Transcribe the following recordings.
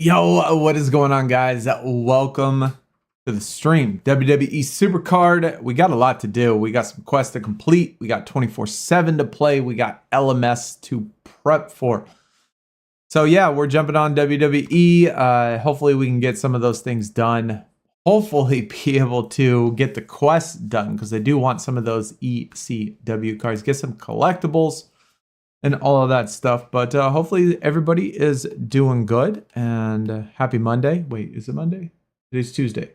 Yo, what is going on, guys? Welcome to the stream. WWE SuperCard. We got a lot to do. We got some quests to complete. We got 24/7 to play. We got LMS to prep for. So yeah, we're jumping on WWE. Hopefully we can get some of those things done. Hopefully be able to get the quests done because I do want some of those ECW cards. Get some collectibles and all of that stuff. But hopefully everybody is doing good. And happy Monday. Wait, is it Monday? Today's Tuesday.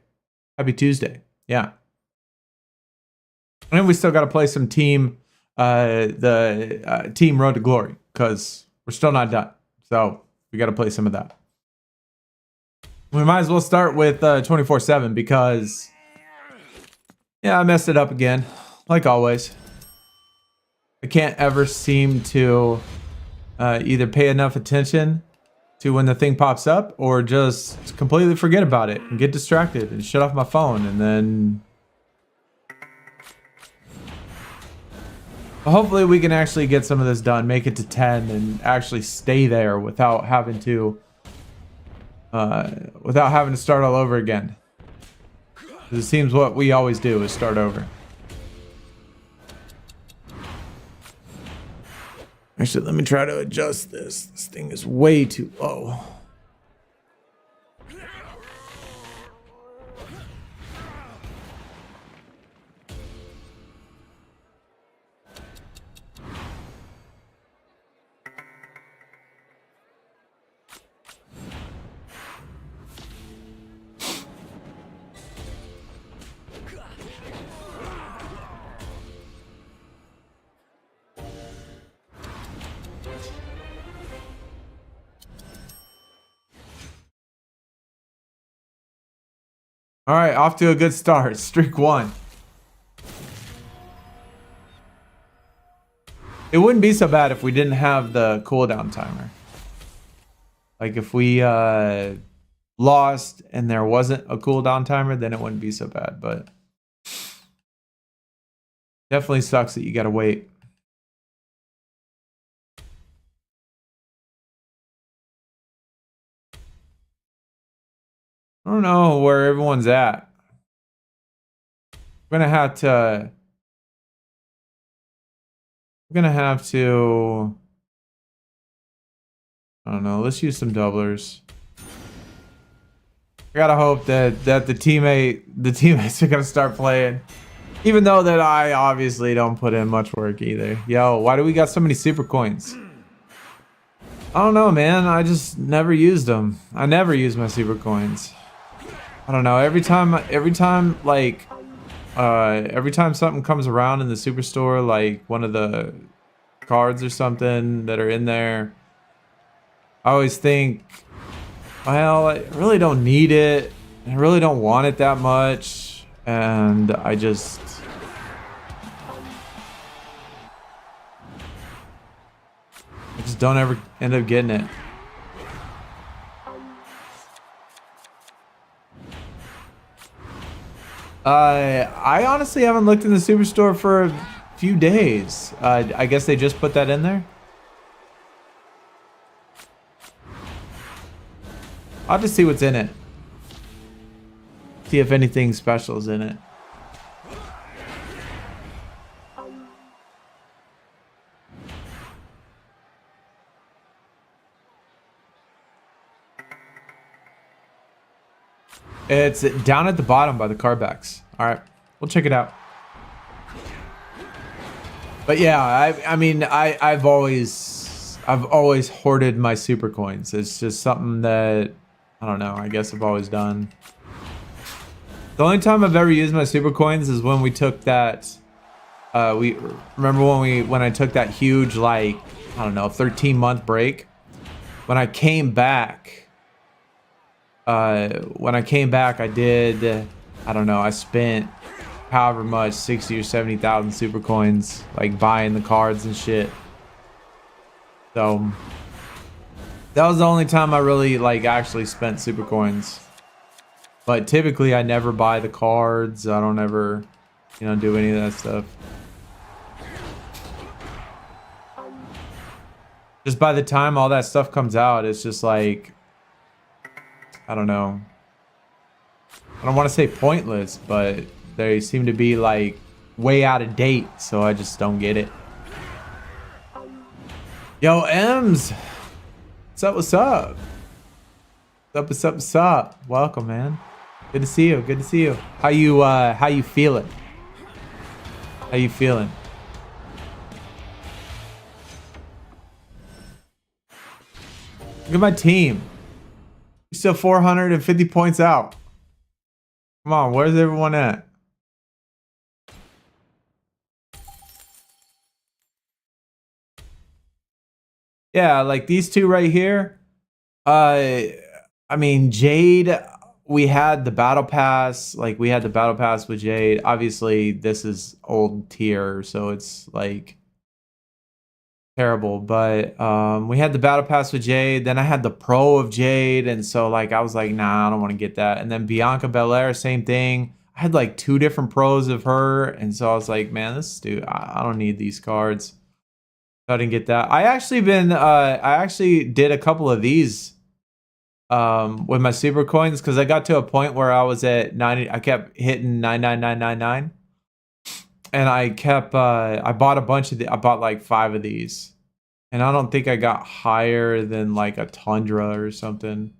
Happy Tuesday. Yeah. And we still got to play some team, Team Road to Glory, because we're still not done. So we got to play some of that. We might as well start with 24/7 because, yeah, I messed it up again, like always. I can't ever seem to either pay enough attention to when the thing pops up or just completely forget about it and get distracted and shut off my phone. And then hopefully we can actually get some of this done, make it to 10 and actually stay there without having to start all over again. It seems what we always do is start over. Actually, let me try to adjust this. This thing is way too low. All right, off to a good start. Streak 1. It wouldn't be so bad if we didn't have the cooldown timer. Like if we lost and there wasn't a cooldown timer, then it wouldn't be so bad. But definitely sucks that you gotta wait. I don't know where everyone's at. We're gonna have to. I don't know. Let's use some doublers. I gotta hope that the teammates are gonna start playing, even though that I obviously don't put in much work either. Yo, why do we got so many super coins? I don't know, man. I just never used them. I never use my super coins. I don't know. Every time something comes around in the superstore, like one of the cards or something that are in there, I always think, well, I really don't need it. I really don't want it that much, and I just don't ever end up getting it. I honestly haven't looked in the superstore for a few days. I guess they just put that in there. I'll just see what's in it. See if anything special is in it. It's down at the bottom by the card backs. All right, we'll check it out. But yeah, I've always hoarded my super coins. It's just something that I don't know. I guess I've always done. The only time I've ever used my super coins is when we took that. When I took that huge, like, I don't know, 13-month break. When I came back. I did, I don't know, I spent however much, 60 or 70,000 super coins, like buying the cards and shit. So that was the only time I really like actually spent super coins. But typically I never buy the cards. I don't ever, do any of that stuff. Just by the time all that stuff comes out, it's just like I don't know. I don't want to say pointless, but they seem to be like way out of date, so I just don't get it. Yo, M's. What's up? What's up? What's up? Welcome, man. Good to see you. Good to see you. How you feeling? How you feeling? Look at my team. We're still 450 points out. Come on, where's everyone at? Yeah, like these two right here. I mean, Jade, we had the battle pass. Like, we had the battle pass with Jade. Obviously, this is old tier, so it's like terrible. But we had the battle pass with Jade. Then I had the pro of Jade, and so like I was like, nah, I don't want to get that. And then Bianca Belair, same thing. I had like 2 different pros of her, and so I was like, man, this dude, I don't need these cards. So I didn't get that. I actually did a couple of these with my super coins, because I got to a point where I was at 90. I kept hitting 99999, and I kept I bought a bunch of I bought like 5 of these, and I don't think I got higher than like a Tundra or something,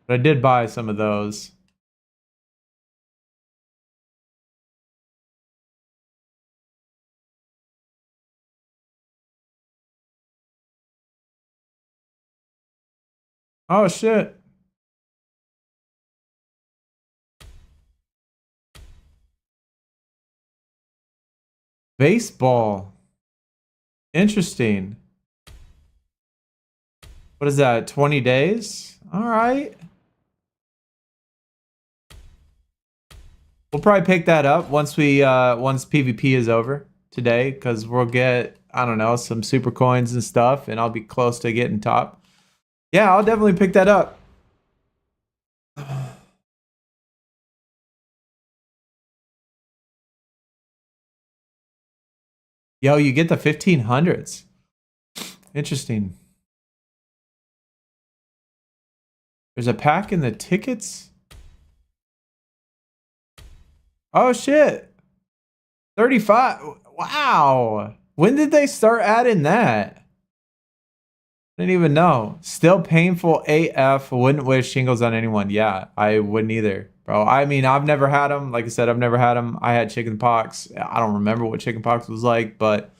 but I did buy some of those. Oh shit. Baseball. Interesting. What is that? 20 days? All right. We'll probably pick that up once we once PvP is over today, because we'll get, I don't know, some super coins and stuff, and I'll be close to getting top. Yeah, I'll definitely pick that up. Yo, you get the 1500s. Interesting. There's a pack in the tickets? Oh shit. 35. Wow. When did they start adding that? Didn't even know. Still painful AF. Wouldn't wish shingles on anyone. Yeah, I wouldn't either, bro. I mean, I've never had them. Like I said, I've never had them. I had chicken pox. I don't remember what chicken pox was like, but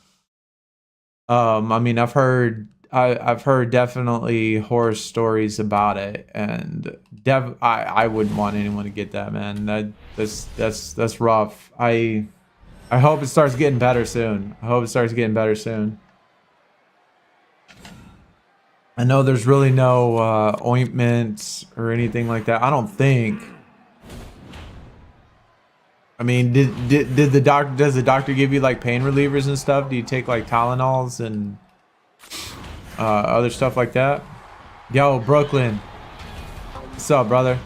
I mean, I've heard definitely horror stories about it, and I wouldn't want anyone to get that, man. That's rough. I hope it starts getting better soon. I hope it starts getting better soon. I know there's really no ointments or anything like that. I don't think. I mean, did the doctor, does the doctor give you like pain relievers and stuff? Do you take like Tylenols and other stuff like that? Yo, Brooklyn. What's up, brother?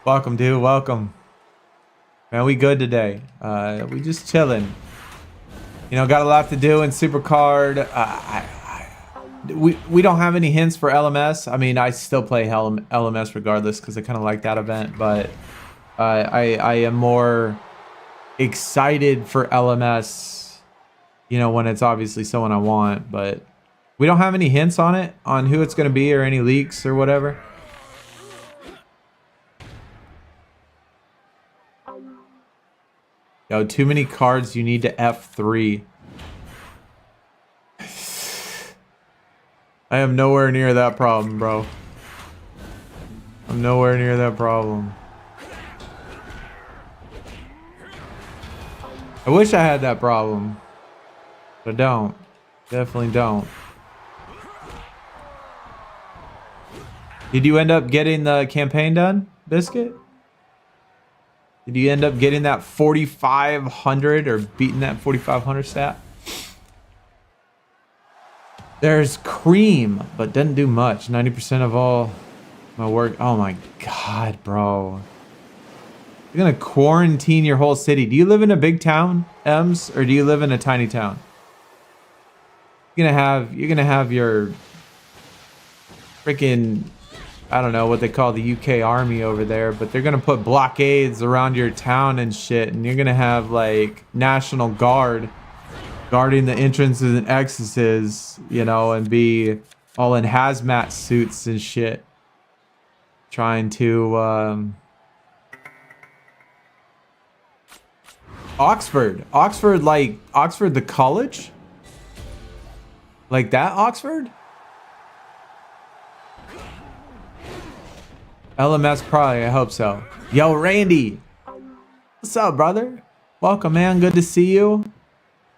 Welcome, dude. Welcome. Man, we good today. We just chilling. You know, got a lot to do in SuperCard. We don't have any hints for LMS. I mean, I still play LMS regardless, because I kind of like that event, but I am more excited for LMS, you know, when it's obviously someone I want, but we don't have any hints on it, on who it's going to be, or any leaks or whatever. Yo, too many cards, you need to F3. I am nowhere near that problem, bro. I'm nowhere near that problem. I wish I had that problem, but I don't. Definitely don't. Did you end up getting the campaign done, Biscuit? Did you end up getting that 4,500 or beating that 4,500 stat? There's cream, but doesn't do much. 90% of all my work. Oh my god, bro. You're gonna quarantine your whole city. Do you live in a big town, Ems, or do you live in a tiny town? You're gonna have your freaking I don't know what they call the UK army over there, but they're gonna put blockades around your town and shit, and you're gonna have like National Guard guarding the entrances and exits, you know, and be all in hazmat suits and shit, trying to Oxford, like Oxford the college, like that Oxford. LMS probably, I hope so. Yo, Randy. What's up, brother? Welcome, man. Good to see you.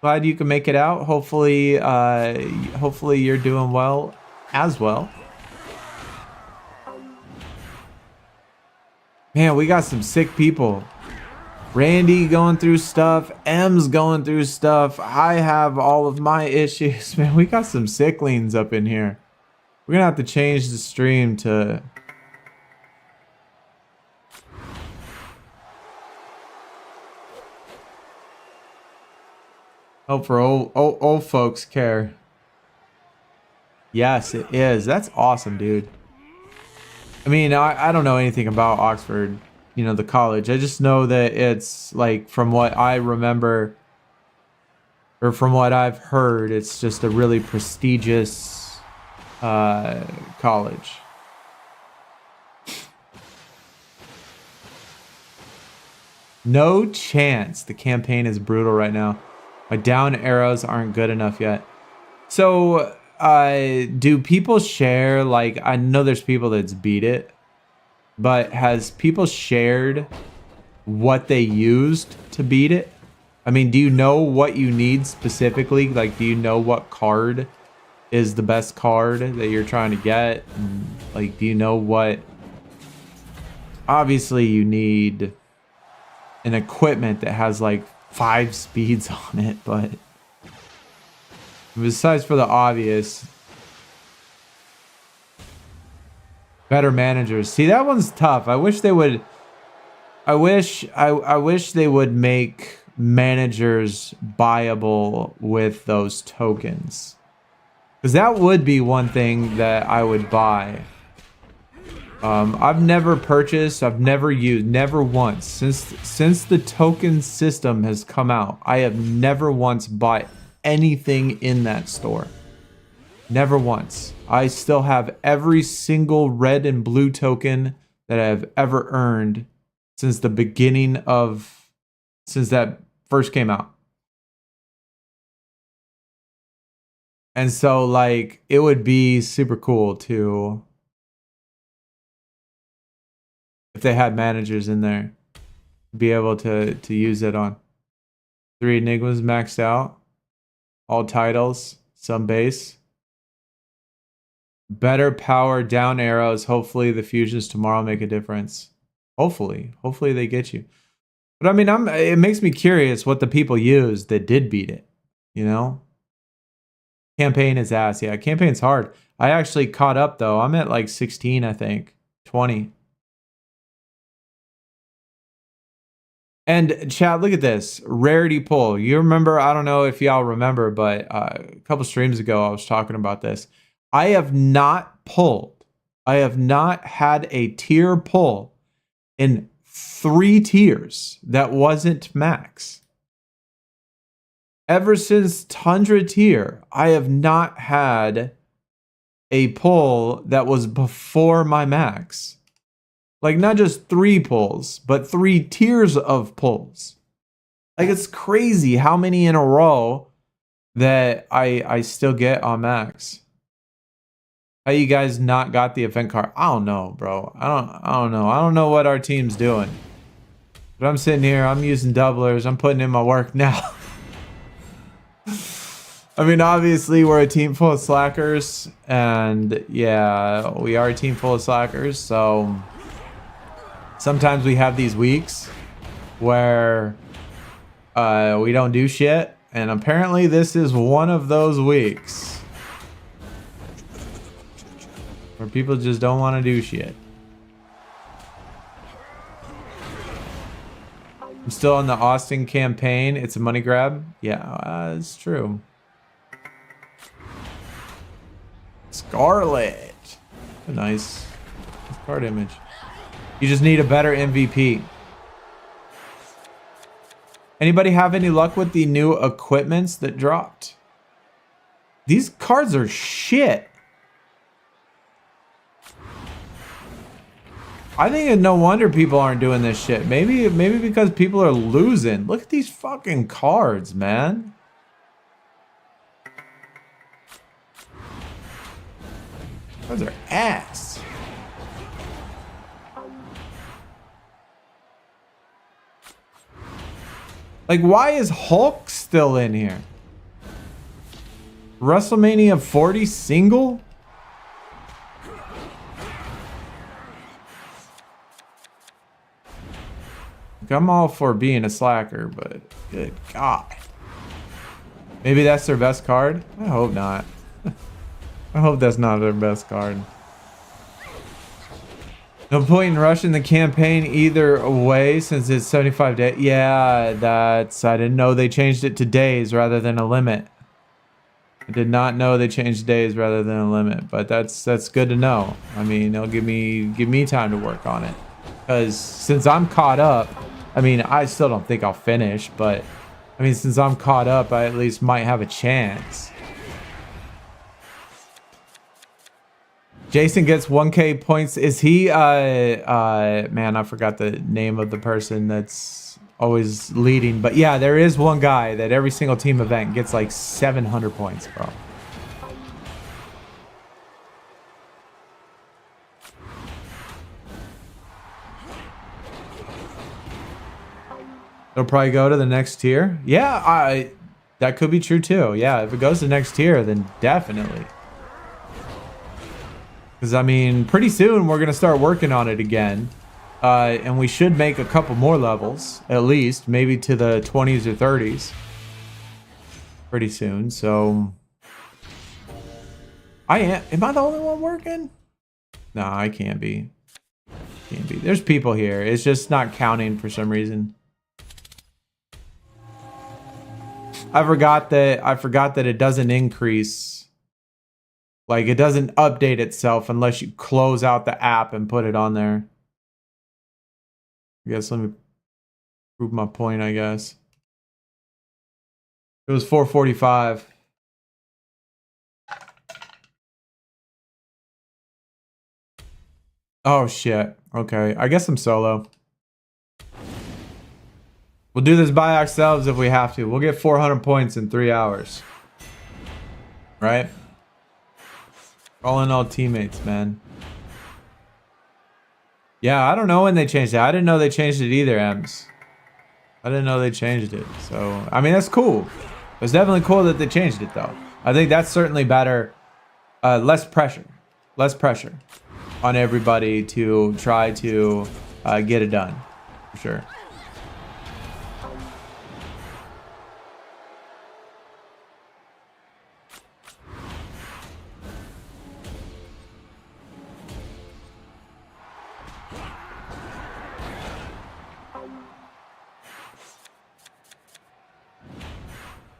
Glad you can make it out. Hopefully, hopefully you're doing well as well. Man, we got some sick people. Randy going through stuff. M's going through stuff. I have all of my issues. Man, we got some sicklings up in here. We're gonna have to change the stream to... Hope for old folks care. Yes, it is. That's awesome, dude. I mean, I don't know anything about Oxford, you know, the college. I just know that it's like, from what I remember, or from what I've heard, it's just a really prestigious college. No chance. The campaign is brutal right now. My down arrows aren't good enough yet. So, do people share, like, I know there's people that's beat it, but has people shared what they used to beat it? I mean, do you know what you need specifically? Like, do you know what card is the best card that you're trying to get? And, like, do you know what... Obviously, you need an equipment that has, like, 5 speeds on it, but besides for the obvious, better managers. See, that one's tough. I wish they would. I wish they would make managers buyable with those tokens, because that would be one thing that I would buy. I've never purchased, I've never used, never once since the token system has come out. I have never once bought anything in that store. Never once. I still have every single red and blue token that I've ever earned since the beginning of, since that first came out. And so, like, it would be super cool to, if they had managers in there, be able to use it on. 3 Enigmas maxed out. All titles. Some base. Better power down arrows. Hopefully the fusions tomorrow make a difference. Hopefully. Hopefully they get you. But I mean, it makes me curious what the people used that did beat it. You know? Campaign is ass. Yeah, campaign's hard. I actually caught up though. I'm at like 16, I think. 20. And Chad, look at this. Rarity pull. You remember, I don't know if y'all remember, but a couple streams ago I was talking about this. I have not pulled. I have not had a tier pull in 3 tiers that wasn't max. Ever since Tundra tier, I have not had a pull that was before my max. Like, not just 3 pulls, but 3 tiers of pulls. Like, it's crazy how many in a row that I still get on max. How you guys not got the event card? I don't know, bro. I don't know. I don't know what our team's doing. But I'm sitting here, I'm using doublers, I'm putting in my work now. I mean, obviously, we're a team full of slackers. And, yeah, we are a team full of slackers, so... Sometimes we have these weeks where we don't do shit, and apparently this is one of those weeks where people just don't want to do shit. I'm still on the Austin campaign. It's a money grab. Yeah, it's true. Scarlet. Nice. Card image. You just need a better MVP. Anybody have any luck with the new equipments that dropped? These cards are shit. I think it's no wonder people aren't doing this shit. Maybe because people are losing. Look at these fucking cards, man. Those are ass. Like, why is Hulk still in here? WrestleMania 40 single? I'm all for being a slacker, but good God. Maybe that's their best card? I hope not. I hope that's not their best card. No point in rushing the campaign either way since it's 75 days. Yeah, I didn't know they changed it to days rather than a limit. I did not know they changed days rather than a limit, but that's good to know. I mean, it'll give me time to work on it. Because since I'm caught up, I mean, I still don't think I'll finish, but I mean, since I'm caught up, I at least might have a chance. Jason gets 1K points. Is he, man, I forgot the name of the person that's always leading. But yeah, there is one guy that every single team event gets like 700 points, bro. It'll probably go to the next tier. Yeah, that could be true too. Yeah, if it goes to the next tier, then definitely. Because, I mean, pretty soon we're going to start working on it again. And we should make a couple more levels, at least. Maybe to the 20s or 30s. Pretty soon, so... Am I the only one working? No, I can't be. Can't be. There's people here. It's just not counting for some reason. I forgot that it doesn't increase. Like, it doesn't update itself unless you close out the app and put it on there. I guess let me prove my point, I guess. It was 445. Oh, shit. Okay. I guess I'm solo. We'll do this by ourselves if we have to. We'll get 400 points in 3 hours. Right? All in all, teammates, man. Yeah, I don't know when they changed it. I didn't know they changed it either, Ems. I didn't know they changed it. So, I mean, that's cool. It's definitely cool that they changed it, though. I think that's certainly better. Less pressure. Less pressure on everybody to try to get it done. For sure.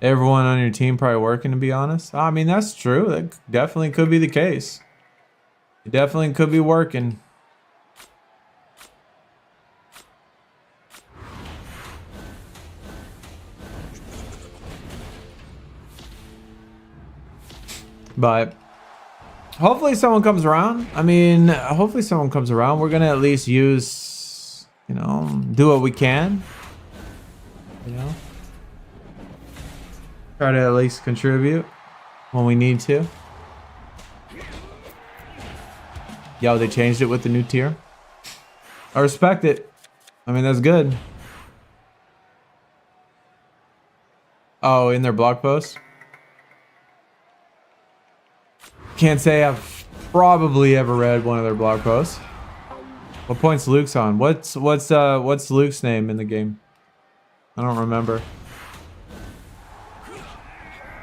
Everyone on your team probably working, to be honest. I mean, that's true. That definitely could be the case. It definitely could be working. But hopefully someone comes around. I mean, hopefully someone comes around. We're going to at least use, you know, do what we can. You know? Try to at least contribute when we need to. Yo, they changed it with the new tier. I respect it. I mean, that's good. Oh, in their blog post? Can't say I've probably ever read one of their blog posts. What point's Luke's on? What's Luke's name in the game? I don't remember.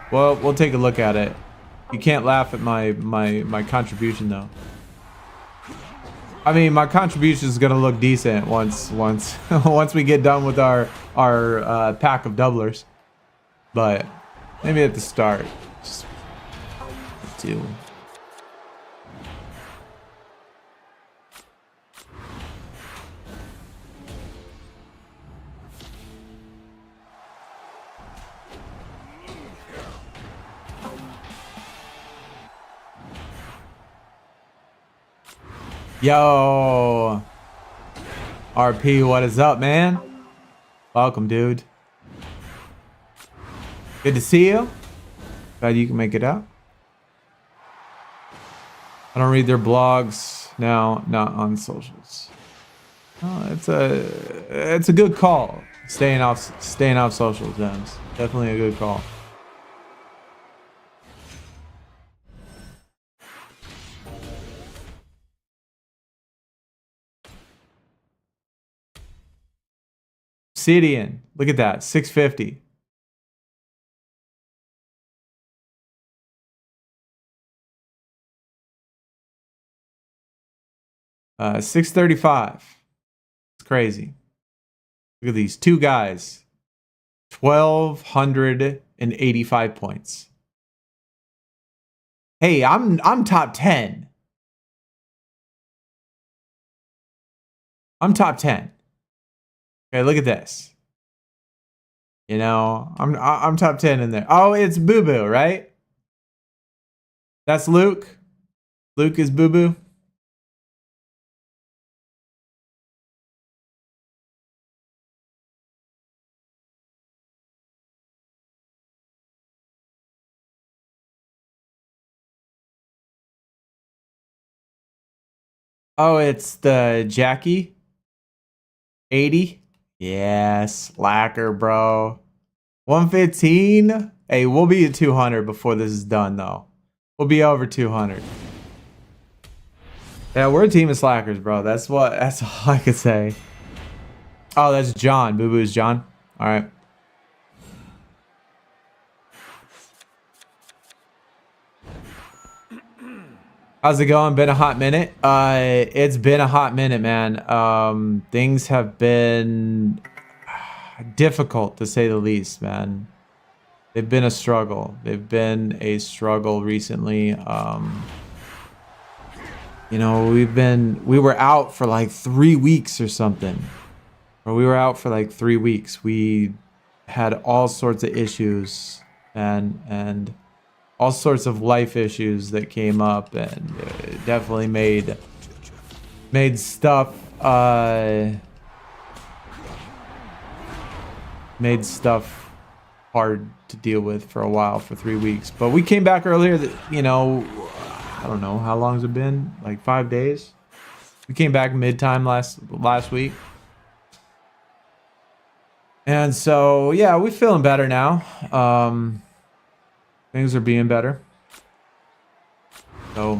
Well, we'll take a look at it. You can't laugh at my contribution though. I mean, my contribution is gonna look decent once once we get done with our pack of doublers. But maybe at the start, just do. Yo, RP, what is up, man? Welcome, dude. Good to see you. Glad you can make it out. I don't read their blogs now, not on socials. Oh, it's a good call. Staying off social, Gems. Definitely a good call. Obsidian, look at that, 650. $635. It's crazy. Look at these two guys. 1,285 points. Hey, I'm top 10. I'm top 10. Okay, look at this. You know, I'm top 10 in there. Oh, it's Boo Boo, right? That's Luke. Luke is Boo Boo. Oh, it's the Jackie. 80. Yeah, slacker, bro. 115. Hey, we'll be at 200 before this is done, though. We'll be over 200. Yeah, we're a team of slackers, bro. That's all I could say. Oh, that's John. Boo Boo's John. All right. How's it going? Been a hot minute. It's been a hot minute, man. Things have been difficult to say the least, man. They've been a struggle. They've been a struggle recently. You know, we were out for like 3 weeks or something. Or we were out for like 3 weeks. We had all sorts of issues and all sorts of life issues that came up, and it definitely made stuff hard to deal with for a while, for 3 weeks. But we came back earlier. You know, I don't know how long has it been, like 5 days. We came back mid-time last week, and so yeah, we're feeling better now. Things are being better. So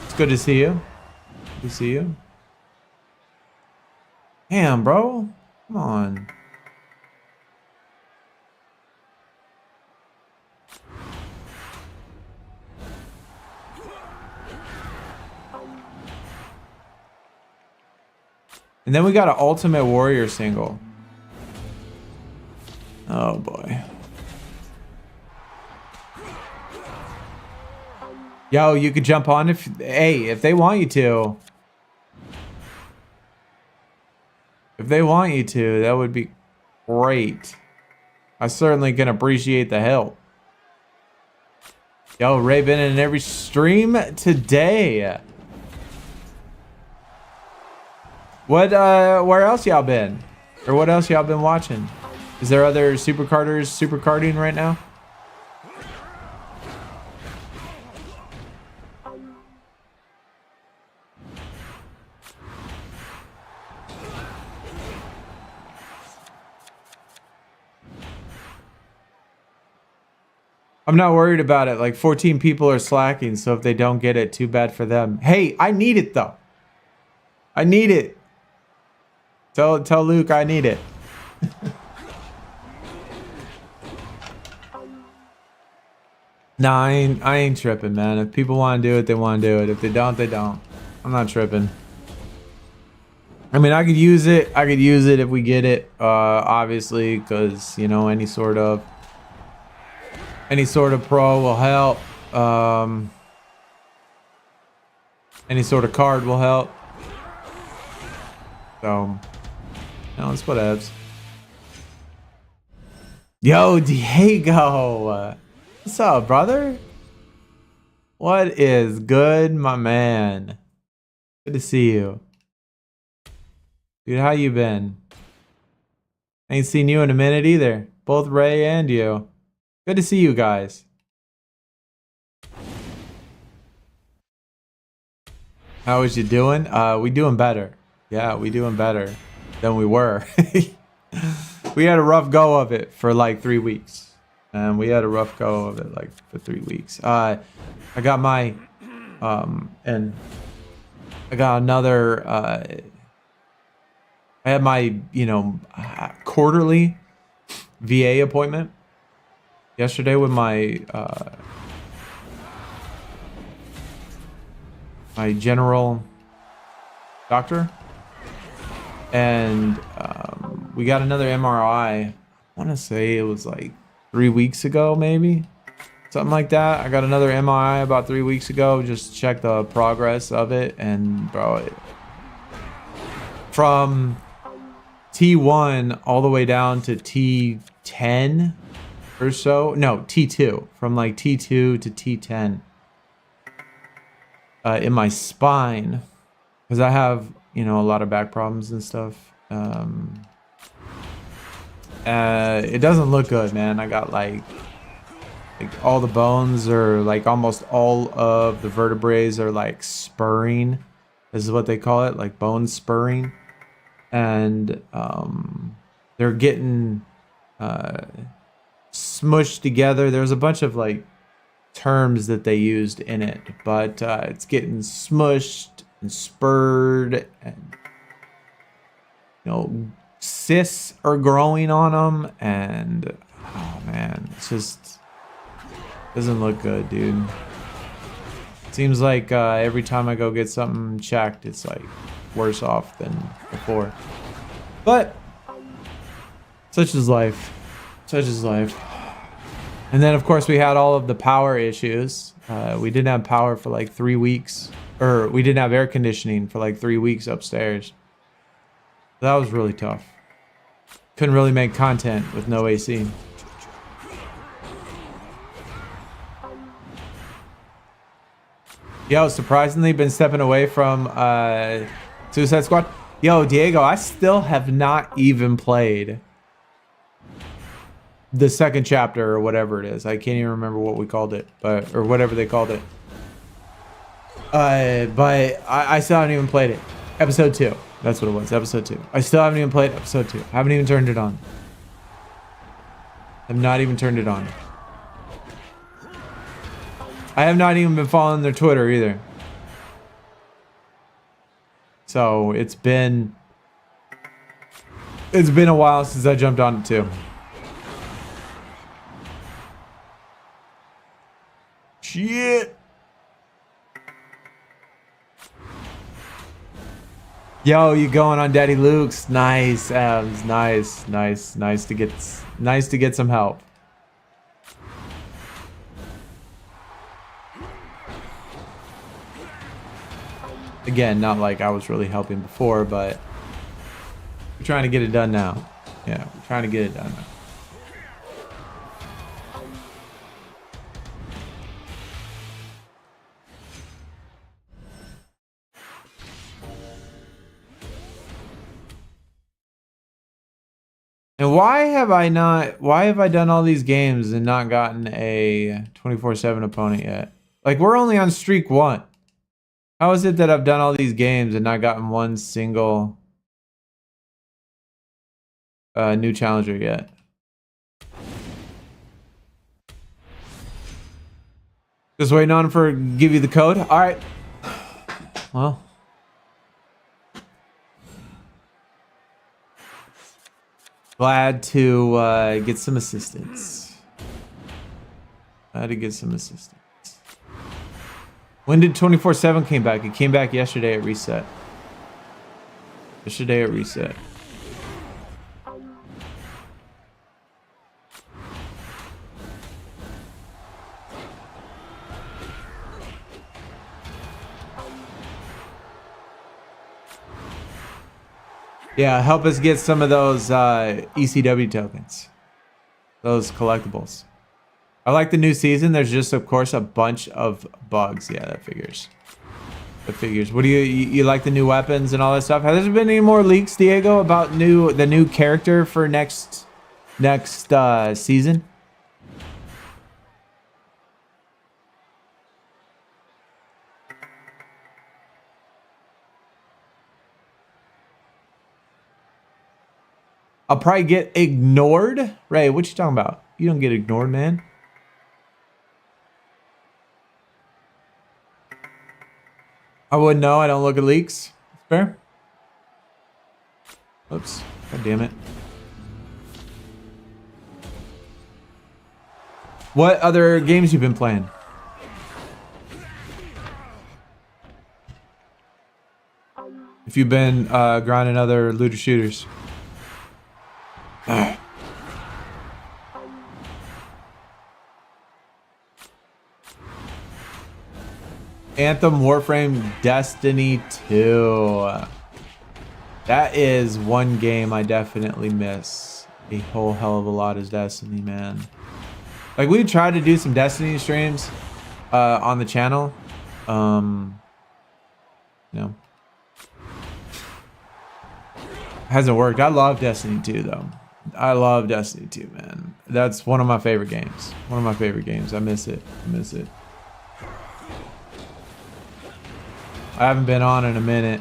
it's good to see you. Good to see you. Damn, bro. Come on. And then we got an Ultimate Warrior single. Oh boy. Yo, you could jump on if they want you to. If they want you to, that would be great. I certainly can appreciate the help. Yo, Ray been in every stream today. Where else y'all been? Or what else y'all been watching? Is there other supercarders supercarding right now? I'm not worried about it. Like 14 people are slacking, so if they don't get it, too bad for them. Hey, I need it though. I need it. Tell Luke I need it. Nah, I ain't tripping, man. If people want to do it, they want to do it. If they don't, they don't. I'm not tripping. I mean, I could use it. I could use it if we get it, obviously, because, you know, any sort of pro will help. Any sort of card will help. So, no, it's whatevs. Yo, Diego. What's up, brother? What is good, my man? Good to see you. Dude, how you been? Ain't seen you in a minute either. Both Ray and you. Good to see you guys. How is you doing? We doing better. Yeah, we doing better than we were. We had a rough go of it for like 3 weeks. And we had a rough go of it like for 3 weeks. I got my and I got another I had my, quarterly VA appointment yesterday with my my general doctor, and we got another MRI. I want to say it was like 3 weeks ago, maybe something like that. I got another MRI about 3 weeks ago, just to check the progress of it, and bro, from T1 all the way down to T10 or so. No, T2. From like T2 to T10 in my spine, because I have, a lot of back problems and stuff. It doesn't look good, man. I got like all the bones, or like almost all of the vertebrae are like spurring. This is what they call it, like bone spurring. And they're getting smushed together. There's a bunch of like terms that they used in it, but it's getting smushed and spurred, and cysts are growing on them, and oh man, it's just doesn't look good, dude. Seems like every time I go get something checked, it's like worse off than before. But such is life. Such is life. And then of course we had all of the power issues. We didn't have power for like 3 weeks, or we didn't have air conditioning for like 3 weeks upstairs. That was really tough. Couldn't really make content with no AC. Yo, surprisingly been stepping away from Suicide Squad. Yo, Diego, I still have not even played the second chapter or whatever it is. I can't even remember what we called it, or whatever they called it. But I still haven't even played it. Episode 2. That's what it was. Episode 2. I still haven't even played episode 2. Haven't even turned it on. I've not even turned it on. I have not even been following their Twitter either. So it's been a while since I jumped on it too. Shit. Yo, you going on Daddy Luke's? Nice, Abs. Nice to get some help. Again, not like I was really helping before, but we're trying to get it done now. Yeah, we're trying to get it done now. And why have I done all these games and not gotten a 24/7 opponent yet? Like, we're only on streak 1. How is it that I've done all these games and not gotten one single new challenger yet? Just waiting on for give you the code. All right. Well. Glad to get some assistance. Glad to get some assistance. When did 24/7 came back? It came back yesterday at reset. Yesterday at reset. Yeah, help us get some of those ECW tokens. Those collectibles. I like the new season. There's just, of course, a bunch of bugs. Yeah, that figures. That figures. What do you like the new weapons and all that stuff? Has there been any more leaks, Diego, about the new character for next season? I'll probably get ignored. Ray, what you talking about? You don't get ignored, man. I wouldn't know. I don't look at leaks. Fair. Oops. God damn it. What other games you been playing? If you've been grinding other looter shooters. Anthem, Warframe, Destiny 2. That is one game I definitely miss. A whole hell of a lot is Destiny, man. Like, we tried to do some Destiny streams on the channel. You know. Hasn't worked. I love Destiny 2, though. I love Destiny 2, man. That's one of my favorite games. One of my favorite games. I miss it. I miss it. I haven't been on in a minute.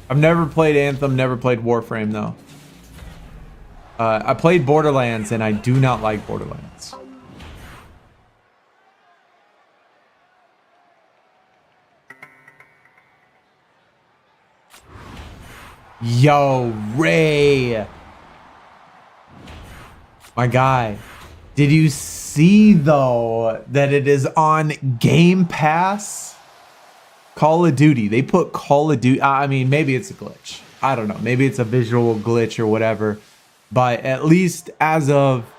I've never played Anthem, never played Warframe, though. I played Borderlands, and I do not like Borderlands. Yo, Ray. My guy. Did you see, though, that it is on Game Pass? Call of Duty. They put Call of Duty. I mean, maybe it's a glitch. I don't know. Maybe it's a visual glitch or whatever. But at least as of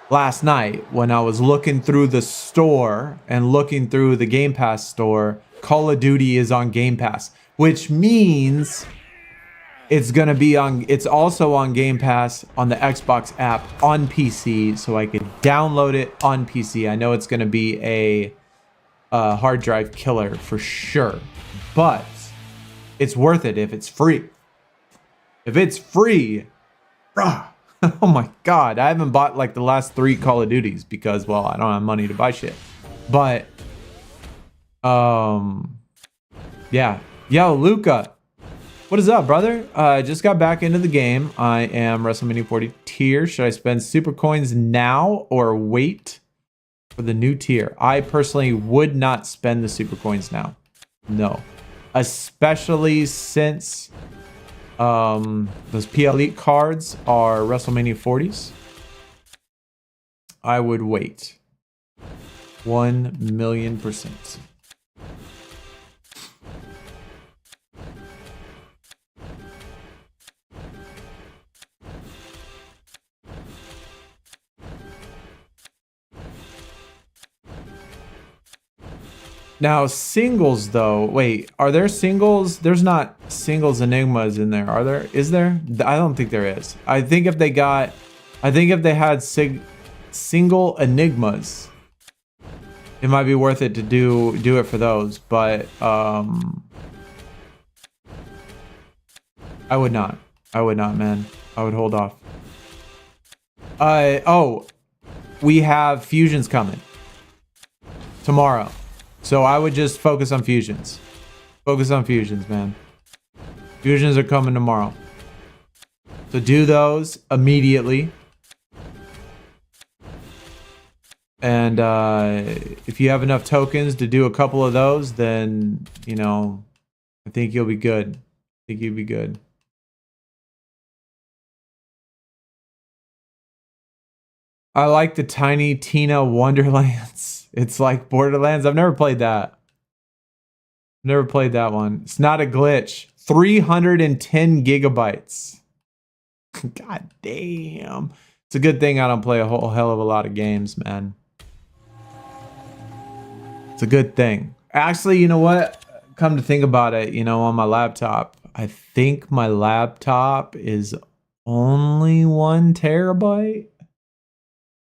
last night, when I was looking through the store and looking through the Game Pass store, Call of Duty is on Game Pass, which means it's going to be on, it's also on Game Pass on the Xbox app on PC, so I could download it on PC. I know it's going to be a hard drive killer for sure, but it's worth it if it's free. If it's free, bruh. Oh my God, I haven't bought like the last 3 Call of Duties because, well, I don't have money to buy shit. But, yeah. Yo, Luca. What is up, brother? I just got back into the game. I am WrestleMania 40 tier. Should I spend super coins now or wait for the new tier? I personally would not spend the super coins now. No. Especially since those P Elite cards are WrestleMania 40s. I would wait. 1,000,000%. Now, singles, though. Wait, are there singles? There's not singles enigmas in there, are there? Is there? I don't think there is. I think if they had single enigmas, it might be worth it to do it for those. But I would not. I would not, man. I would hold off. Oh, we have fusions coming tomorrow. So I would just focus on fusions. Focus on fusions, man. Fusions are coming tomorrow. So do those immediately. And if you have enough tokens to do a couple of those, then, you know, I think you'll be good. I think you'll be good. I like the Tiny Tina Wonderlands. It's like Borderlands. I've never played that. Never played that one. It's not a glitch. 310 gigabytes. God damn. It's a good thing I don't play a whole hell of a lot of games, man. It's a good thing. Actually, you know what? come to think about it, you know, on my laptop, I think my laptop is only 1 terabyte.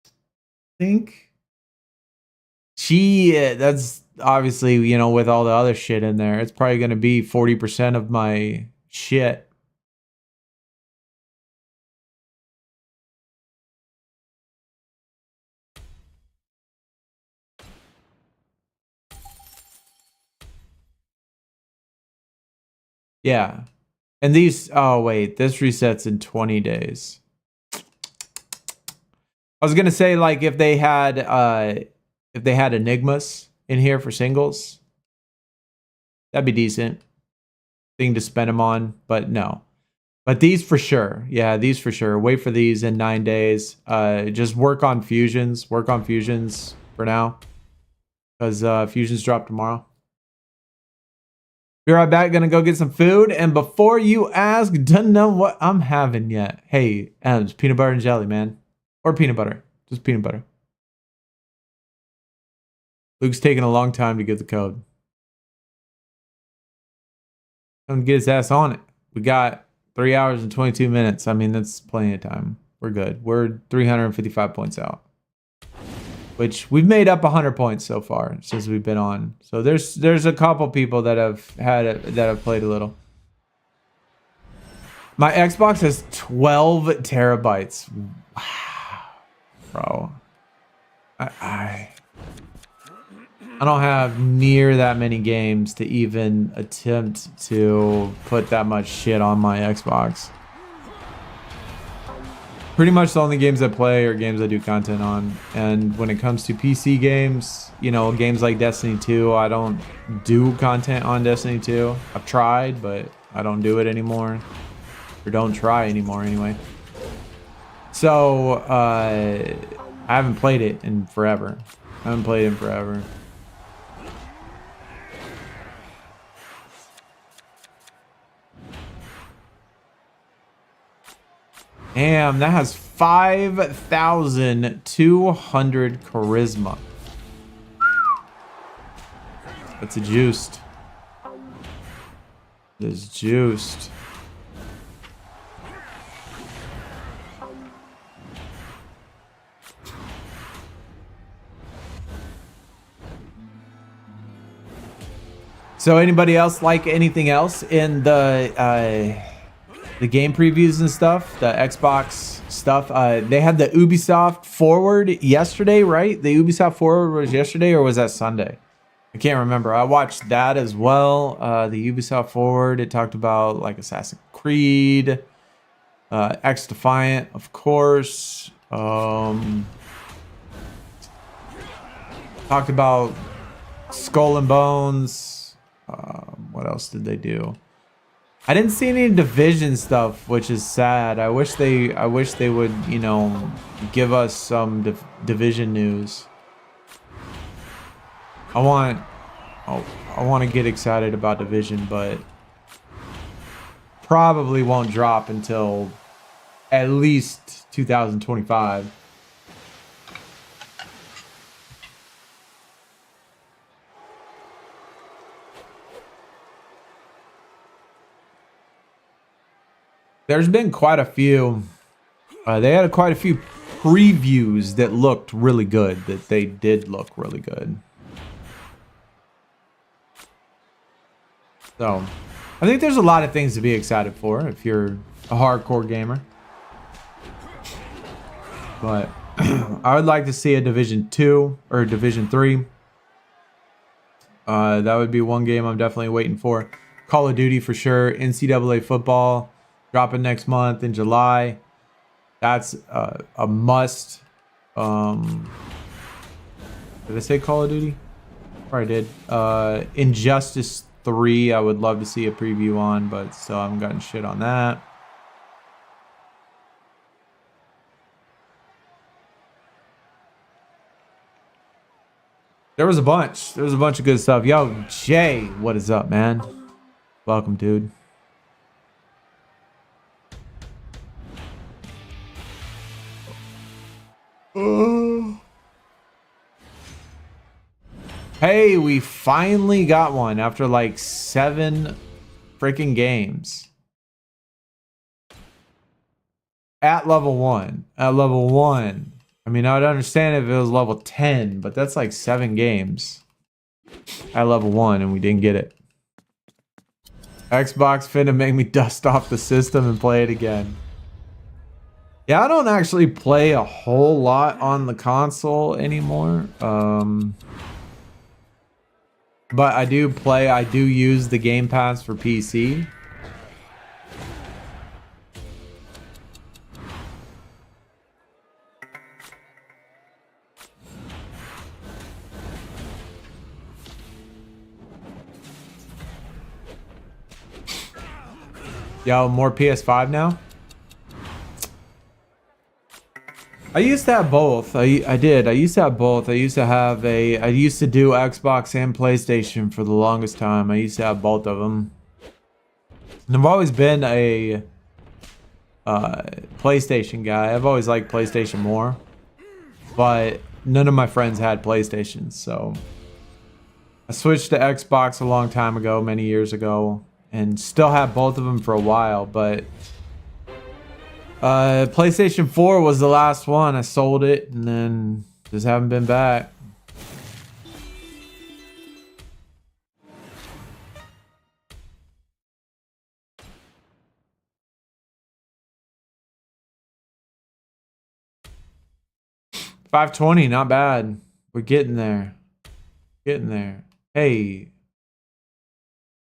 I think. That's obviously, you know, with all the other shit in there, it's probably going to be 40% of my shit. Yeah. And these, oh wait, this resets in 20 days. I was gonna say, like, if they had Enigmas in here for singles, that'd be decent thing to spend them on, but no. But these for sure. Yeah, these for sure. Wait for these in 9 days. Just work on fusions. Work on fusions for now. Because fusions drop tomorrow. Be right back. Gonna go get some food. And before you ask, don't know what I'm having yet. Hey, Ems, peanut butter and jelly, man. Or peanut butter. Just peanut butter. Luke's taking a long time to get the code. Come get his ass on it. We got 3 hours and 22 minutes. I mean, that's plenty of time. We're good. We're 355 points out. Which we've made up 100 points so far since we've been on. So there's a couple people that have played a little. My Xbox has 12 terabytes. Wow. Bro. I don't have near that many games to even attempt to put that much shit on my Xbox. Pretty much the only games I play are games I do content on. And when it comes to PC games, you know, games like Destiny 2, I don't do content on Destiny 2. I've tried, but I don't do it anymore. Or don't try anymore anyway. So, I haven't played it in forever. Damn, that has 5,200 charisma. That's a juiced. It's juiced. So anybody else like anything else in the game previews and stuff, the Xbox stuff? They had the Ubisoft Forward yesterday, right? The Ubisoft Forward was yesterday, or was that Sunday? I can't remember. I watched that as well. The Ubisoft Forward, it talked about like Assassin's Creed, X Defiant, of course. Talked about Skull and Bones. What else did they do? I didn't see any Division stuff, which is sad. I wish they would, you know, give us some Division news. I want to get excited about Division, but probably won't drop until at least 2025. There's been quite a few. They had quite a few previews that looked really good. That they did look really good. So, I think there's a lot of things to be excited for if you're a hardcore gamer. But I would like to see a Division 2 or Division 3. That would be one game I'm definitely waiting for. Call of Duty for sure. NCAA football. Dropping next month in July. That's a must. Did I say Call of Duty? Probably did. Injustice 3, I would love to see a preview on, but still haven't gotten shit on that. There was a bunch. There was a bunch of good stuff. Yo, Jay, what is up, man? Welcome, dude. Hey, Hey, we finally got one after like 7 freaking games. At level 1. At level 1. I mean, I would understand if it was level 10, but that's like 7 games. At level 1, and we didn't get it. Xbox finna make me dust off the system and play it again. Yeah, I don't actually play a whole lot on the console anymore. But I do use the Game Pass for PC. Yo, more PS5 now? I used to have both. I did. I used to have both. I used to do Xbox and PlayStation for the longest time. I used to have both of them. And I've always been a PlayStation guy. I've always liked PlayStation more. But none of my friends had PlayStations, so I switched to Xbox a long time ago, many years ago, and still have both of them for a while, but PlayStation 4 was the last one. I sold it and then just haven't been back. $520, not bad. We're getting there. Getting there. Hey.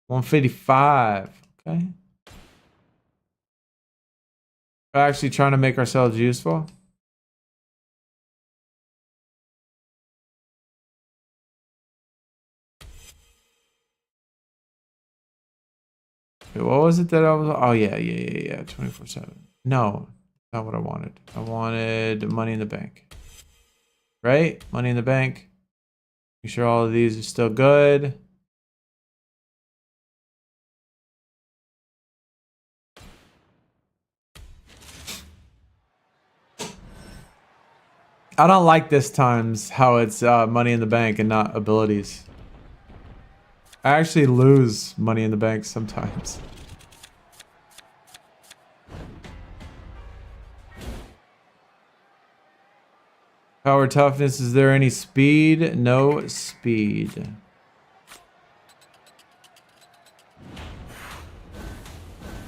155. Okay. We're actually trying to make ourselves useful. Okay, what was it that I was? Oh, yeah. 24/7. No, not what I wanted. I wanted money in the bank. Right? Money in the bank. Make sure all of these are still good. I don't like this times how it's money in the bank and not abilities. I actually lose money in the bank sometimes. Power toughness, is there any speed? No speed.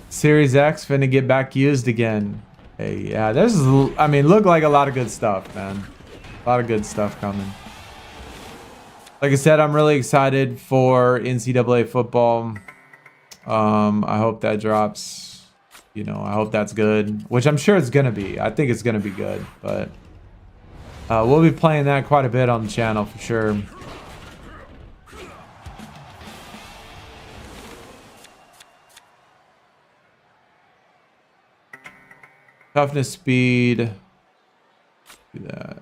Series X finna get back used again. Hey, yeah, I mean, look like a lot of good stuff, man. A lot of good stuff coming. Like I said, I'm really excited for NCAA football. I hope that drops. You know, I hope that's good, which I'm sure it's gonna be. I think it's gonna be good, but we'll be playing that quite a bit on the channel for sure. Toughness, speed. Do that.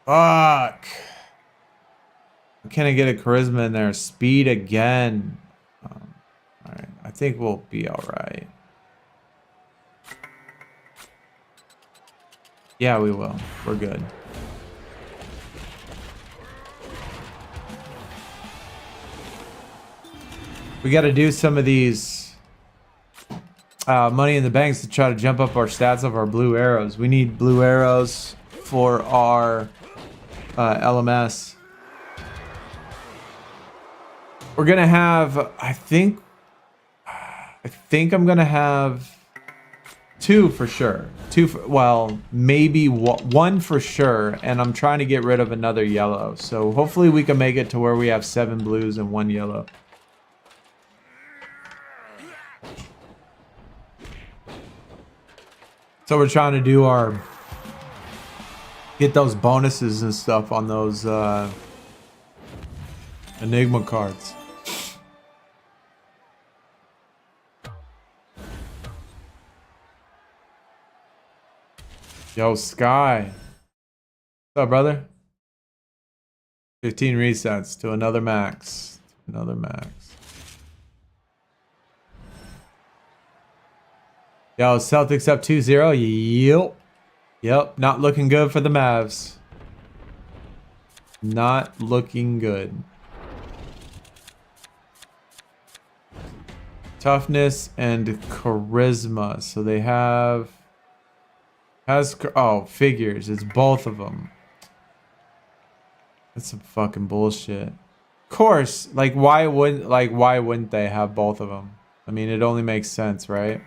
Fuck. Can I get a charisma in there? Speed again. Alright, I think we'll be alright. Yeah, we will. We're good. We got to do some of these money in the banks to try to jump up our stats of our blue arrows. We need blue arrows for our LMS. We're gonna have, I think I'm gonna have 2 for sure. Well, maybe 1 for sure, and I'm trying to get rid of another yellow. So hopefully we can make it to where we have 7 blues and 1 yellow. So we're trying to do get those bonuses and stuff on those Enigma cards. Yo, Sky. What's up, brother? 15 resets to another max. Another max. Yo, Celtics up 2-0. Yep. Yep. Not looking good for the Mavs. Not looking good. Toughness and charisma. So they have... Oh, figures. It's both of them. That's some fucking bullshit. Of course. Why wouldn't they have both of them? I mean, it only makes sense, right?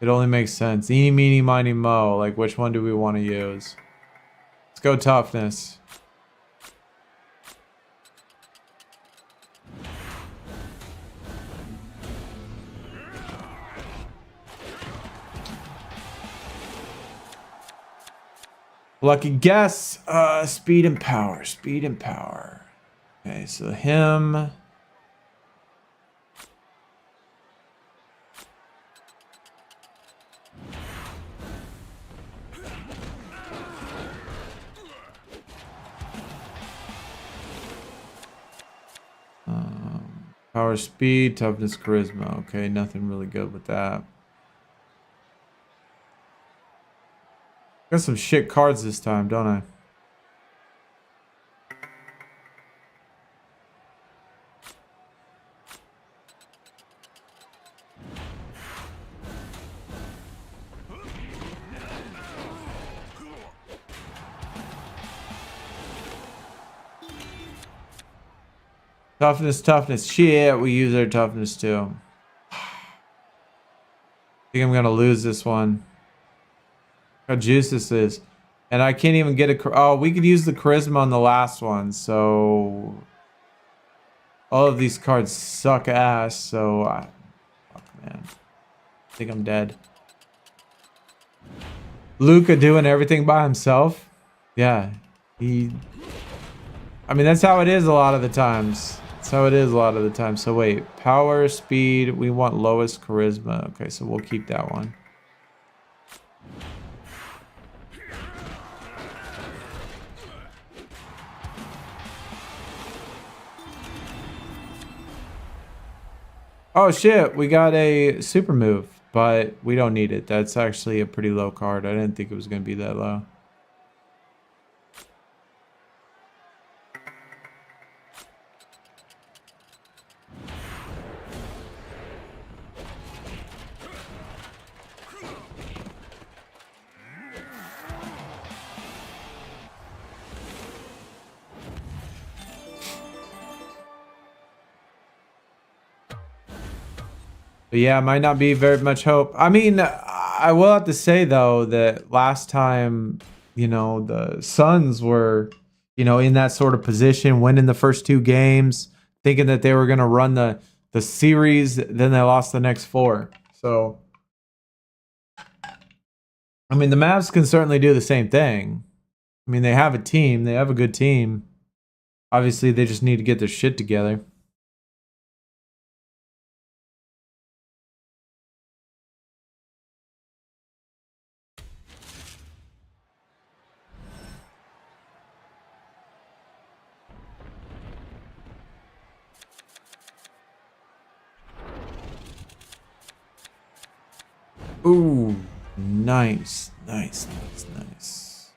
It only makes sense. Eeny, meeny, miny, mo. Like, which one do we want to use? Let's go toughness. Lucky guess. Speed and power. Speed and power. Okay, so him. Power, speed, toughness, charisma. Okay, nothing really good with that. Got some shit cards this time, don't I? Toughness, toughness. Shit, we use our toughness too. I think I'm gonna lose this one. How juice this is. And I can't even get a... Oh, we could use the charisma on the last one, so... All of these cards suck ass, so... Fuck, man. I think I'm dead. Luca doing everything by himself? Yeah. I mean, that's how it is a lot of the times. That's how it is a lot of the time. So wait. Power, speed. We want lowest charisma. Okay, so we'll keep that one. Oh shit, we got a super move, but we don't need it. That's actually a pretty low card. I didn't think it was going to be that low. But yeah, might not be very much hope. I mean, I will have to say, though, that last time, you know, the Suns were, you know, in that sort of position, winning the first 2 games, thinking that they were going to run the series, then they lost the next 4. So, I mean, the Mavs can certainly do the same thing. I mean, they have a team. They have a good team. Obviously, they just need to get their shit together. Ooh, nice, nice, nice, nice.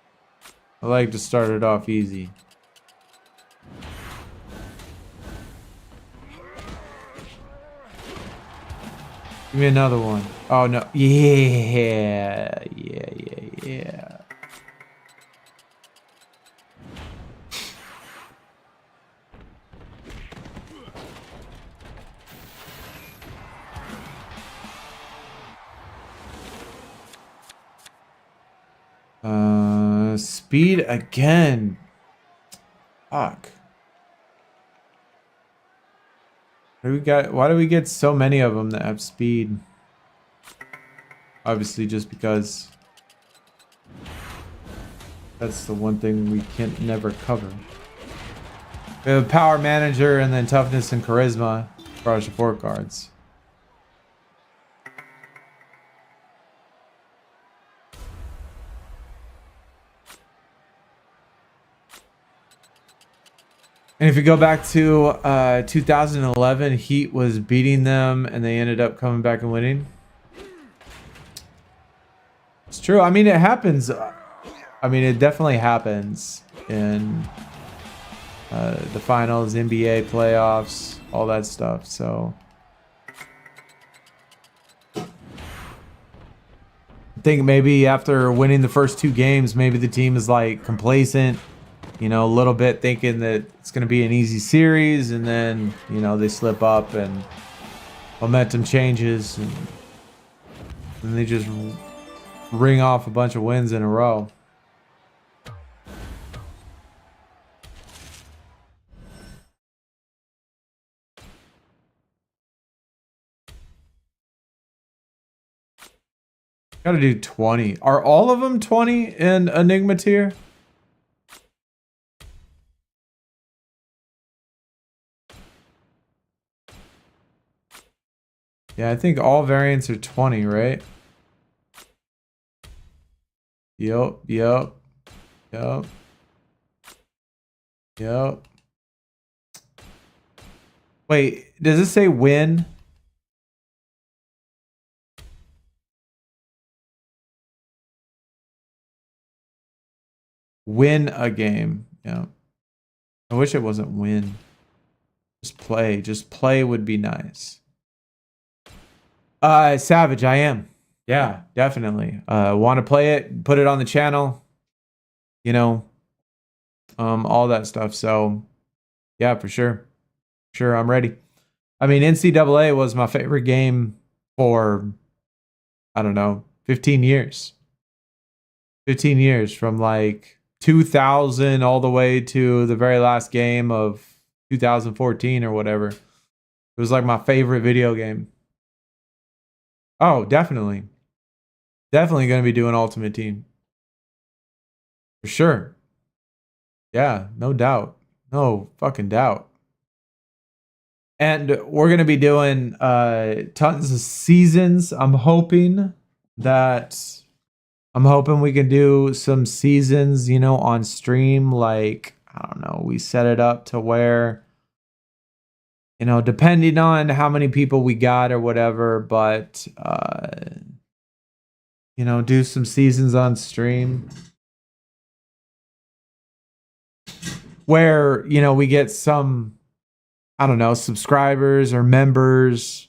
I like to start it off easy. Give me another one. Oh no, yeah, yeah. Speed again. Fuck. Why do we get so many of them that have speed? Obviously just because that's the one thing we can't never cover. We have power manager and then toughness and charisma for our support cards. And if you go back to 2011, Heat was beating them and they ended up coming back and winning. It's true. I mean, it happens. I mean, it definitely happens in the finals, NBA playoffs, all that stuff. So I think maybe after winning the first 2 games, maybe the team is like complacent, you know, a little bit, thinking that it's going to be an easy series, and then, you know, they slip up and momentum changes, and they just ring off a bunch of wins in a row. Gotta do 20. Are all of them 20 in Enigma tier? Yeah, I think all variants are 20, right? Yep. Wait, does it say win? Win a game. Yeah. I wish it wasn't win. Just play. Just play would be nice. Savage, I am. Yeah, definitely. Want to play it, put it on the channel, you know, all that stuff. So yeah, for sure. Sure, I'm ready. I mean, NCAA was my favorite game for, I don't know, 15 years. 15 years, from like 2000 all the way to the very last game of 2014 or whatever. It was like my favorite video game. Oh, definitely. Definitely going to be doing Ultimate Team. For sure. Yeah, no doubt. No fucking doubt. And we're going to be doing tons of seasons. I'm hoping we can do some seasons, you know, on stream. Like, I don't know, we set it up to where, you know, depending on how many people we got or whatever, but, you know, do some seasons on stream where, you know, we get some, I don't know, subscribers or members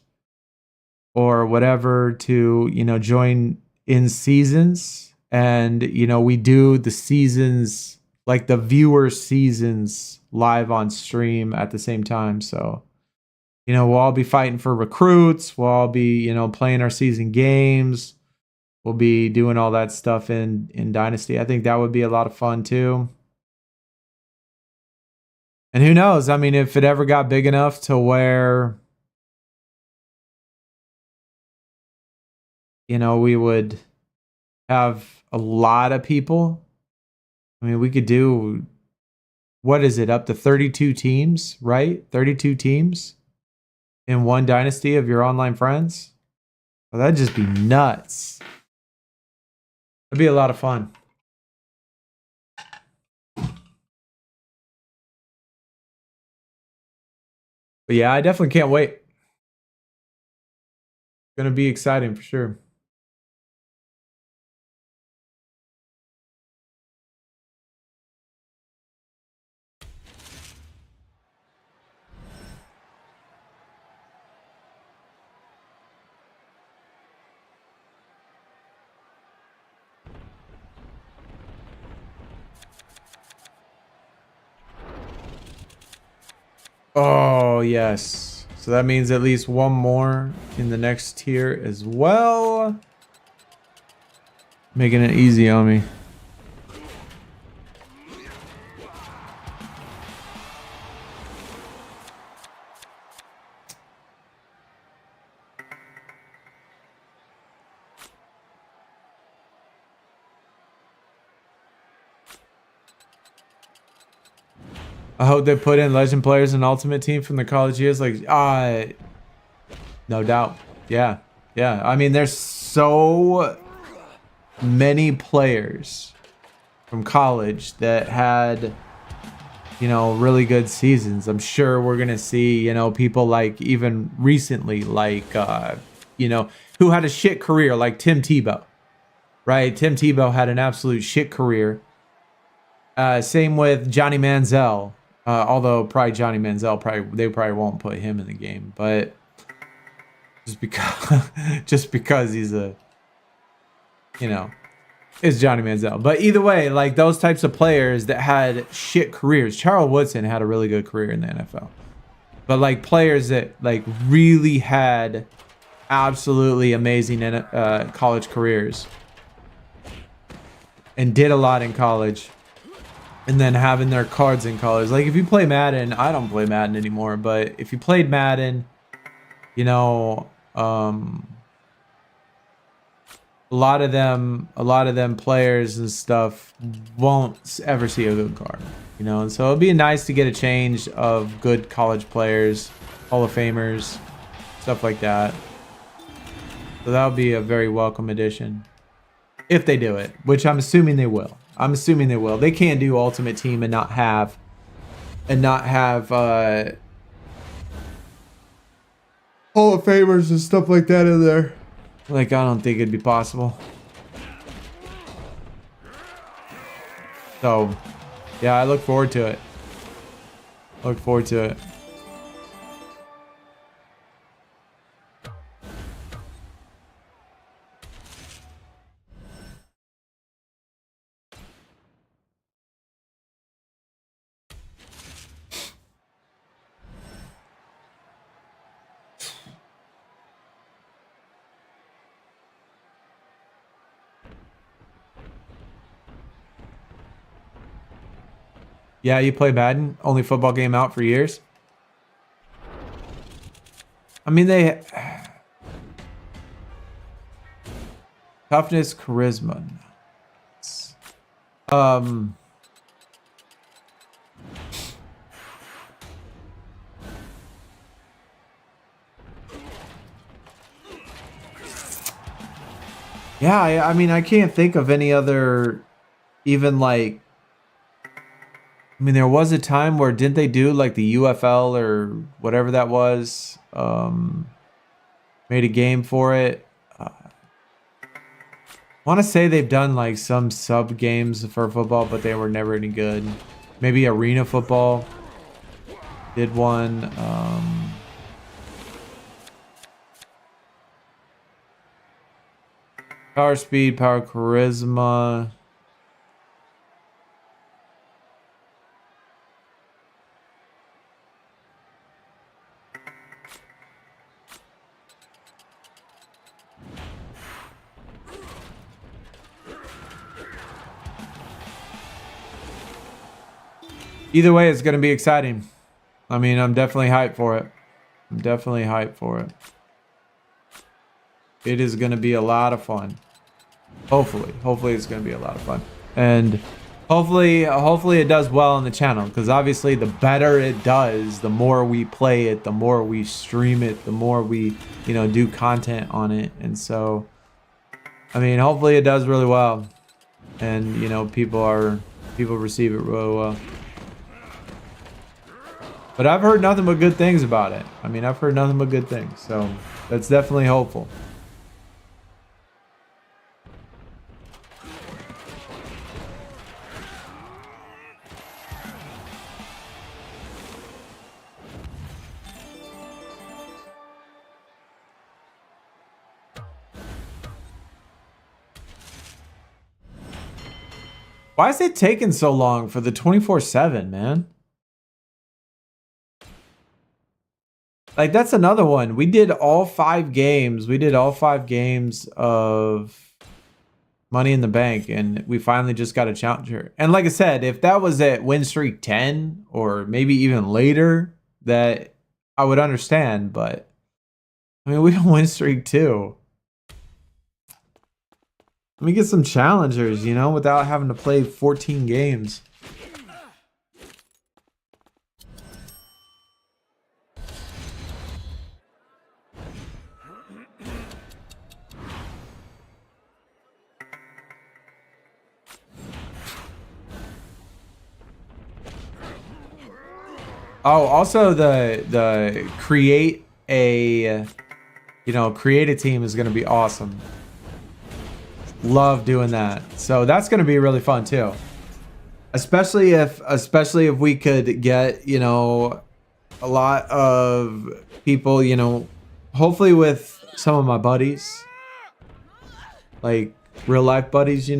or whatever to, you know, join in seasons. And, you know, we do the seasons, like the viewer seasons, live on stream at the same time. So, you know, we'll all be fighting for recruits. We'll all be, you know, playing our season games. We'll be doing all that stuff in Dynasty. I think that would be a lot of fun too. And who knows? I mean, if it ever got big enough to where, you know, we would have a lot of people. I mean, we could do, what is it, up to 32 teams, right? 32 teams in one Dynasty of your online friends. Well, that'd just be nuts. It'd be a lot of fun. But yeah, I definitely can't wait. It's gonna be exciting for sure. Oh, yes. So that means at least one more in the next tier as well. Making it easy on me. I hope they put in legend players and ultimate team from the college years. Like, no doubt. Yeah. Yeah. I mean, there's so many players from college that had, you know, really good seasons. I'm sure we're going to see, you know, people like even recently, like, you know, who had a shit career, like Tim Tebow, right? Tim Tebow had an absolute shit career. Same with Johnny Manziel. Although probably Johnny Manziel, they probably won't put him in the game, but just because, just because he's a, you know, is Johnny Manziel. But either way, like those types of players that had shit careers. Charles Woodson had a really good career in the NFL. But like players that like really had absolutely amazing college careers and did a lot in college, and then having their cards in college. Like if you play Madden, I don't play Madden anymore, but if you played Madden, you know, a lot of them players and stuff won't ever see a good card, you know. And so it'd be nice to get a change of good college players, Hall of Famers, stuff like that. So that would be a very welcome addition if they do it, which I'm assuming they will. I'm assuming they will. They can't do Ultimate Team and not have Hall of Famers and stuff like that in there. Like, I don't think it'd be possible. So, yeah, I look forward to it. Look forward to it. Yeah, you play Madden? Only football game out for years? I mean, they... Toughness, charisma. Yeah, I mean, I can't think of any other... Even, like... I mean, there was a time where didn't they do like the UFL or whatever that was? Made a game for it. I want to say they've done like some sub games for football, but they were never any good. Maybe Arena Football did one. Power Speed, Power Charisma. Either way, it's going to be exciting. I mean, I'm definitely hyped for it. I'm definitely hyped for it. It is going to be a lot of fun. Hopefully it's going to be a lot of fun. And hopefully it does well on the channel. Because obviously the better it does, the more we play it, the more we stream it, the more we, you know, do content on it. And so, I mean, hopefully it does really well. And, you know, people receive it really well. But I've heard nothing but good things about it. I mean, I've heard nothing but good things. So that's definitely hopeful. Why is it taking so long for the 24/7, man? Like, that's another one. We did all 5 games. We did all 5 games of Money in the Bank, and we finally just got a challenger. And like I said, if that was at win streak 10 or maybe even later, that I would understand. But I mean, we don't win streak 2. Let me get some challengers, you know, without having to play 14 games. Oh, also the create a create a team is going to be awesome. Love doing that. So that's going to be really fun too. Especially if we could get, a lot of people, hopefully with some of my buddies, like real life buddies, I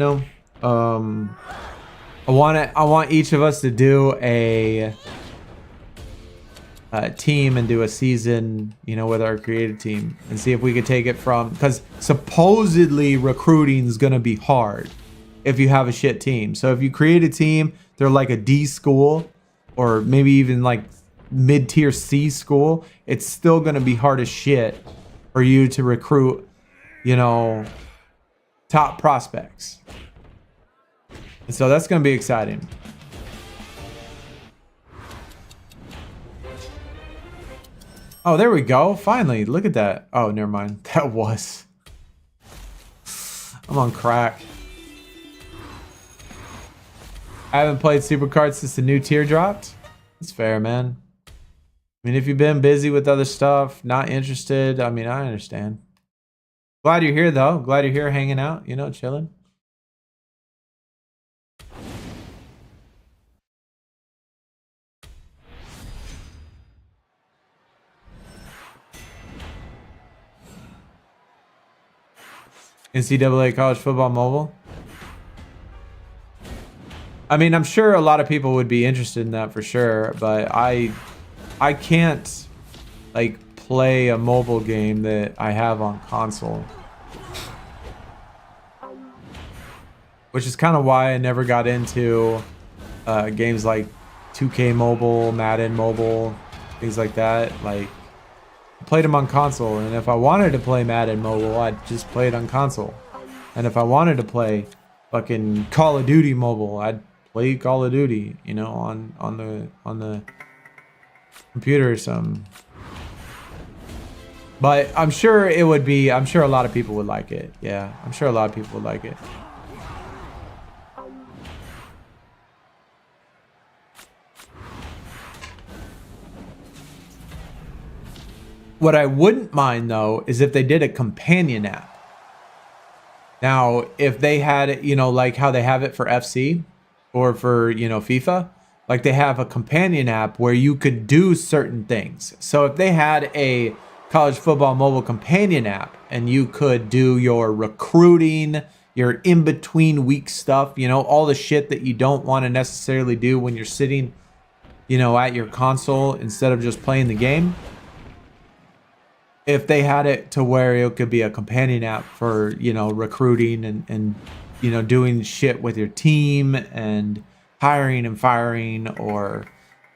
want each of us to do a team and do a season, with our creative team and see if we could take it from, because supposedly recruiting is going to be hard if you have a shit team. So if you create a team, they're like a D school or maybe even like mid-tier C school, it's still going to be hard as shit for you to recruit, top prospects. And so that's going to be exciting. Oh, there we go. Finally, look at that. Oh, never mind. That was. I'm on crack. I haven't played SuperCard since the new tier dropped. It's fair, man. I mean, if you've been busy with other stuff, not interested, I mean, I understand. Glad you're here, though. Glad you're here hanging out, chilling. NCAA College Football Mobile. I mean, I'm sure a lot of people would be interested in that for sure, but I can't like play a mobile game that I have on console. Which is kind of why I never got into games like 2K Mobile, Madden Mobile, things like that. Like, I played them on console, and if I wanted to play Madden Mobile, I'd just play it on console. And if I wanted to play fucking Call of Duty Mobile, I'd play Call of Duty, on the computer or something. But I'm sure it would be, I'm sure a lot of people would like it. Yeah, I'm sure a lot of people would like it. What I wouldn't mind, though, is if they did a companion app. Now, if they had it, like how they have it for FC or for, FIFA, like they have a companion app where you could do certain things. So if they had a college football mobile companion app and you could do your recruiting, your in-between week stuff, all the shit that you don't want to necessarily do when you're sitting, at your console instead of just playing the game. If they had it to where it could be a companion app for, recruiting and doing shit with your team and hiring and firing, or,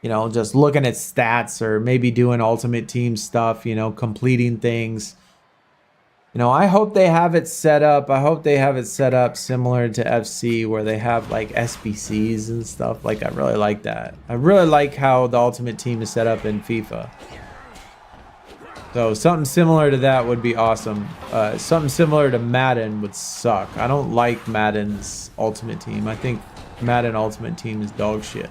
just looking at stats, or maybe doing ultimate team stuff, completing things. I hope they have it set up. I hope they have it set up similar to FC where they have like SBCs and stuff. Like, I really like that. I really like how the ultimate team is set up in FIFA. So something similar to that would be awesome. Something similar to Madden would suck. I don't like Madden's Ultimate Team. I think Madden Ultimate Team is dog shit.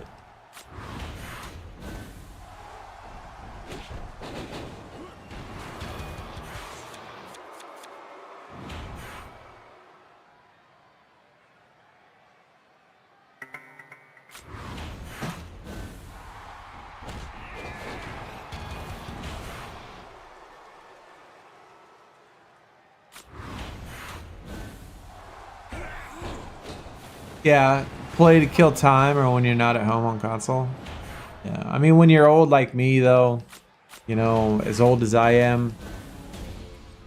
Yeah, play to kill time or when you're not at home on console. Yeah, I mean, when you're old like me, though, as old as I am,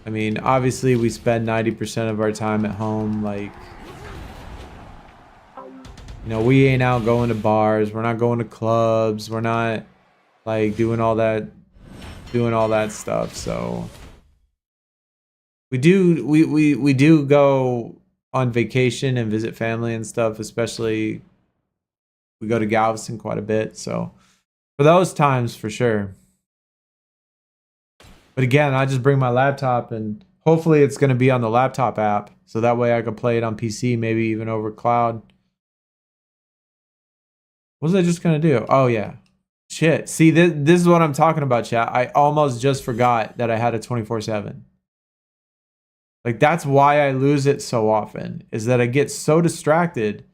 I mean, obviously we spend 90% of our time at home. Like, we ain't out going to bars. We're not going to clubs. We're not, like, doing all that stuff. So we do go on vacation and visit family and stuff, especially we go to Galveston quite a bit. So for those times, for sure. But again, I just bring my laptop, and hopefully it's going to be on the laptop app. So that way I can play it on PC, maybe even over cloud. What was I just going to do? Oh, yeah. Shit. See, this is what I'm talking about, chat. I almost just forgot that I had a 24/7. Like, that's why I lose it so often, is that I get so distracted.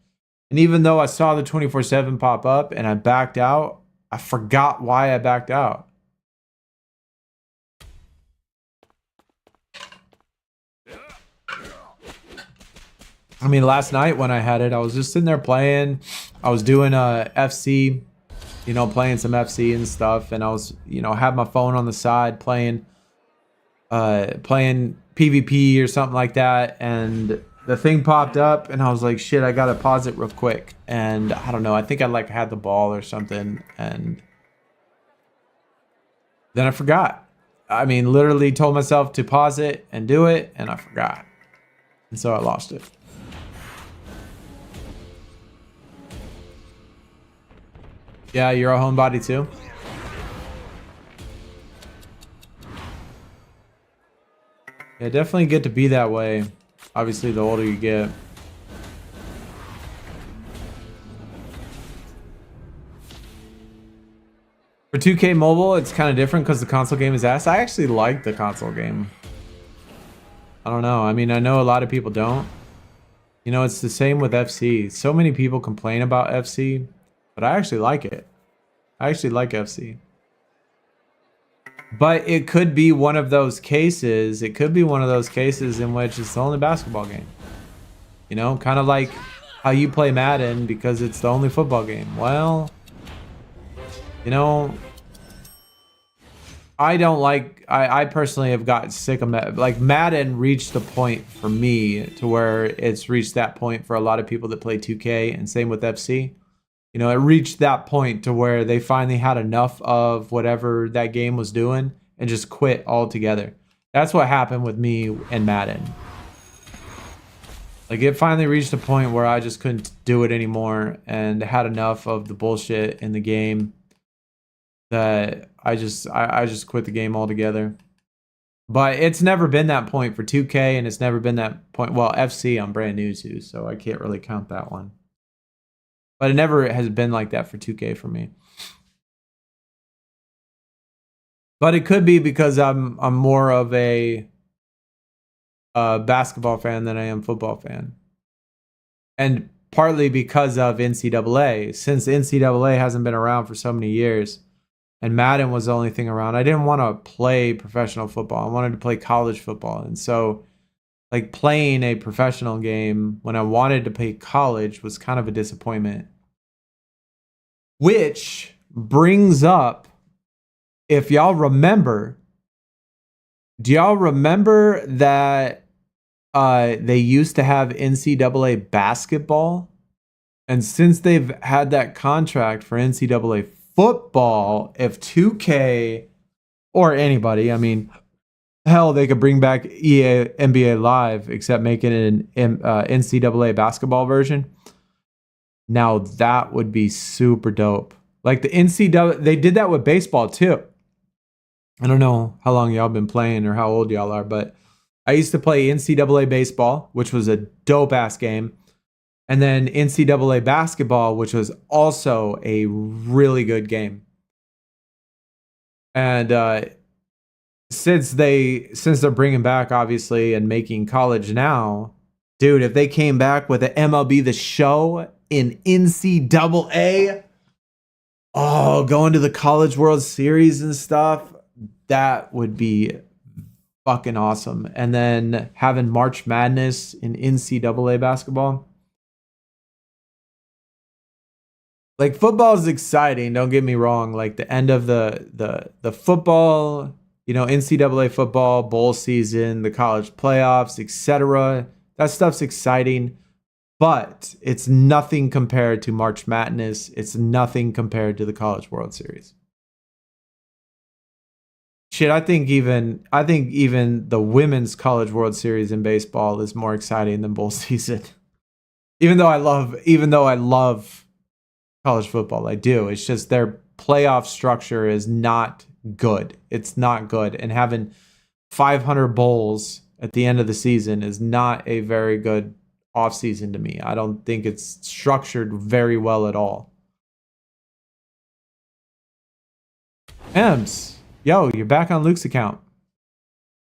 And even though I saw the 24/7 pop up and I backed out, I forgot why I backed out. I mean, last night when I had it, I was just sitting there playing. I was doing FC, you know, playing some FC and stuff. And I was, you know, had my phone on the side playing PvP or something like that. And the thing popped up and I was like, shit, I got to pause it real quick. And I don't know, I think I like had the ball or something. And then I forgot. I mean, literally told myself to pause it and do it. And I forgot. And so I lost it. Yeah, you're a homebody too? Yeah, definitely get to be that way. Obviously, the older you get. For 2K Mobile, it's kind of different because the console game is ass. I actually like the console game. I don't know. I mean, I know a lot of people don't. You know, it's the same with FC. So many people complain about FC, but I actually like it. I actually like FC. But it could be one of those cases. It could be one of those cases in which it's the only basketball game. You know, kind of like how you play Madden because it's the only football game. Well, you know, I don't like, I personally have gotten sick of Madden. Like, Madden reached the point for me to where it's reached that point for a lot of people that play 2K, and same with FC. You know, it reached that point to where they finally had enough of whatever that game was doing and just quit altogether. That's what happened with me and Madden. Like, it finally reached a point where I just couldn't do it anymore and had enough of the bullshit in the game that I just quit the game altogether. But it's never been that point for 2K, and it's never been that point. Well, FC I'm brand new to, so I can't really count that one. But it never has been like that for 2K for me. But it could be because I'm more of a basketball fan than I am football fan. And partly because of NCAA. Since NCAA hasn't been around for so many years, and Madden was the only thing around, I didn't want to play professional football. I wanted to play college football. And so, like, playing a professional game when I wanted to play college was kind of a disappointment. Which brings up, if y'all remember, do y'all remember that they used to have NCAA basketball? And since they've had that contract for NCAA football, if 2K or anybody, I mean, hell, they could bring back EA NBA Live, except making it an NCAA basketball version. Now that would be super dope. Like the NCAA, they did that with baseball too. I don't know how long y'all been playing or how old y'all are, but I used to play NCAA baseball, which was a dope ass game. And then NCAA basketball, which was also a really good game. And since they're bringing back, obviously, and making college now, dude, if they came back with an MLB The Show in NCAA, oh, going to the College World Series and stuff, that would be fucking awesome. And then having March Madness in NCAA basketball. Like, football is exciting, don't get me wrong. Like, the end of the football, you know, NCAA football, bowl season, the college playoffs, etc. That stuff's exciting, but it's nothing compared to March Madness. It's nothing compared to the College World Series. Shit, I think even the women's College World Series in baseball is more exciting than bowl season. Even though I love college football, I do. It's just their playoff structure is not good. It's not good. And having 500 bowls at the end of the season is not a very good offseason to me. I don't think it's structured very well at all. Ems, yo, you're back on Luke's account.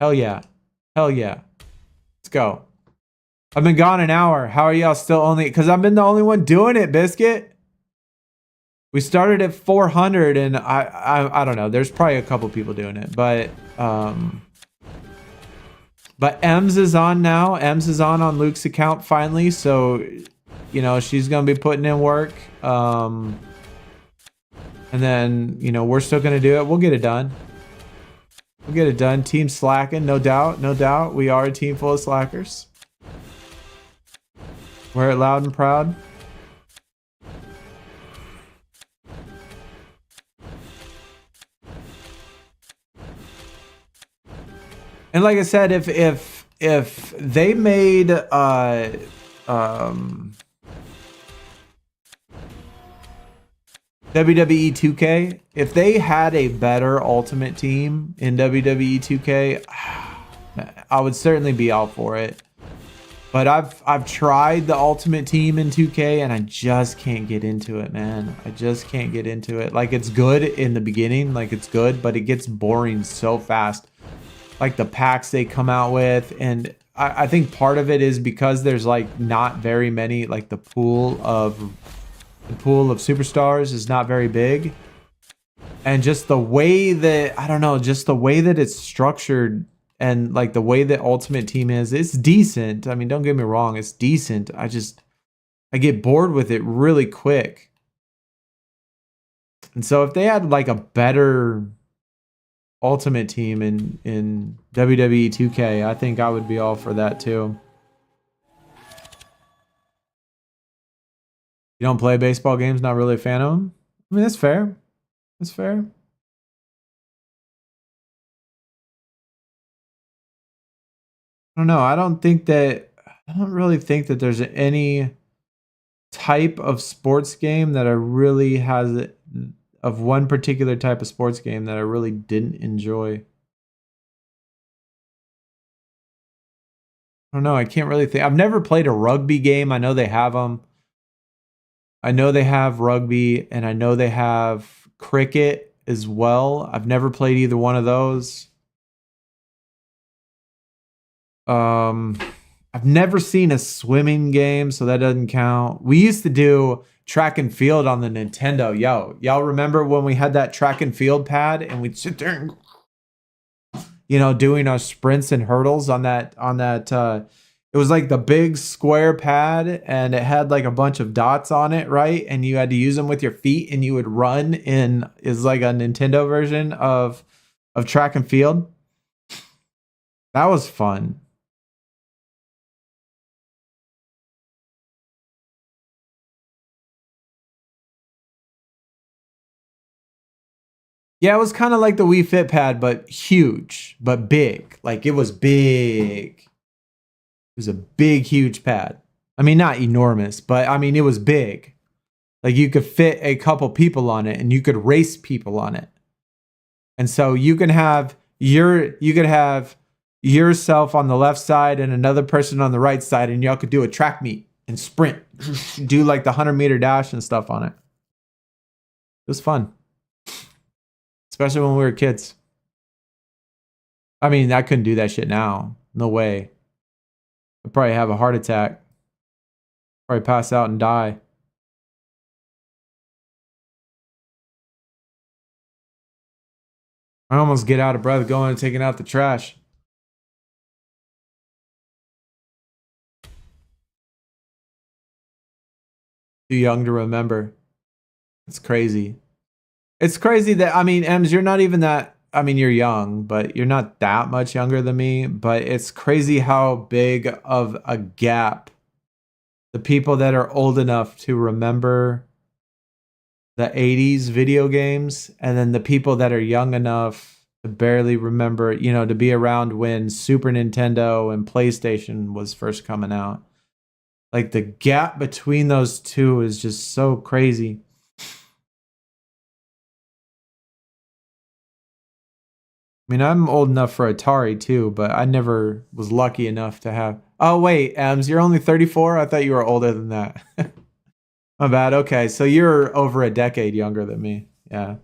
Hell yeah. Hell yeah. Let's go. I've been gone an hour. How are y'all still only? Because I've been the only one doing it, Biscuit. We started at 400 and I don't know. There's probably a couple people doing it, but Ems is on now. Ems is on Luke's account finally. So, you know, she's going to be putting in work. And then, you know, we're still going to do it. We'll get it done. We'll get it done. Team slacking, no doubt. No doubt. We are a team full of slackers. Wear it loud and proud. And like I said, if they made WWE 2K, if they had a better Ultimate Team in WWE 2K, I would certainly be all for it. But I've tried the Ultimate Team in 2K and I just can't get into it, man. I just can't get into it. Like, it's good in the beginning, like it's good, but it gets boring so fast. Like the packs they come out with, and I think part of it is because there's like not very many, like the pool of superstars is not very big, and just the way that, I don't know, just the way that it's structured and like the way that Ultimate Team is, it's decent. I mean, don't get me wrong, it's decent. I get bored with it really quick. And so if they had like a better Ultimate Team in WWE 2K, I think I would be all for that too. You don't play baseball games, not really a fan of them? I mean, that's fair. That's fair. I don't know. I don't really think that there's any type of sports game that I really of one particular type of sports game that I really didn't enjoy. I don't know. I can't really think. I've never played a rugby game. I know they have them. I know they have rugby, and I know they have cricket as well. I've never played either one of those. I've never seen a swimming game, so that doesn't count. We used to do track and field on the Nintendo. Y'all remember when we had that track and field pad and we'd sit there and, you know, doing our sprints and hurdles on that it was like the big square pad and it had like a bunch of dots on it, right? And you had to use them with your feet and you would run is like a Nintendo version of track and field. That was fun. Yeah, it was kind of like the Wii Fit pad, but huge, but big. Like, it was big. It was a big, huge pad. I mean, not enormous, but I mean, it was big. Like, you could fit a couple people on it and you could race people on it. And so you could have yourself on the left side and another person on the right side, and y'all could do a track meet and sprint, do like the 100-meter dash and stuff on it. It was fun. Especially when we were kids. I mean, I couldn't do that shit now. No way. I'd probably have a heart attack. Probably pass out and die. I almost get out of breath going and taking out the trash. Too young to remember. It's crazy. It's crazy that, I mean, Ems, you're not even that, I mean, you're young, but you're not that much younger than me. But it's crazy how big of a gap the people that are old enough to remember the 80s video games, and then the people that are young enough to barely remember, you know, to be around when Super Nintendo and PlayStation was first coming out. Like, the gap between those two is just so crazy. I mean, I'm old enough for Atari too, but I never was lucky enough to have. Oh, wait, Ems, you're only 34? I thought you were older than that. My bad. Okay, so you're over a decade younger than me. Yeah.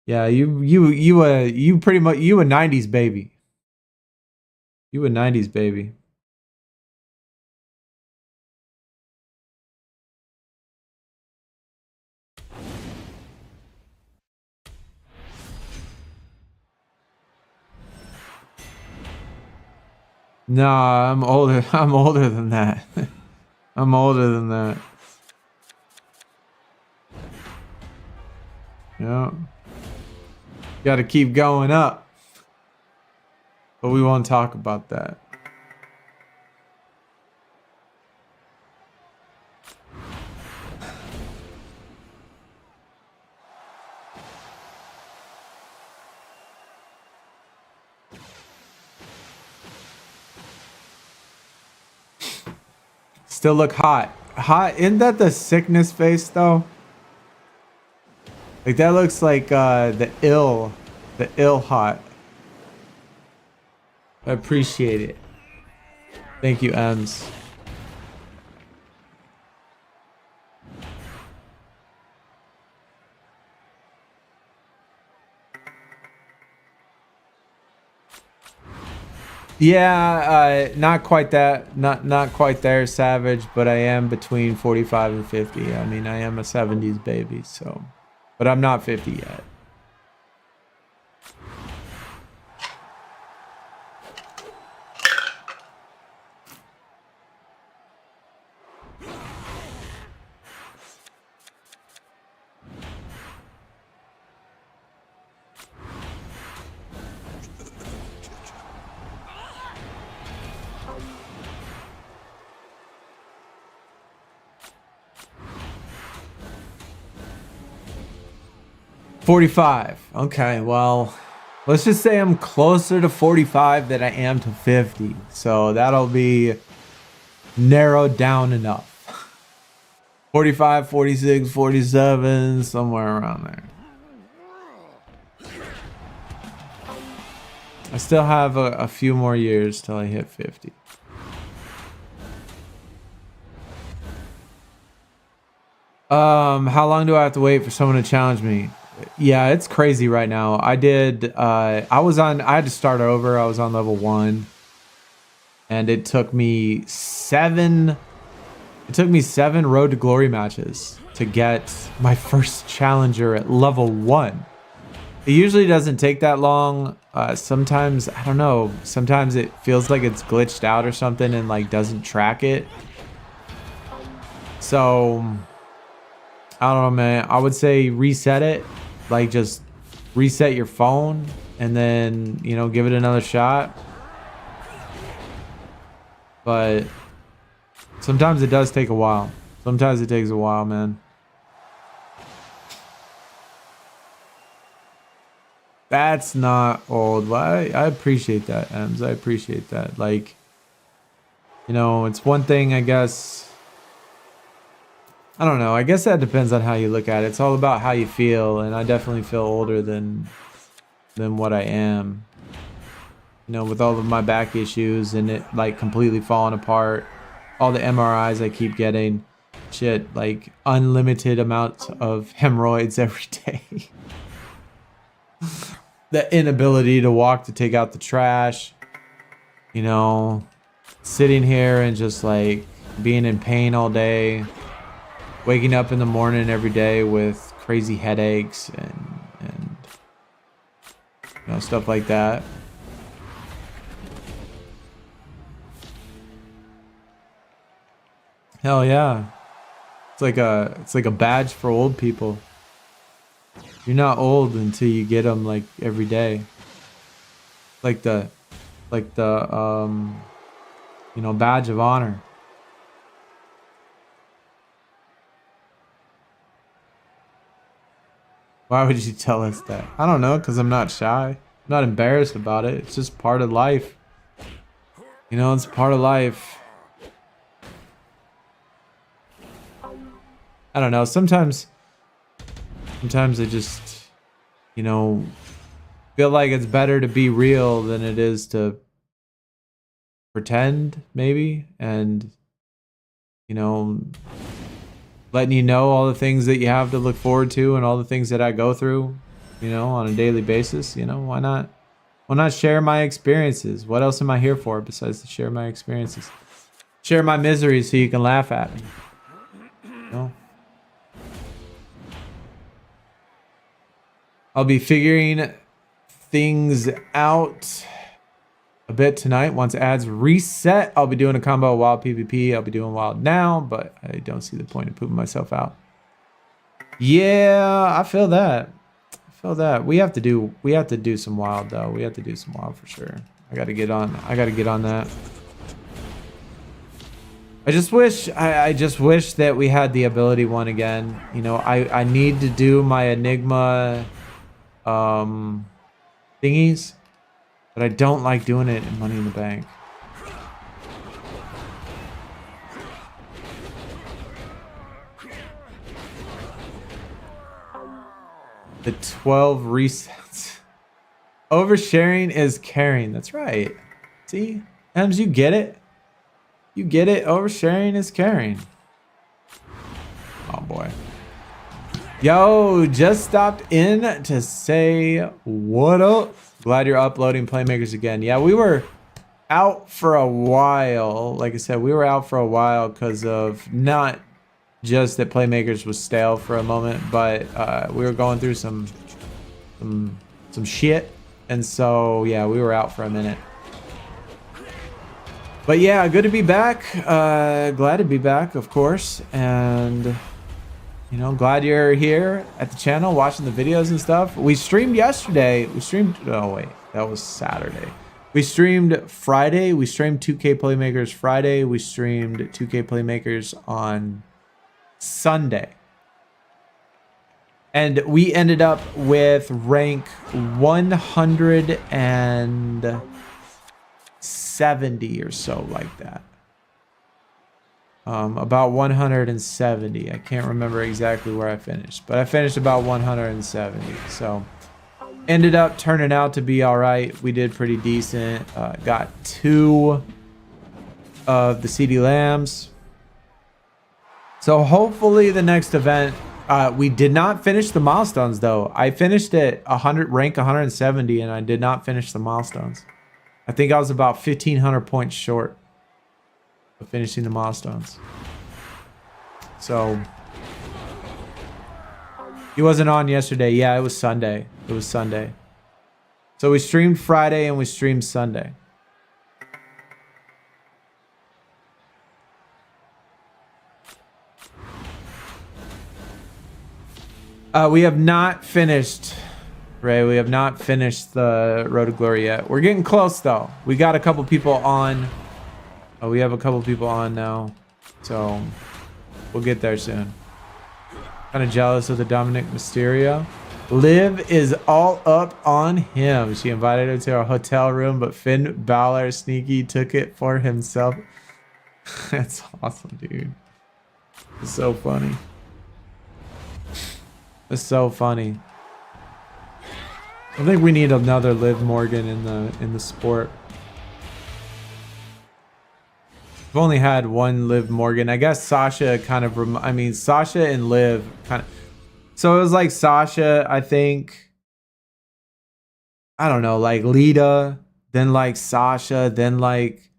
Yeah, you pretty much you a 90s baby. You a 90s baby. Nah, I'm older. I'm older than that. I'm older than that. Yeah. Got to keep going up. But we won't talk about that. Still look hot. Hot. Isn't that the sickness face though? Like that looks like the ill hot. I appreciate it. Thank you, Ems. Yeah, not quite that, not quite there, Savage, but I am between 45 and 50. I mean, I am a 70s baby, so, but I'm not 50 yet. $45. Okay, well, let's just say I'm closer to 45 than I am to 50. So that'll be narrowed down enough. 45, 46, 47, somewhere around there. I still have a few more years till I hit 50. How long do I have to wait for someone to challenge me? Yeah, it's crazy right now. I had to start over. I was on level 1. And it took me 7 Road to Glory matches to get my first challenger at level 1. It usually doesn't take that long. Sometimes, I don't know, sometimes it feels like it's glitched out or something and like doesn't track it. So, I don't know, man. I would say reset it. Like just reset your phone and then, you know, give it another shot. But sometimes it does take a while. Sometimes it takes a while, man. That's not old. Well, I appreciate that, Ems. I appreciate that. Like, you know, it's one thing, I guess. I don't know. I guess that depends on how you look at it. It's all about how you feel, and I definitely feel older than what I am. You know, with all of my back issues and it like completely falling apart, all the MRIs I keep getting, shit, like unlimited amounts of hemorrhoids every day. The inability to walk to take out the trash, you know, sitting here and just like being in pain all day, waking up in the morning every day with crazy headaches and you know, stuff like that. Hell yeah. It's like a badge for old people. You're not old until you get them like every day. Like the you know, badge of honor. Why would you tell us that? I don't know, because I'm not shy. I'm not embarrassed about it. It's just part of life. You know, it's part of life. I don't know. Sometimes I just, you know, feel like it's better to be real than it is to pretend, maybe. And, you know, letting you know all the things that you have to look forward to and all the things that I go through. you know, on a daily basis. You know, why not? Why not share my experiences? What else am I here for besides to share my experiences? Share my misery so you can laugh at me. You know? I'll be figuring things out a bit tonight. Once ads reset, I'll be doing a combo of wild PvP. I'll be doing wild now, but I don't see the point of pooping myself out. Yeah, I feel that. I feel that. We have to do some wild though. We have to do some wild for sure. I gotta get on that. I just wish that we had the ability one again. You know, I need to do my Enigma thingies, but I don't like doing it in Money in the Bank. The 12 resets. Oversharing is caring. That's right. See, Ems, you get it. You get it. Oversharing is caring. Oh boy. Yo, just stopped in to say what up. Glad you're uploading Playmakers again. Yeah, we were out for a while. Like I said, we were out for a while because of not just that Playmakers was stale for a moment, but we were going through some shit. And so, yeah, we were out for a minute. But yeah, good to be back. Glad to be back, of course. And you know, glad you're here at the channel watching the videos and stuff. We streamed yesterday. Oh wait, that was Saturday. We streamed Friday. We streamed 2K Playmakers Friday. We streamed 2K Playmakers on Sunday. And we ended up with rank 170 or so, like that. About 170. I can't remember exactly where I finished, but I finished about 170. So ended up turning out to be all right. We did pretty decent. Got 2 of the CD Lambs. So hopefully the next event, we did not finish the milestones though. I finished at rank 170 and I did not finish the milestones. I think I was about 1,500 points short of finishing the milestones. So he wasn't on yesterday. Yeah, it was Sunday. It was Sunday. So we streamed Friday and we streamed Sunday. We have not finished, Ray. We have not finished the Road to Glory yet. We're getting close though. We got a couple people on. We have a couple people on now, so we'll get there soon. Kind of jealous of the Dominic Mysterio. Liv is all up on him. She invited him to our hotel room, but Finn Balor sneaky took it for himself. That's awesome, dude. It's so funny. It's so funny. I think we need another Liv Morgan in the sport. We've only had one Liv Morgan. I guess Sasha kind of, Sasha and Liv kind of. So it was like Sasha, I think. I don't know, like Lita, then like Sasha, then like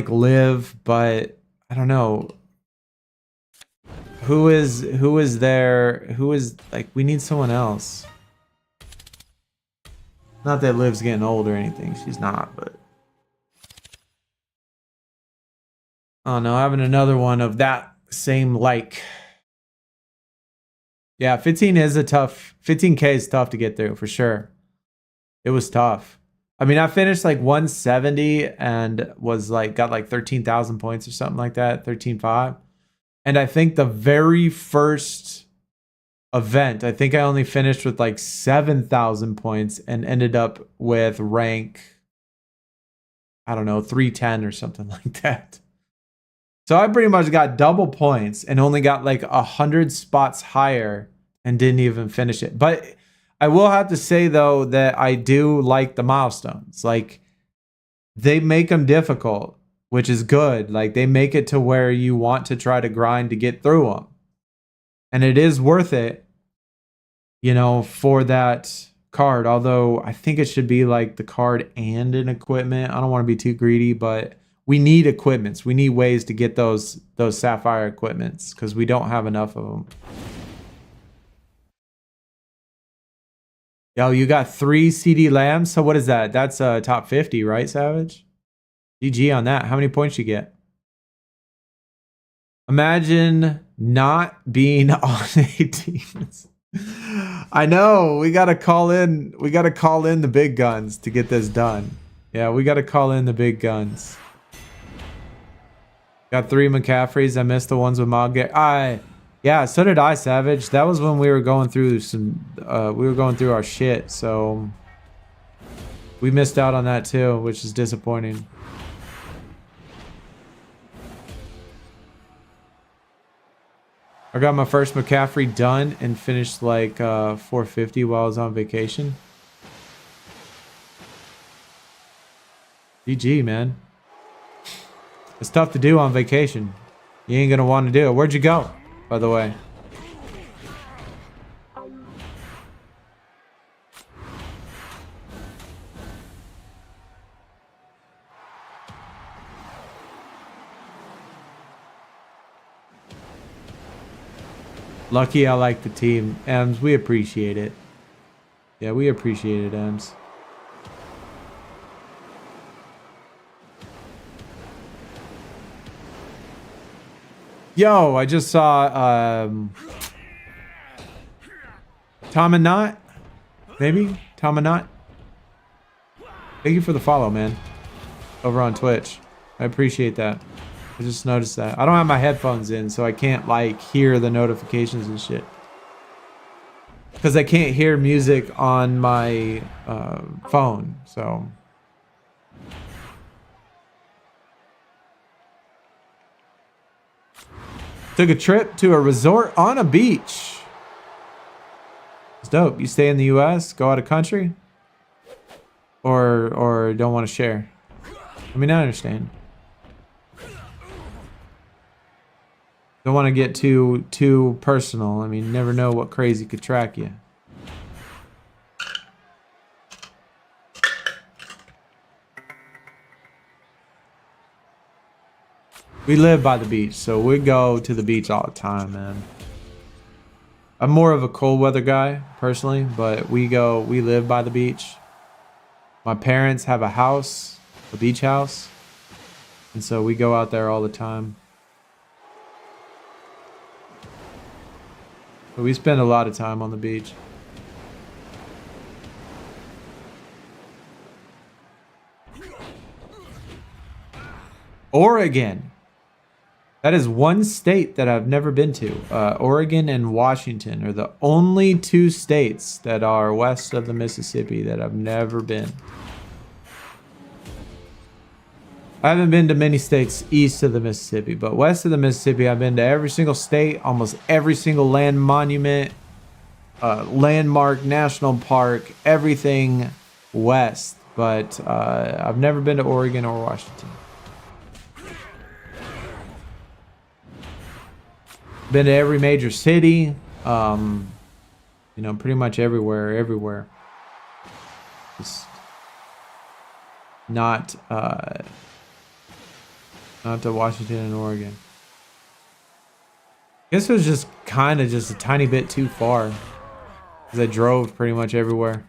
Liv, but I don't know. Who is there? Who is like, we need someone else. Not that Liv's getting old or anything. She's not, but oh no, having another one of that same like. Yeah, 15K is tough to get through for sure. It was tough. I mean, I finished like 170 and was like got like 13,000 points or something like that, 13.5. And I think the very first event, I think I only finished with like 7,000 points and ended up with rank, I don't know, 310 or something like that. So I pretty much got double points and only got like 100 spots higher and didn't even finish it. But I will have to say though that I do like the milestones. Like they make them difficult, which is good. Like they make it to where you want to try to grind to get through them. And it is worth it, you know, for that card. Although I think it should be like the card and an equipment. I don't want to be too greedy, but we need equipments. We need ways to get those sapphire equipments because we don't have enough of them. Yo, you got 3 CD lambs. So what is that? That's top 50, right, Savage? GG on that. How many points you get? Imagine not being on a team. I know. We gotta call in. We gotta call in the big guns to get this done. Yeah, we gotta call in the big guns. Got 3 McCaffreys. I missed the ones with Mogget. Yeah, so did I, Savage. That was when we were going through some. We were going through our shit, so we missed out on that too, which is disappointing. I got my first McCaffrey done and finished like 450 while I was on vacation. GG, man. It's tough to do on vacation. You ain't gonna want to do it. Where'd you go, by the way? Lucky I like the team. Ems, we appreciate it. Yeah, we appreciate it, Ems. Yo, I just saw Tom and Knot. Maybe? Tom and Knot. Thank you for the follow, man. Over on Twitch. I appreciate that. I just noticed that. I don't have my headphones in, so I can't like hear the notifications and shit. Because I can't hear music on my phone, so. Took a trip to a resort on a beach. It's dope. You stay in the US, go out of country? Or don't want to share? I mean, I understand. Don't want to get too personal. I mean, you never know what crazy could track you. We live by the beach, so we go to the beach all the time, man. I'm more of a cold weather guy, personally, but we live by the beach. My parents have a house, a beach house, and so we go out there all the time. But we spend a lot of time on the beach. Oregon. That is one state that I've never been to. Oregon and Washington are the only 2 states that are west of the Mississippi that I've never been. I haven't been to many states east of the Mississippi, but west of the Mississippi, I've been to every single state, almost every single land monument, landmark, national park, everything west. But I've never been to Oregon or Washington. Been to every major city, you know, pretty much everywhere. Just not to Washington and Oregon. I guess it was just kind of just a tiny bit too far, because I drove pretty much everywhere.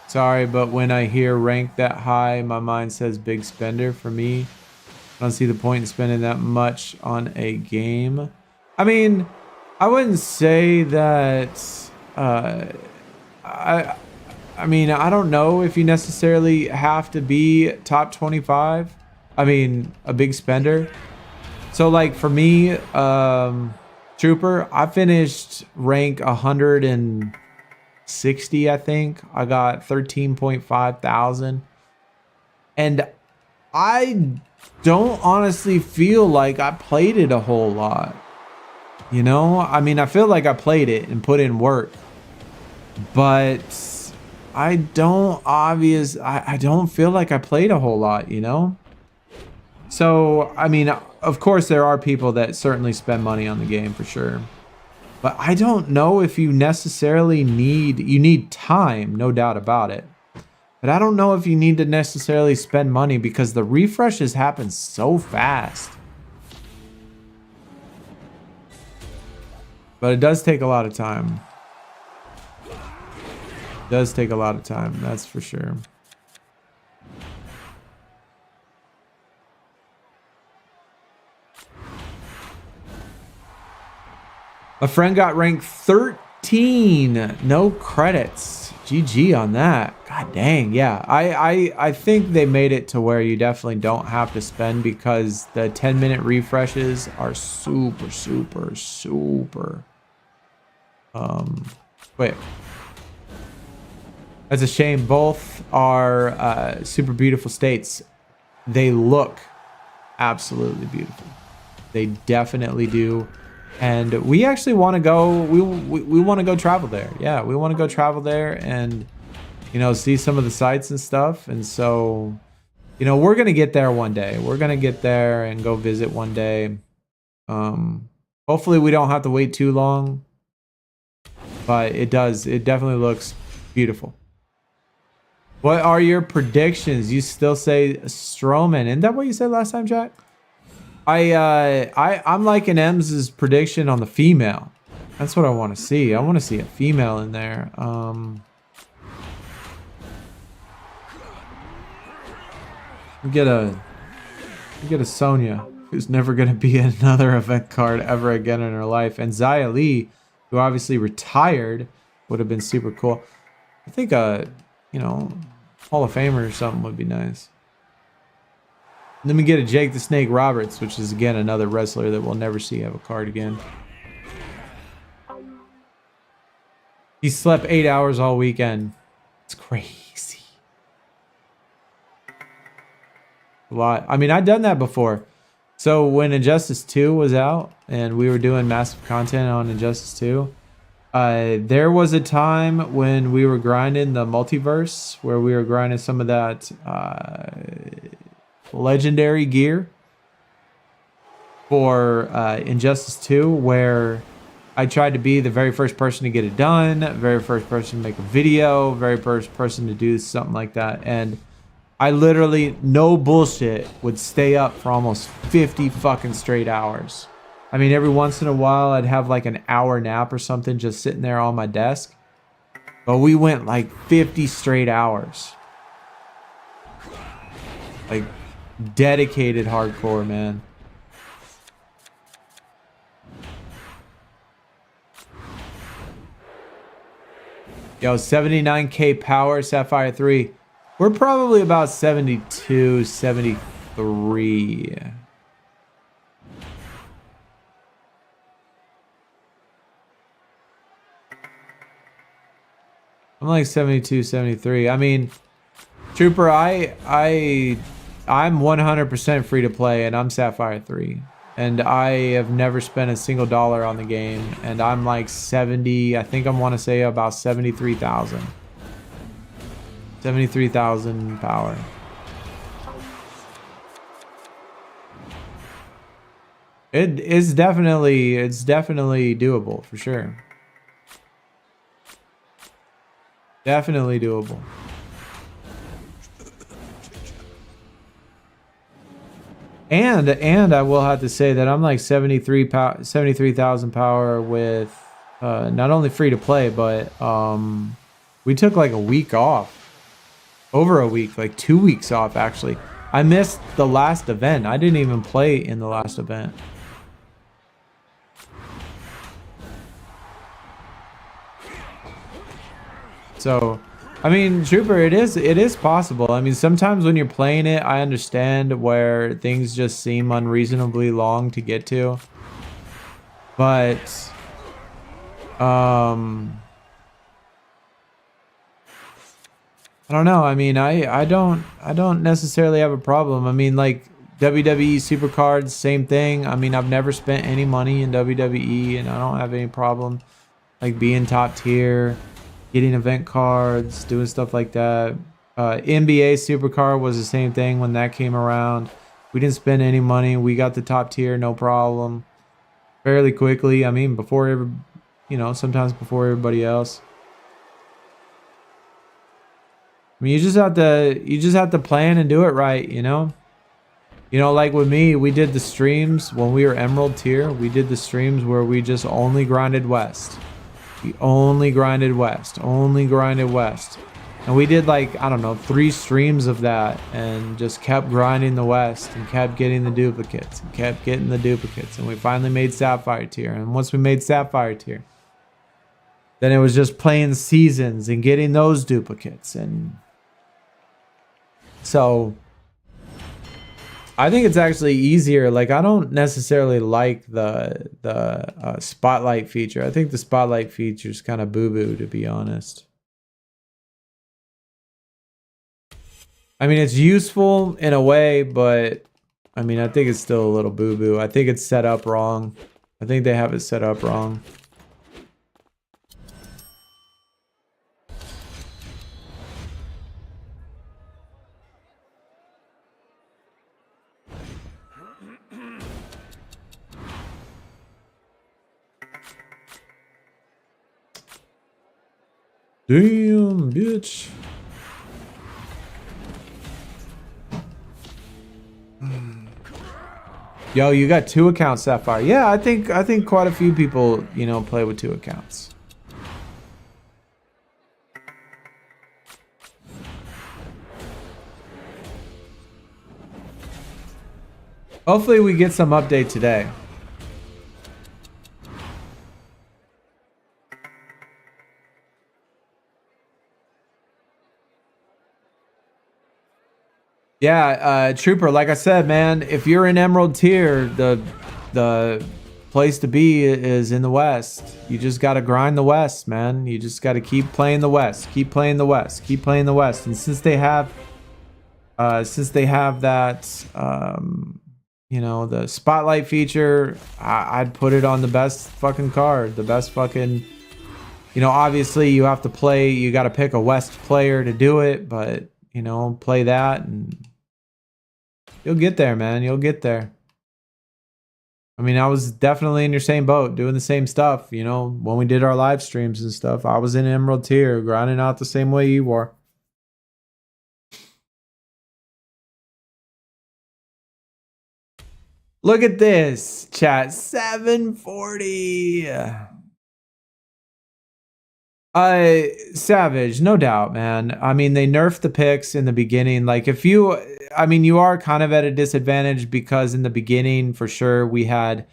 Sorry, but when I hear rank that high, my mind says big spender. For me, I don't see the point in spending that much on a game. I mean, I wouldn't say that. I mean, I don't know if you necessarily have to be top 25. I mean, a big spender. So, like for me, Trooper, I finished rank 160, I think. I got 13.5 thousand. And I don't honestly feel like I played it a whole lot. You know? I mean, I feel like I played it and put in work. But I don't feel like I played a whole lot, you know? So, I mean, of course there are people that certainly spend money on the game for sure. But I don't know if you necessarily need time, no doubt about it. But I don't know if you need to necessarily spend money because the refreshes happen so fast. But it does take a lot of time. It does take a lot of time, that's for sure. A friend got ranked 13. No credits. GG on that. God dang, yeah. I think they made it to where you definitely don't have to spend because the 10-minute refreshes are super, super, super quick. That's a shame. Both are super beautiful states. They look absolutely beautiful. They definitely do. And we actually want to go, we want to go travel there. Yeah, we want to go travel there and, you know, see some of the sights and stuff. And so, you know, we're going to get there one day. We're going to get there and go visit one day. Hopefully we don't have to wait too long. But it definitely looks beautiful. What are your predictions? You still say Strowman. Isn't that what you said last time, Jack? I'm liking Ems's prediction on the female. That's what I want to see. I want to see a female in there. We get a Sonya, who's never going to be another event card ever again in her life, and Xia Li, who obviously retired, would have been super cool. I think you know, Hall of Famer or something would be nice. And then we get a Jake the Snake Roberts, which is again another wrestler that we'll never see have a card again. He slept 8 hours all weekend. It's crazy. A lot. I mean, I've done that before. So when Injustice 2 was out and we were doing massive content on Injustice 2, there was a time when we were grinding the multiverse, where we were grinding some of that legendary gear for Injustice 2, where I tried to be the very first person to get it done, very first person to make a video, very first person to do something like that. And I literally, no bullshit, would stay up for almost 50 fucking straight hours. I mean, every once in a while I'd have like an hour nap or something just sitting there on my desk. But we went like 50 straight hours. Like dedicated hardcore, man. Yo, 79k power, Sapphire 3. We're probably about 72, 73. I'm like 72, 73. I mean, Trooper, I'm 100% free to play, and I'm Sapphire 3. And I have never spent a single dollar on the game. And I'm like 70, I think I want to say about 73,000. 73,000 power. It's definitely doable for sure. Definitely doable. And I will have to say that I'm like 73,000 power with not only free to play, but we took like a week off. Over a week, like 2 weeks off actually. I missed the last event. I didn't even play in the last event. So, I mean, Trooper, it is possible. I mean, sometimes when you're playing it, I understand where things just seem unreasonably long to get to. But I don't know. I mean, I don't necessarily have a problem. I mean, like WWE SuperCard, same thing. I mean, I've never spent any money in WWE, and I don't have any problem like being top tier. getting event cards, doing stuff like that. NBA SuperCard was the same thing when that came around. We didn't spend any money. We got the top tier, no problem. Fairly quickly. I mean, sometimes before everybody else. I mean, you just have to plan and do it right, you know? Like with me, we did the streams when we were Emerald tier. We did the streams where we just only grinded West. We only grinded West. Only grinded West. And we did like, I don't know, 3 streams of that and just kept grinding the West and kept getting the duplicates and kept getting the duplicates. And we finally made Sapphire tier. And once we made Sapphire tier, then it was just playing seasons and getting those duplicates. And so I think it's actually easier. Like, I don't necessarily like the spotlight feature. I think the spotlight feature is kind of boo-boo, to be honest. I mean, it's useful in a way, but I mean, I think it's still a little boo-boo. I think it's set up wrong. I think they have it set up wrong. Damn, bitch. Yo, you got 2 accounts, Sapphire. Yeah, I think quite a few people, play with 2 accounts. Hopefully we get some update today. Yeah, Trooper, like I said, man, if you're in Emerald tier, the place to be is in the West. You just got to grind the West, man. You just got to keep playing the West, keep playing the West, keep playing the West. And since they have that, the spotlight feature, I'd put it on the best fucking card, the best fucking, obviously you have to play, you got to pick a West player to do it, but, play that and you'll get there, man. You'll get there. I mean, I was definitely in your same boat, doing the same stuff, when we did our live streams and stuff. I was in Emerald tier, grinding out the same way you were. Look at this, chat. 740. Savage, no doubt, man. I mean, they nerfed the picks in the beginning. Like, you are kind of at a disadvantage because in the beginning, for sure, we had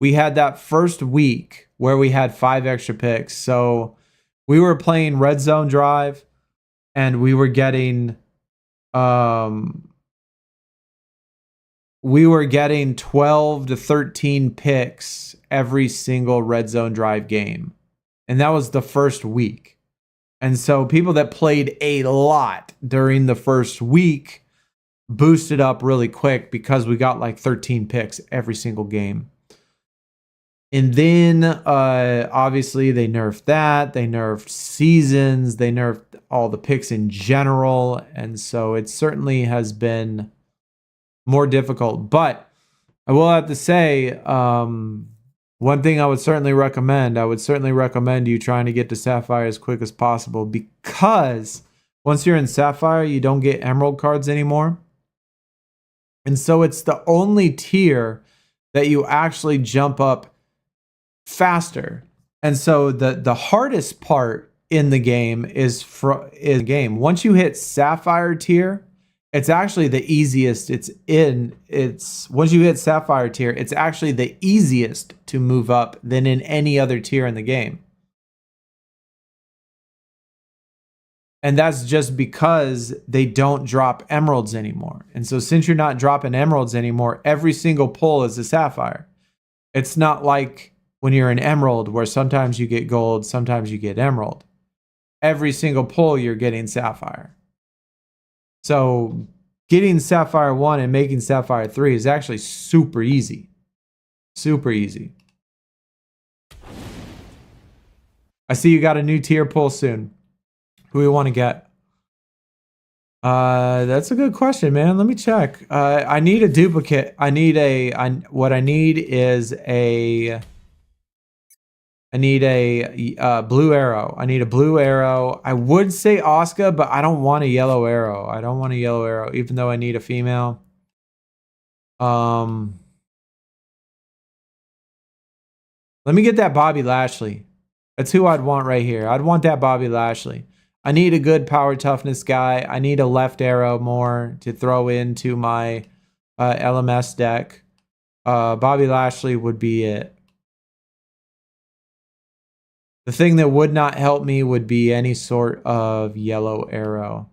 that first week where we had 5 extra picks. So we were playing Red Zone Drive and we were getting 12 to 13 picks every single Red Zone Drive game. And that was the first week. And so people that played a lot during the first week boosted up really quick because we got like 13 picks every single game. And then obviously they nerfed that. They nerfed seasons. They nerfed all the picks in general. And so it certainly has been more difficult. But I will have to say, one thing I would certainly recommend you trying to get to Sapphire as quick as possible, because once you're in Sapphire, you don't get Emerald cards anymore. And so it's the only tier that you actually jump up faster. And so the hardest part in the game is once you hit Sapphire tier, it's actually the easiest. Once you hit Sapphire tier, it's actually the easiest to move up than in any other tier in the game. And that's just because they don't drop emeralds anymore. And so since you're not dropping emeralds anymore, every single pull is a Sapphire. It's not like when you're an emerald where sometimes you get gold, sometimes you get emerald. Every single pull you're getting Sapphire. So getting Sapphire 1 and making Sapphire 3 is actually super easy. Super easy. I see you got a new tier pull soon. Who we want to get? That's a good question, man. Let me check. I need a duplicate. What I need is a blue arrow. I need a blue arrow. I would say Oscar, but I don't want a yellow arrow. I don't want a yellow arrow, even though I need a female. Let me get that Bobby Lashley. That's who I'd want right here. I'd want that Bobby Lashley. I need a good power toughness guy. I need a left arrow more to throw into my LMS deck. Bobby Lashley would be it. The thing that would not help me would be any sort of yellow arrow.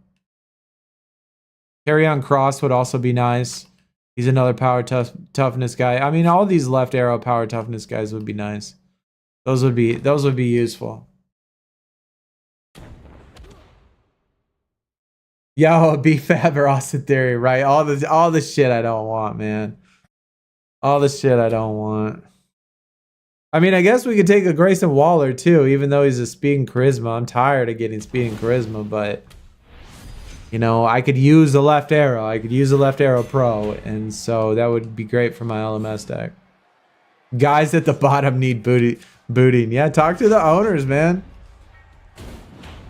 Karrion Kross would also be nice. He's another power toughness guy. I mean, all these left arrow power toughness guys would be nice. Those would be useful. Yo, B-Fab or Austin Theory, right? All the shit I don't want, man. All the shit I don't want. I mean, I guess we could take a Grayson Waller too, even though he's a speed and charisma. I'm tired of getting speed and charisma, but you know, I could use the left arrow. I could use the left arrow pro, and so that would be great for my LMS deck. Guys at the bottom need booting. Yeah, talk to the owners, man.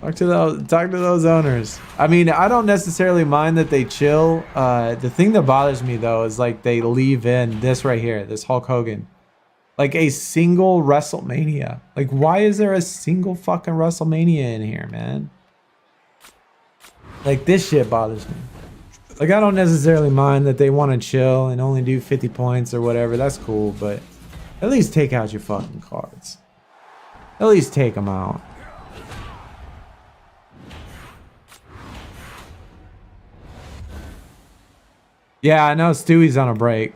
Talk to those owners. I mean, I don't necessarily mind that they chill. The thing that bothers me though is like they leave in this right here, this Hulk Hogan. Like a single WrestleMania. Like, why is there a single fucking WrestleMania in here, man? Like, this shit bothers me. Like, I don't necessarily mind that they want to chill and only do 50 points or whatever. That's cool, but at least take out your fucking cards. At least take them out. Yeah, I know Stewie's on a break.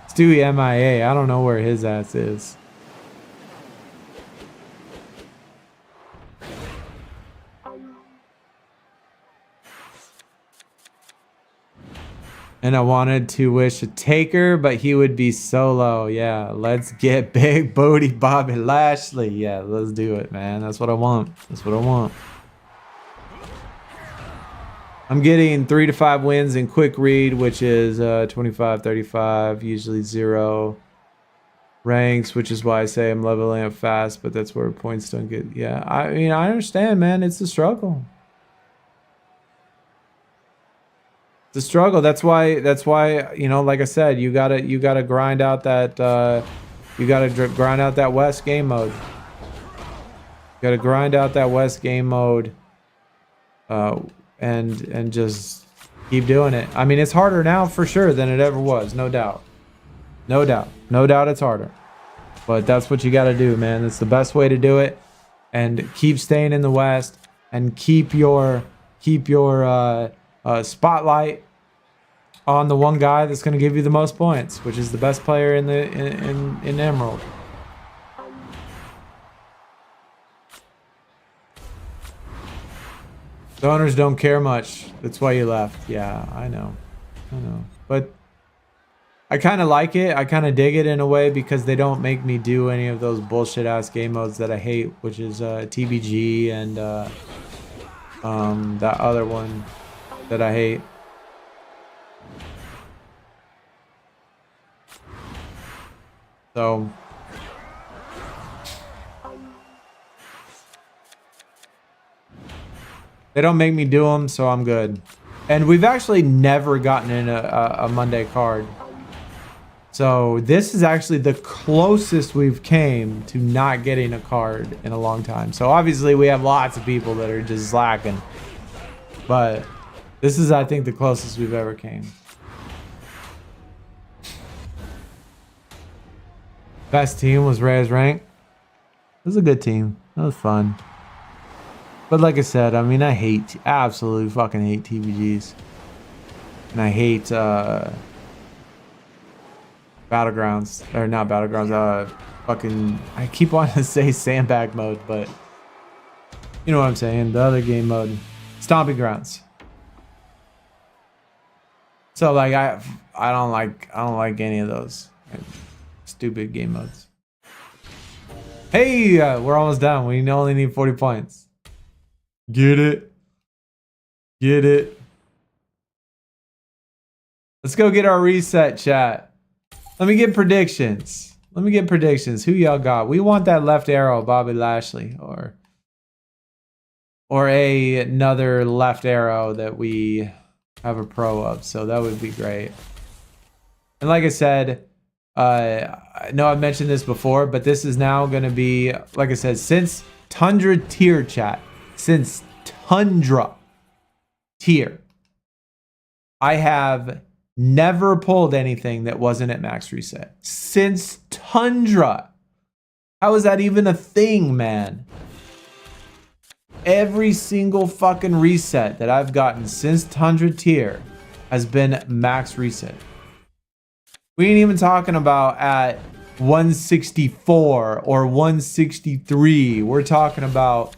Stewie MIA. I don't know where his ass is. And I wanted to wish a Taker, but he would be solo. Yeah, let's get big booty Bobby Lashley. Yeah, let's do it, man. That's what I want. That's what I want. I'm getting 3 to 5 wins in quick read, which is 25, 35, usually 0 ranks, which is why I say I'm leveling up fast, but that's where points don't get. Yeah, I mean, I understand, man. It's a struggle. It's a struggle. That's why, you know, like I said, you gotta grind out that grind out that West game mode. You gotta grind out that West game mode. And just keep doing it. I mean, it's harder now for sure than it ever was, no doubt. No doubt. No doubt it's harder. But that's what you got to do, man. That's the best way to do it. And keep staying in the West and keep your spotlight on the one guy that's going to give you the most points, which is the best player in the in Emerald. The owners don't care much. That's why you left. Yeah, I know. But I kind of like it. I kind of dig it in a way because they don't make me do any of those bullshit ass game modes that I hate, which is TBG and that other one that I hate. So they don't make me do them, so I'm good. And we've actually never gotten in a Monday card. So this is actually the closest we've came to not getting a card in a long time. So obviously we have lots of people that are just slacking. But this is, I think, the closest we've ever came. Best team was Reyes Rank. It was a good team. That was fun. But like I said, I mean, I absolutely fucking hate TVGs. And I hate Battlegrounds. Or not Battlegrounds, fucking, I keep wanting to say Sandbag mode, but you know what I'm saying, the other game mode. Stomping Grounds. So like I don't like any of those stupid game modes. Hey, we're almost done. We only need 40 points. Get it. Get it. Let's go get our reset, chat. Let me get predictions. Let me get predictions. Who y'all got? We want that left arrow, Bobby Lashley, or another left arrow that we have a pro of. So that would be great. And like I said, I know I've mentioned this before, but this is now going to be, like I said, since Tundra tier, chat, since Tundra tier, I have never pulled anything that wasn't at max reset. Since Tundra. How is that even a thing, man? Every single fucking reset that I've gotten since Tundra tier has been max reset. We ain't even talking about at 164 or 163. We're talking about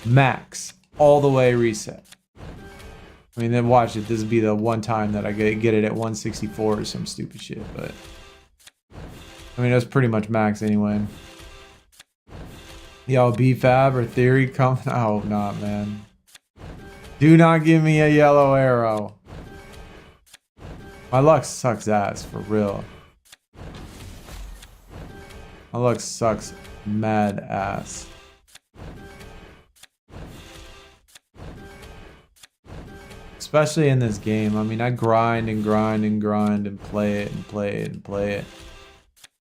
max all the way reset. I mean, then watch it. This would be the one time that I get it at 164 or some stupid shit. But I mean, that's pretty much max anyway. Yo, BFAB or Theory coming? I hope not, man. Do not give me a yellow arrow. My luck sucks ass, for real. My luck sucks mad ass. Especially in this game. I mean, I grind and grind and grind and play it and play it and play it.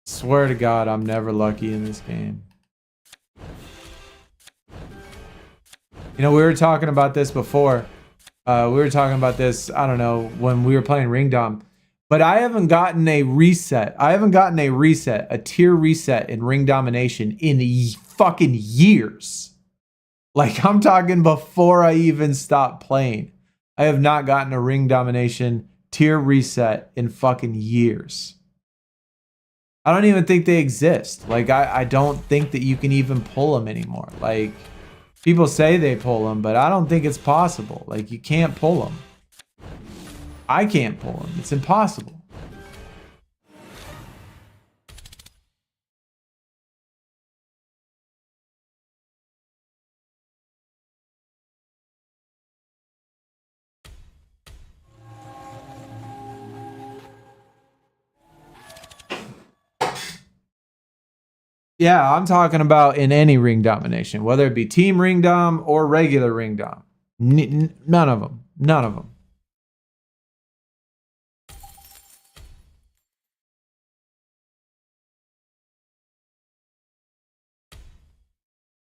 Swear to God, I'm never lucky in this game. You know, we were talking about this before. We were talking about this, I don't know, when we were playing Ring Dom. But I haven't gotten a reset. I haven't gotten a reset, a tier reset in Ring Domination in fucking years. Like, I'm talking before I even stopped playing. I have not gotten a Ring Domination tier reset in fucking years. I don't even think they exist. Like, I don't think that you can even pull them anymore. Like, people say they pull them, but I don't think it's possible. Like, you can't pull them. I can't pull them. It's impossible. Yeah, I'm talking about in any Ring Domination, whether it be Team Ring Dom or regular Ring Dom. None of them. None of them.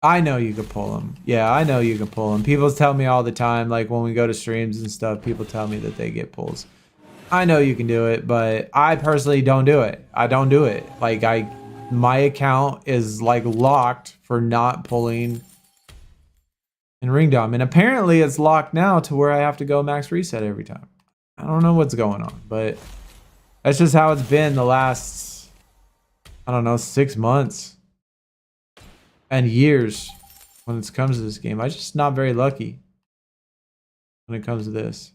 I know you can pull them. Yeah, I know you can pull them. People tell me all the time, like when we go to streams and stuff, people tell me that they get pulls. I know you can do it, but I personally don't do it. I don't do it. Like, my account is like locked for not pulling in Ring Dom. And apparently it's locked now to where I have to go max reset every time. I don't know what's going on, but that's just how it's been the last, I don't know, 6 months and years when it comes to this game. I'm just not very lucky when it comes to this.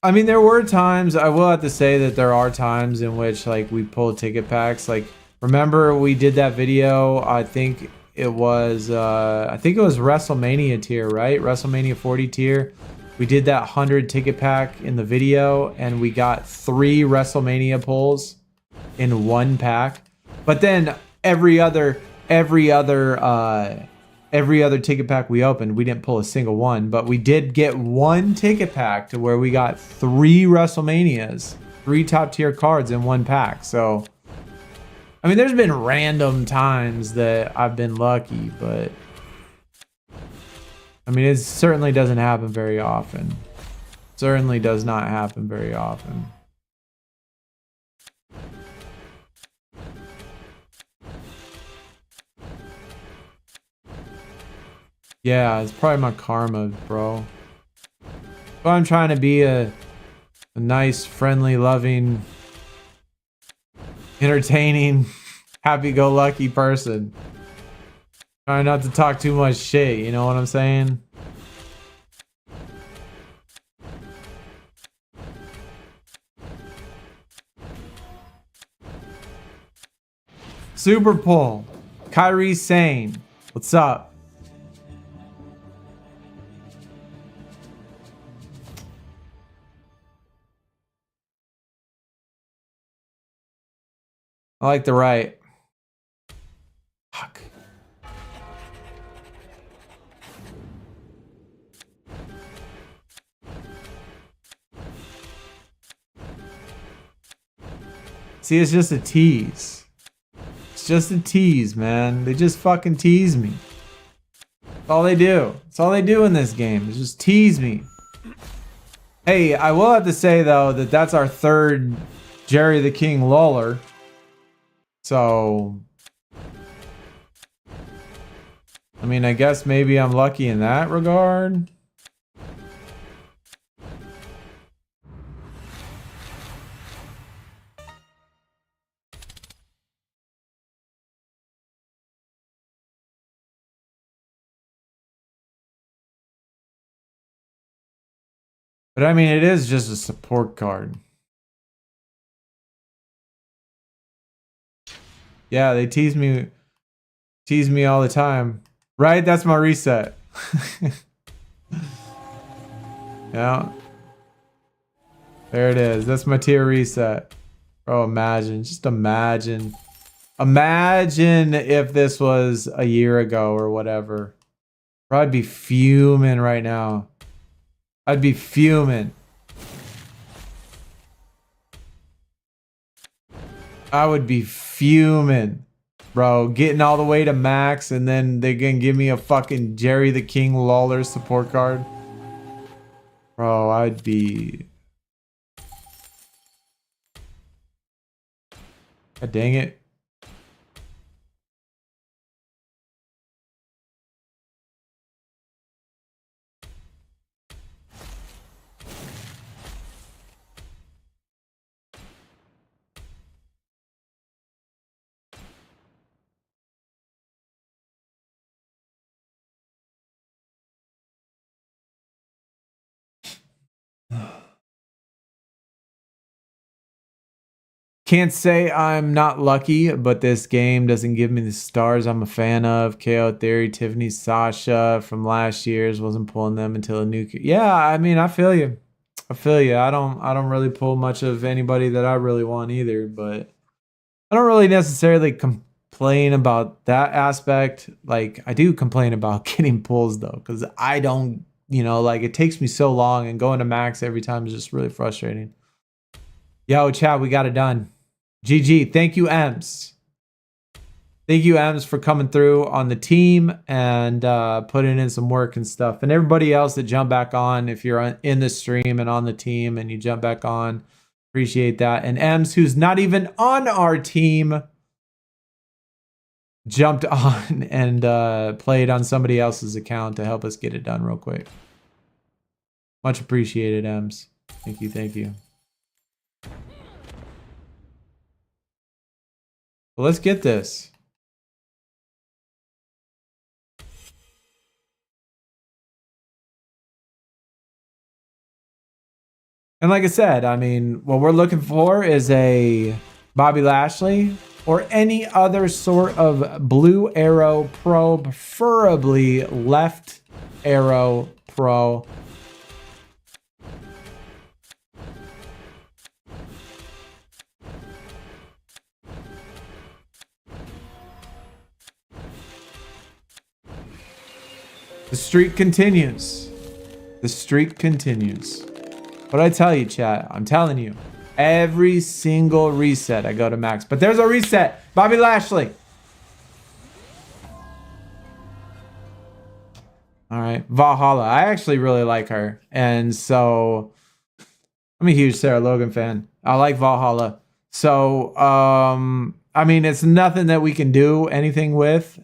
I mean, there were times, I will have to say that there are times in which, like, we pulled ticket packs. Like, remember we did that video, I think it was WrestleMania tier, right? WrestleMania 40 tier. We did that 100 ticket pack in the video, and we got 3 WrestleMania pulls in one pack. But then every other ticket pack we opened, we didn't pull a single one, but we did get one ticket pack to where we got 3 WrestleManias, 3 top tier cards in one pack. So, I mean, there's been random times that I've been lucky, but I mean, it certainly doesn't happen very often. Certainly does not happen very often. Yeah, it's probably my karma, bro. But I'm trying to be a nice, friendly, loving, entertaining, happy-go-lucky person. Trying not to talk too much shit, you know what I'm saying? Super pull. Kyrie Sane. What's up? I like the right. Fuck. See, it's just a tease. It's just a tease, man. They just fucking tease me. That's all they do. That's all they do in this game. Is just tease me. Hey, I will have to say, though, that that's our third Jerry the King Lawler. So, I mean, I guess maybe I'm lucky in that regard. But I mean, it is just a support card. Yeah, they tease me all the time. Right? That's my reset. Yeah. There it is. That's my tier reset. Bro, imagine. Just imagine. Imagine if this was a year ago or whatever. Bro, I'd be fuming right now. I'd be fuming. I would be fuming. Bro, getting all the way to max and then they're gonna give me a fucking Jerry the King Lawler support card. Bro, I'd be... God dang it. Can't say I'm not lucky, but this game doesn't give me the stars I'm a fan of. KO Theory, Tiffany, Sasha from last year's wasn't pulling them until a new. Yeah, I mean, I feel you. I feel you. I don't really pull much of anybody that I really want either, but I don't really necessarily complain about that aspect. Like I do complain about getting pulls though, because I don't, like it takes me so long and going to max every time is just really frustrating. Yo, chat, we got it done. GG. Thank you, Ems. Thank you, Ems, for coming through on the team and putting in some work and stuff. And everybody else that jump back on, if you're in the stream and on the team and you jump back on, appreciate that. And Ems, who's not even on our team, jumped on and played on somebody else's account to help us get it done real quick. Much appreciated, Ems. Thank you, thank you. Well, let's get this. And like I said, I mean, what we're looking for is a Bobby Lashley or any other sort of blue arrow pro, preferably left arrow pro. The streak continues. The streak continues. What I tell you, chat, I'm telling you, every single reset I go to max. But there's a reset. Bobby Lashley. All right. Valhalla. I actually really like her. And so I'm a huge Sarah Logan fan. I like Valhalla. So, I mean, it's nothing that we can do anything with.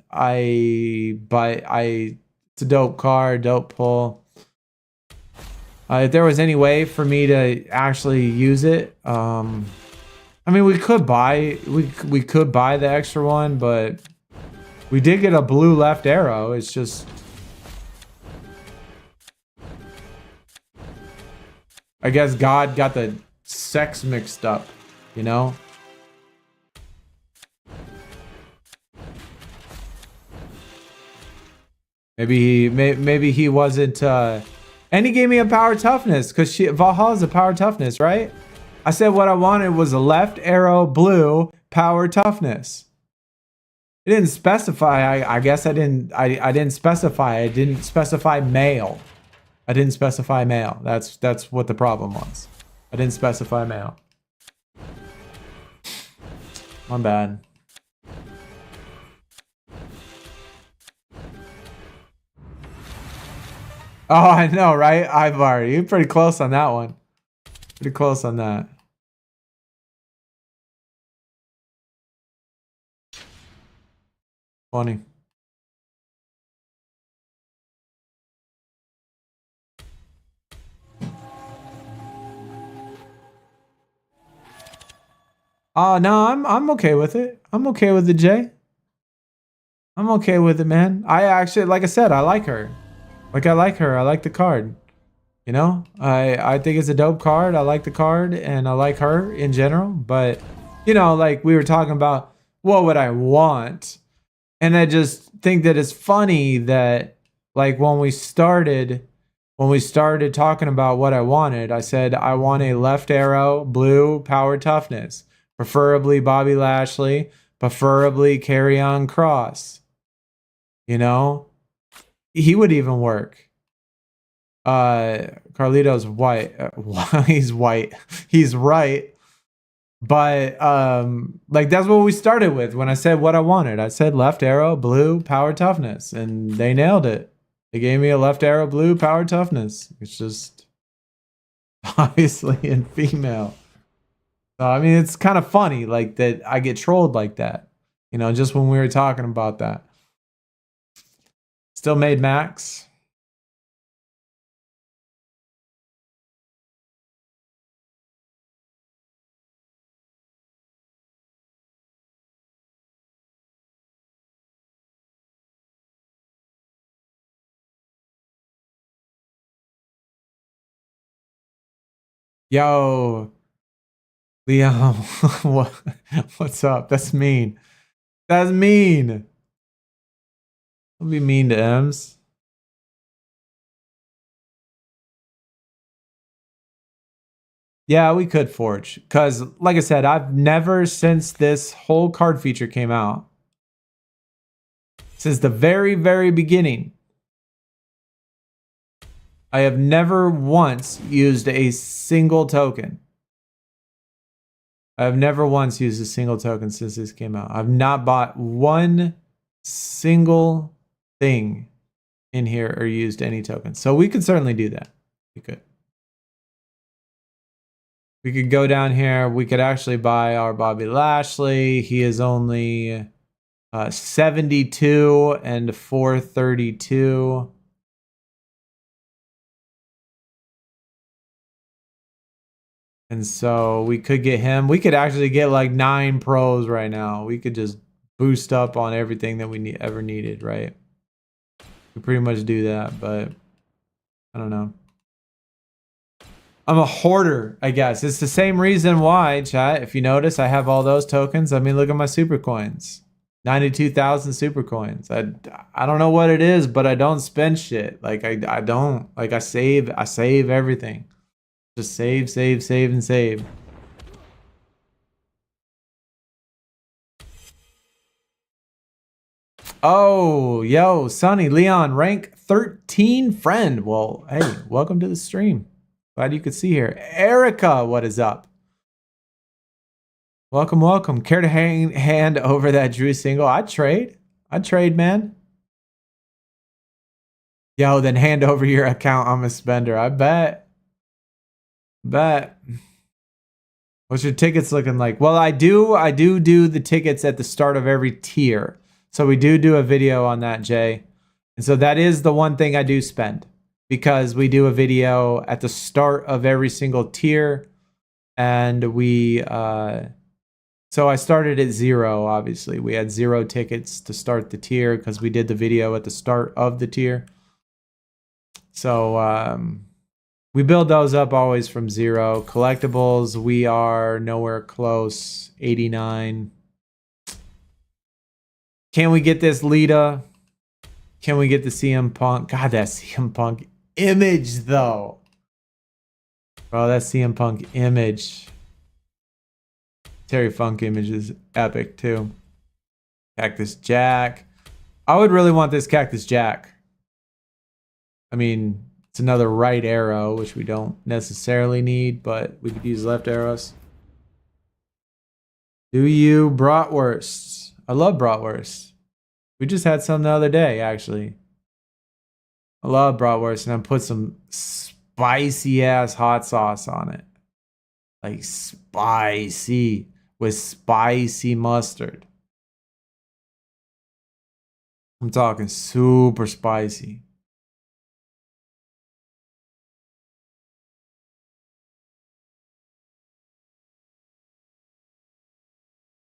It's a dope card, dope pull. If there was any way for me to actually use it, I mean, we could buy the extra one, but we did get a blue left arrow. It's just, I guess God got the sex mixed up, you know? Maybe he wasn't. And he gave me a power toughness because Valhalla's a power toughness, right? I said what I wanted was a left arrow blue power toughness. It didn't specify. I guess I didn't specify. I didn't specify male. I didn't specify male. That's what the problem was. I didn't specify male. My bad. Oh, I know, right? Ivar, you're pretty close on that one. Pretty close on that. Funny. Oh no, I'm okay with it. I'm okay with it, Jay. I'm okay with it, man. I actually, like I said, I like her. Like I like her. I like the card. You know, I think it's a dope card. I like the card and I like her in general. But you know, like we were talking about, what would I want? And I just think that it's funny that like when we started talking about what I wanted, I said I want a left arrow blue power toughness. Preferably Bobby Lashley, preferably Karrion Kross. You know, he would even work. Carlito's white. He's white. He's right. But like that's what we started with when I said what I wanted. I said left arrow blue power toughness, and they nailed it. They gave me a left arrow blue power toughness. It's just obviously in female. So, I mean, it's kind of funny, like, that I get trolled like that. You know, just when we were talking about that. Still made Max. Yo, Leo, what's up? That's mean. That's mean. Don't be mean to Ems. Yeah, we could forge. Because, like I said, I've never, since this whole card feature came out, since the very, very beginning, I have never once used a single token. I have never once used a single token since this came out. I've not bought one single thing in here or used any tokens. So we could certainly do that. We could. We could go down here. We could actually buy our Bobby Lashley. He is only 72 and 432. And so we could get him. We could actually get like 9 pros right now. We could just boost up on everything that we ever needed, right? We pretty much do that, but I don't know. I'm a hoarder, I guess. It's the same reason why, chat. If you notice, I have all those tokens. I mean, look at my super coins. 92,000 super coins. I don't know what it is, but I don't spend shit. Like I don't. Like I save everything. Just save, and save. Oh, yo, Sunny, Leon, rank 13 friend. Well, hey, welcome to the stream. Glad you could see here. Erica, what is up? Welcome, welcome. Care to hand over that Drew single? I'd trade, man. Yo, then hand over your account. I'm a spender. I bet. What's your tickets looking like? Well, I do the tickets at the start of every tier. So we do a video on that, Jay. And so that is the one thing I do spend, because we do a video at the start of every single tier. And we so I started at 0, obviously. We had 0 tickets to start the tier because we did the video at the start of the tier. So we build those up always from 0. Collectibles, we are nowhere close. 89. Can we get this Lita? Can we get the CM Punk? God, that CM Punk image, though. Bro, that CM Punk image. Terry Funk image is epic, too. Cactus Jack. I would really want this Cactus Jack. I mean, it's another right arrow, which we don't necessarily need, but we could use left arrows. Do you bratwurst? I love bratwurst. We just had some the other day, actually. I love bratwurst, and I put some spicy ass hot sauce on it. Like spicy with spicy mustard. I'm talking super spicy.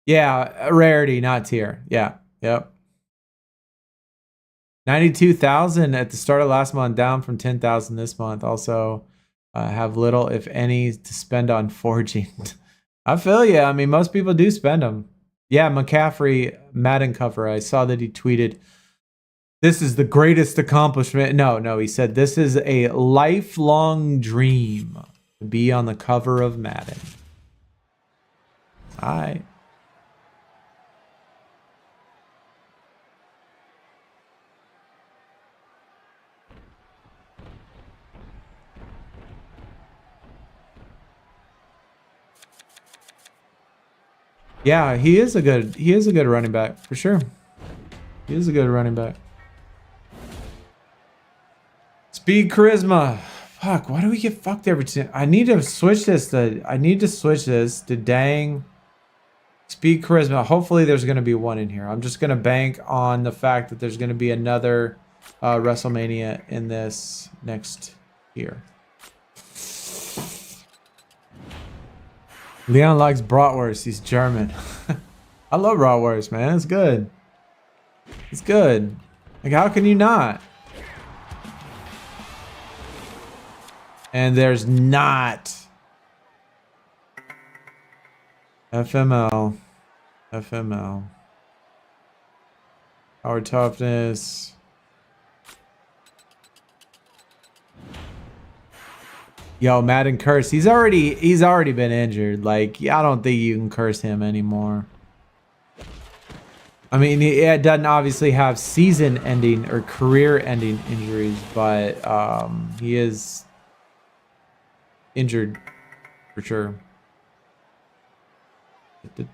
Yeah, rarity, not tier. Yeah, yep. 92,000 at the start of last month, down from 10,000 this month. Also, have little, if any, to spend on forging. I feel you. I mean, most people do spend them. Yeah, McCaffrey, Madden cover. I saw that he tweeted, "This is the greatest accomplishment." No, he said, "This is a lifelong dream to be on the cover of Madden." All right. Yeah, he is a good running back for sure. He is a good running back. Speed charisma. Fuck, why do we get fucked every time? I need to switch this to dang speed charisma. Hopefully there's gonna be one in here. I'm just gonna bank on the fact that there's gonna be another WrestleMania in this next year. Leon likes bratwurst. He's German. I love bratwurst, man. It's good. It's good. Like, how can you not? And there's not. FML. Power toughness. Yo, Madden curse. He's already been injured. Like, I don't think you can curse him anymore. I mean, it doesn't obviously have season-ending or career-ending injuries, but he is injured for sure.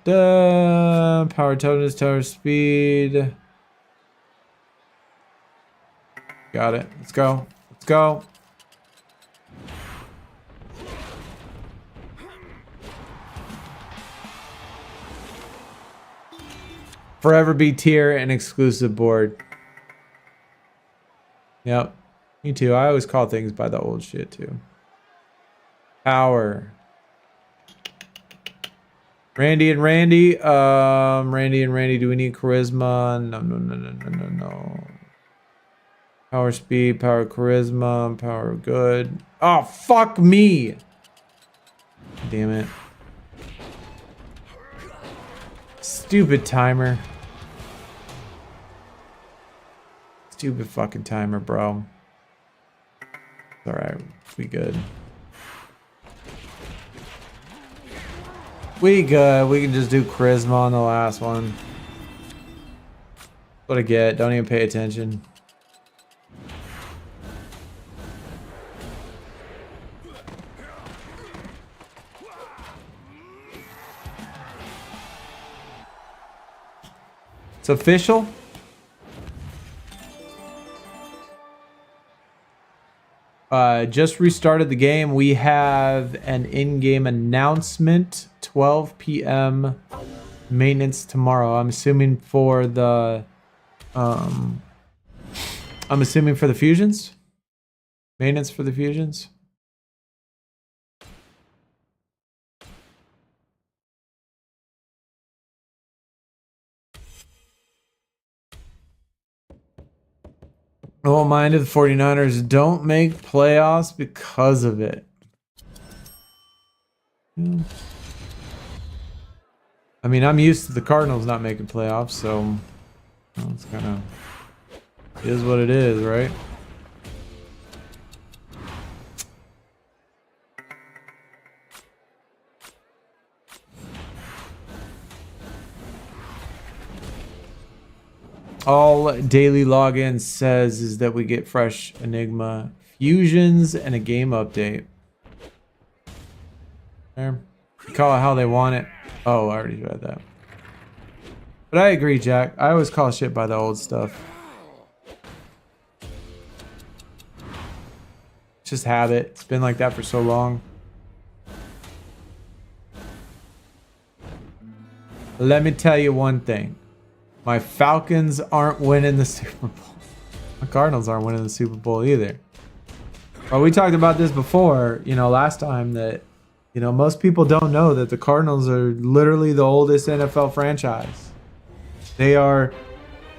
Power toughness, tower speed. Got it. Let's go. Let's go. Forever be tier and exclusive board. Yep. Me too. I always call things by the old shit too. Power. Randy and Randy. Do we need charisma? No. Power speed, power charisma, power good. Oh, fuck me. Damn it. Stupid timer. Stupid fucking timer, bro. Alright, we good. We good. We can just do charisma on the last one. That's what I get. Don't even pay attention. It's official. Just restarted the game. We have an in-game announcement. 12 p.m. maintenance tomorrow. I'm assuming for the fusions. Maintenance for the fusions. I won't mind if the 49ers don't make playoffs because of it. I mean, I'm used to the Cardinals not making playoffs, so it's kind of... Is what it is, right? All daily login says is that we get fresh Enigma fusions and a game update. There. Call it how they want it. Oh, I already read that. But I agree, Jack. I always call shit by the old stuff. It's just habit. It's been like that for so long. Let me tell you one thing. My Falcons aren't winning the Super Bowl. My Cardinals aren't winning the Super Bowl either. Well, we talked about this before, you know, last time that, you know, most people don't know that the Cardinals are literally the oldest NFL franchise. They are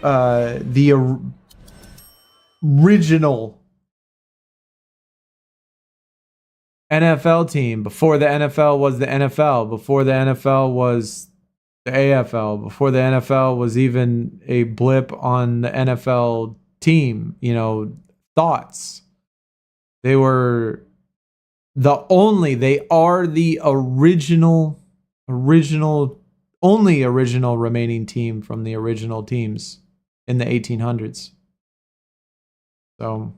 the original NFL team before the NFL was the NFL, before the NFL was the AFL, before the NFL was even a blip on the NFL team, you know, thoughts. They are the original only original remaining team from the original teams in the 1800s. So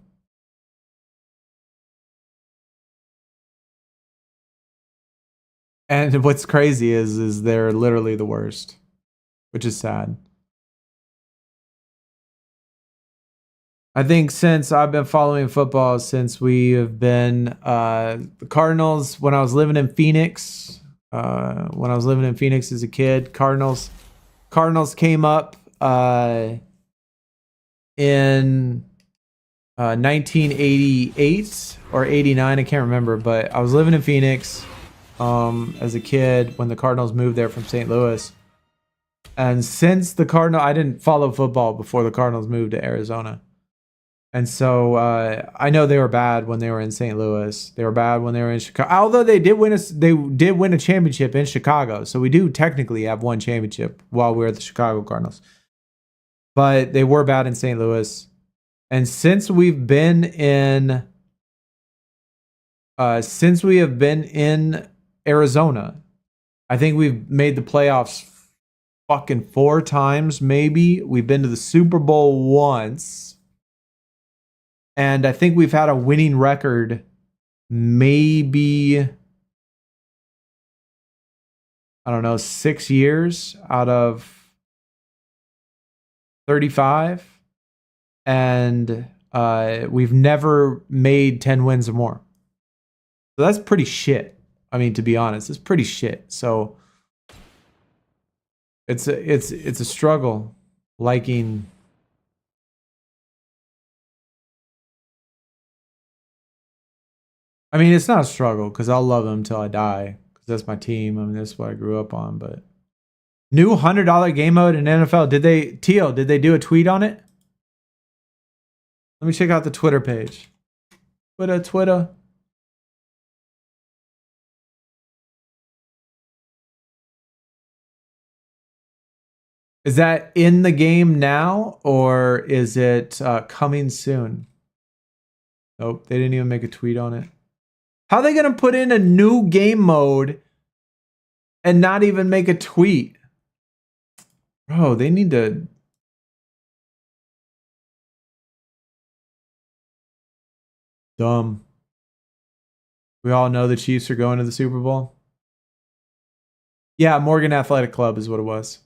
and what's crazy is they're literally the worst, which is sad. I think since I've been following football, since we have been the Cardinals, when I was living in Phoenix, as a kid, Cardinals came up in 1988 or 89, I can't remember, but I was living in Phoenix as a kid when the Cardinals moved there from St. Louis. And since I didn't follow football before the Cardinals moved to Arizona. And so I know they were bad when they were in St. Louis. They were bad when they were in Chicago. Although they did win a championship in Chicago. So we do technically have one championship while we were at the Chicago Cardinals. But they were bad in St. Louis. And since we have been in Arizona, I think we've made the playoffs fucking 4 times, maybe. We've been to the Super Bowl once. And I think we've had a winning record maybe, I don't know, 6 years out of 35. And we've never made 10 wins or more. So that's pretty shit. I mean, to be honest, it's pretty shit. So it's a struggle liking. I mean, it's not a struggle because I'll love them until I die because that's my team. I mean, that's what I grew up on. But new $100 game mode in NFL. Did they do a tweet on it? Let me check out the Twitter page. Twitter. Is that in the game now or is it coming soon? Nope, they didn't even make a tweet on it. How are they going to put in a new game mode and not even make a tweet? Bro, they need to... Dumb. We all know the Chiefs are going to the Super Bowl. Yeah, Morgan Athletic Club is what it was.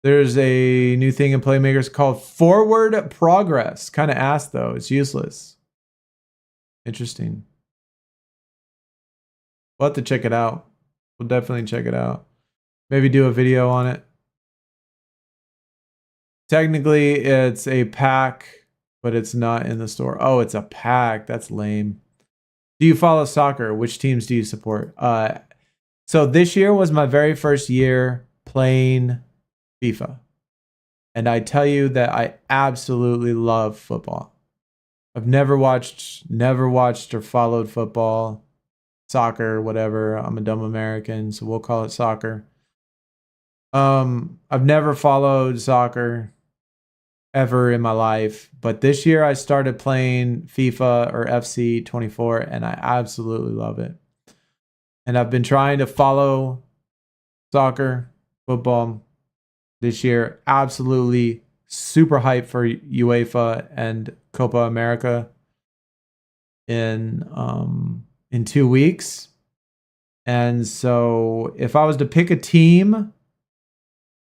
There's a new thing in Playmakers called Forward Progress. Kind of ass, though. It's useless. Interesting. We'll have to check it out. We'll definitely check it out. Maybe do a video on it. Technically, it's a pack, but it's not in the store. Oh, it's a pack. That's lame. Do you follow soccer? Which teams do you support? So this year was my very first year playing FIFA. And I tell you that I absolutely love football. I've never watched or followed football, soccer, whatever. I'm a dumb American, so we'll call it soccer. I've never followed soccer. ever in my life. But this year I started playing FIFA or FC 24 and I absolutely love it. And I've been trying to follow soccer, football this year. Absolutely super hyped for UEFA and Copa America in 2 weeks. And so if I was to pick a team,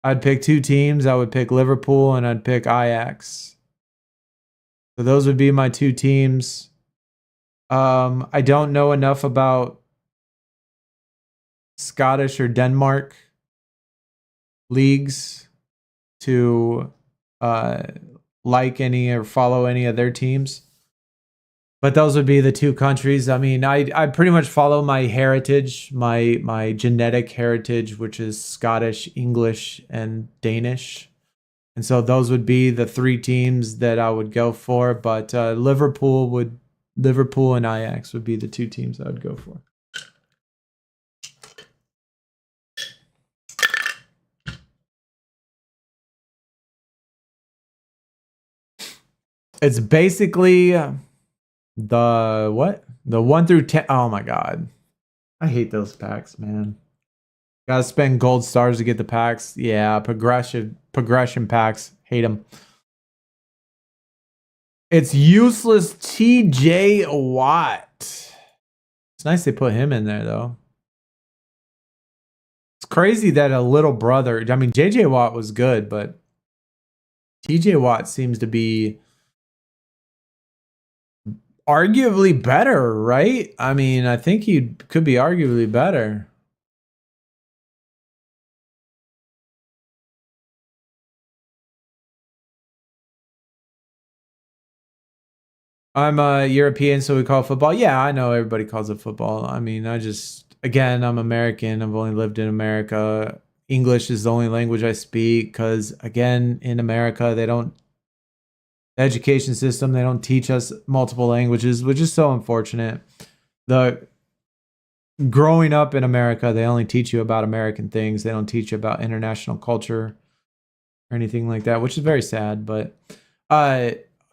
I'd pick 2 teams. I would pick Liverpool and I'd pick Ajax. So those would be my 2 teams. I don't know enough about Scottish or Denmark leagues to like any or follow any of their teams. But those would be the 2 countries. I mean, I pretty much follow my heritage, my genetic heritage, which is Scottish, English, and Danish. And so those would be the 3 teams that I would go for. But Liverpool and Ajax would be the 2 teams I would go for. It's basically the 1 through 10. Oh my god, I hate those packs, man. Gotta spend gold stars to get the packs. Yeah, progression packs. Hate them. It's useless TJ Watt. It's nice they put him in there though. It's crazy that a little brother. I mean, JJ Watt was good, but TJ Watt seems to be arguably better, right? I mean, I think he could be arguably better. I'm European, so we call it football. Yeah, I know everybody calls it football. I mean, again, I'm American. I've only lived in America. English is the only language I speak because, again, in America, the education system, they don't teach us multiple languages, which is so unfortunate. Growing up in America, they only teach you about American things. They don't teach you about international culture or anything like that, which is very sad. But,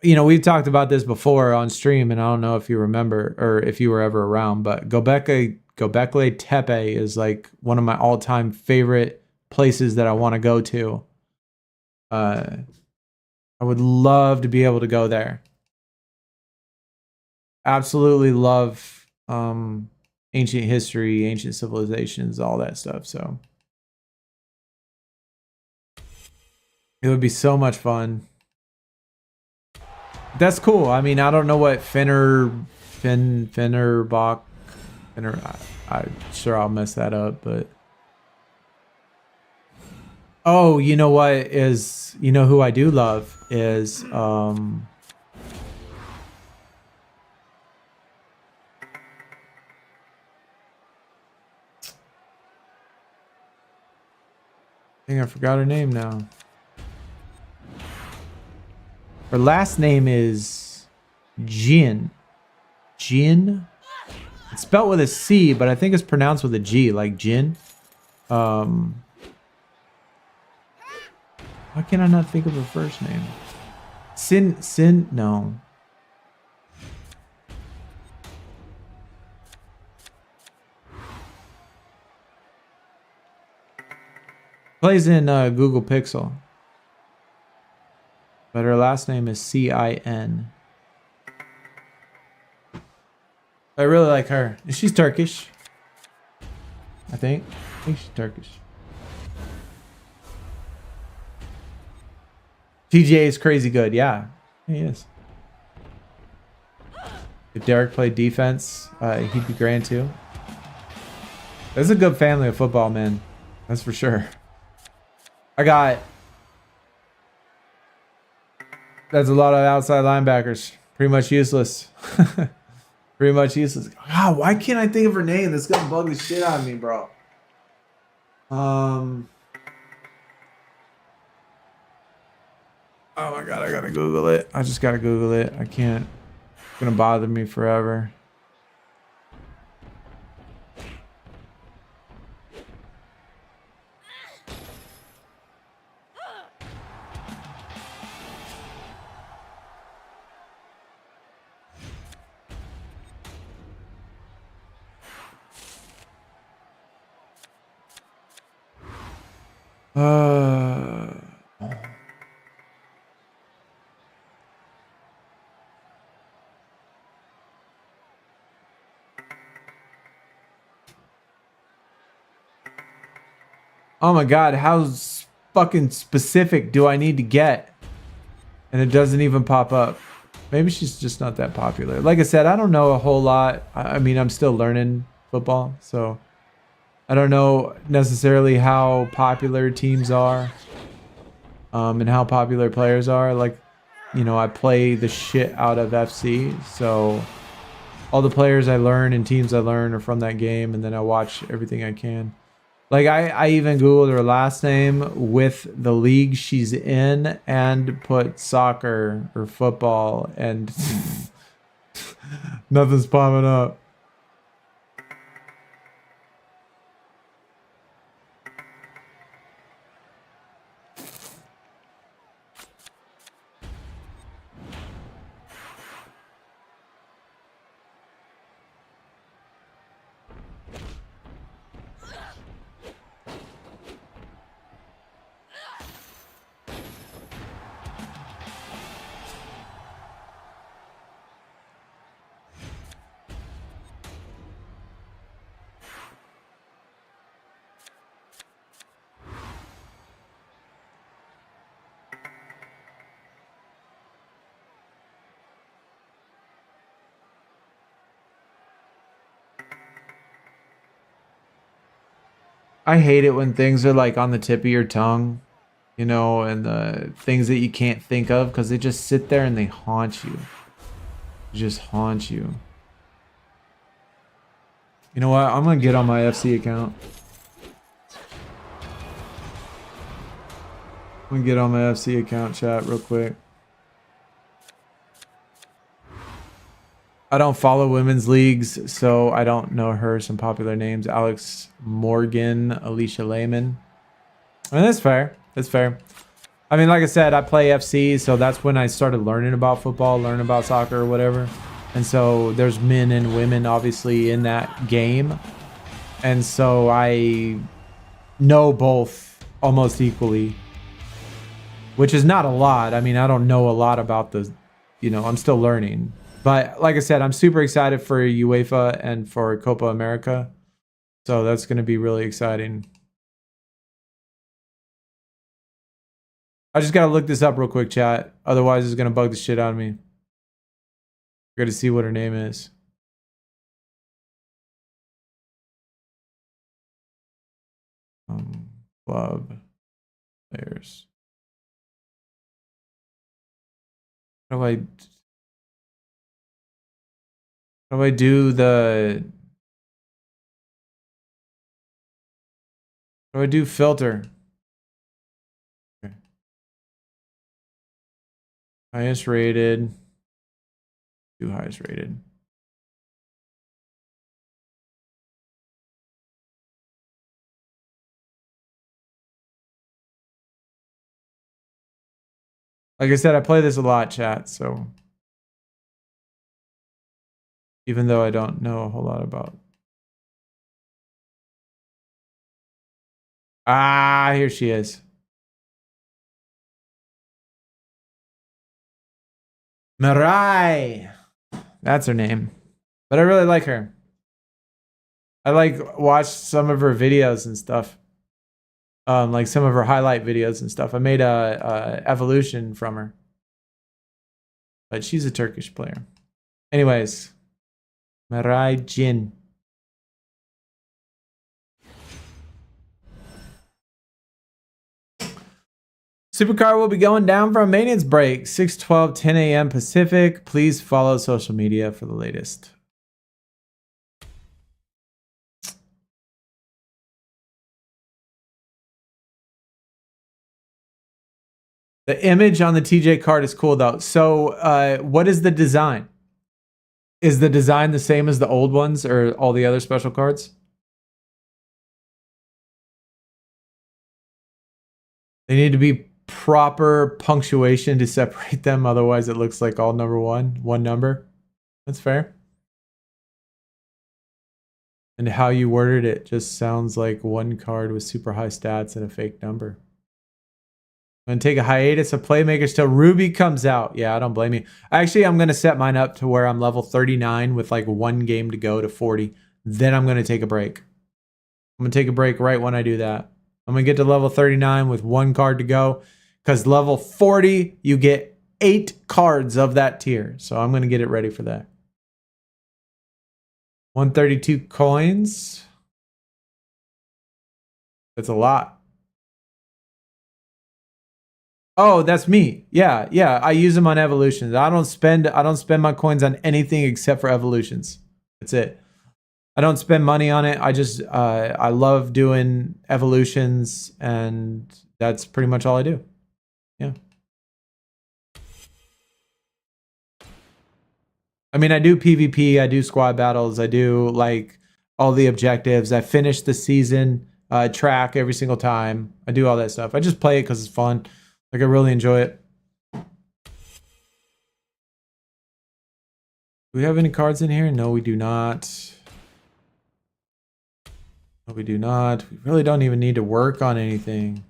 we've talked about this before on stream, and I don't know if you remember or if you were ever around, but Göbekli Tepe is like one of my all-time favorite places that I want to go to. I would love to be able to go there. Absolutely love ancient history, ancient civilizations, all that stuff. So it would be so much fun. That's cool. I mean, I don't know what Finnerbach. I'm sure I'll mess that up, but oh, you know what is, who I do love is I think I forgot her name now. Her last name is Jin. Jin? It's spelled with a C, but I think it's pronounced with a G, like Jin. Why can I not think of her first name? No. Plays in Google Pixel. But her last name is Cin. I really like her. She's Turkish. I think she's Turkish. TJ is crazy good. Yeah, he is. If Derek played defense, he'd be grand too. There's a good family of football, man. That's for sure. That's a lot of outside linebackers. Pretty much useless. Pretty much useless. God, why can't I think of her name? That's gonna bug the shit out of me, bro. Oh my god, I gotta Google it. I just gotta Google it. I can't. It's gonna bother me forever. Uh, oh my god, how fucking specific do I need to get? And it doesn't even pop up. Maybe she's just not that popular. Like I said, I don't know a whole lot. I mean, I'm still learning football, so I don't know necessarily how popular teams are, and how popular players are. Like, you know, I play the shit out of FC, so all the players I learn and teams I learn are from that game, and then I watch everything I can. Like, I even Googled her last name with the league she's in and put soccer or football, and nothing's popping up. I hate it when things are like on the tip of your tongue, you know, and the things that you can't think of because they just sit there and they haunt you. They just haunt you. You know what? I'm gonna get on my FC account. I'm gonna get on my FC account, chat, real quick. I don't follow women's leagues, so I don't know her. Some popular names: Alex Morgan, Alicia Lehman. I mean, that's fair. That's fair. I mean, like I said, I play FC, so that's when I started learning about football, learning about soccer or whatever. And so there's men and women obviously in that game. And so I know both almost equally, which is not a lot. I mean, I don't know a lot about the, you know, I'm still learning. But like I said, I'm super excited for UEFA and for Copa America. So that's going to be really exciting. I just got to look this up real quick, chat. Otherwise, it's going to bug the shit out of me. Got to see what her name is. Club players. How do I do the... How do I do filter? Okay. Highest rated. Do highest rated. Like I said, I play this a lot, chat, so even though I don't know a whole lot about... Ah, here she is. Mirai. That's her name. But I really like her. I like watched some of her videos and stuff. Like some of her highlight videos and stuff. I made a evolution from her. But she's a Turkish player. Anyways. Mirai Jin. SuperCard will be going down for a maintenance break, 6:12, 10 a.m. Pacific. Please follow social media for the latest. The image on the TJ card is cool, though. So what is the design? Is the design the same as the old ones or all the other special cards? They need to be proper punctuation to separate them. Otherwise, it looks like all number one number. That's fair. And how you worded it just sounds like one card with super high stats and a fake number. I'm going to take a hiatus of Playmakers till Ruby comes out. Yeah, I don't blame you. Actually, I'm going to set mine up to where I'm level 39 with like 1 game to go to 40. Then I'm going to take a break. I'm going to take a break right when I do that. I'm going to get to level 39 with 1 card to go. Because level 40, you get 8 cards of that tier. So I'm going to get it ready for that. 132 coins. That's a lot. Oh, that's me. Yeah, yeah. I use them on evolutions. I don't spend my coins on anything except for evolutions. That's it. I don't spend money on it. I just I love doing evolutions, and that's pretty much all I do. Yeah. I mean, I do PvP, I do squad battles, I do like all the objectives. I finish the season track every single time. I do all that stuff. I just play it because it's fun. Like, I really enjoy it. Do we have any cards in here? No, we do not. No, we do not. We really don't even need to work on anything.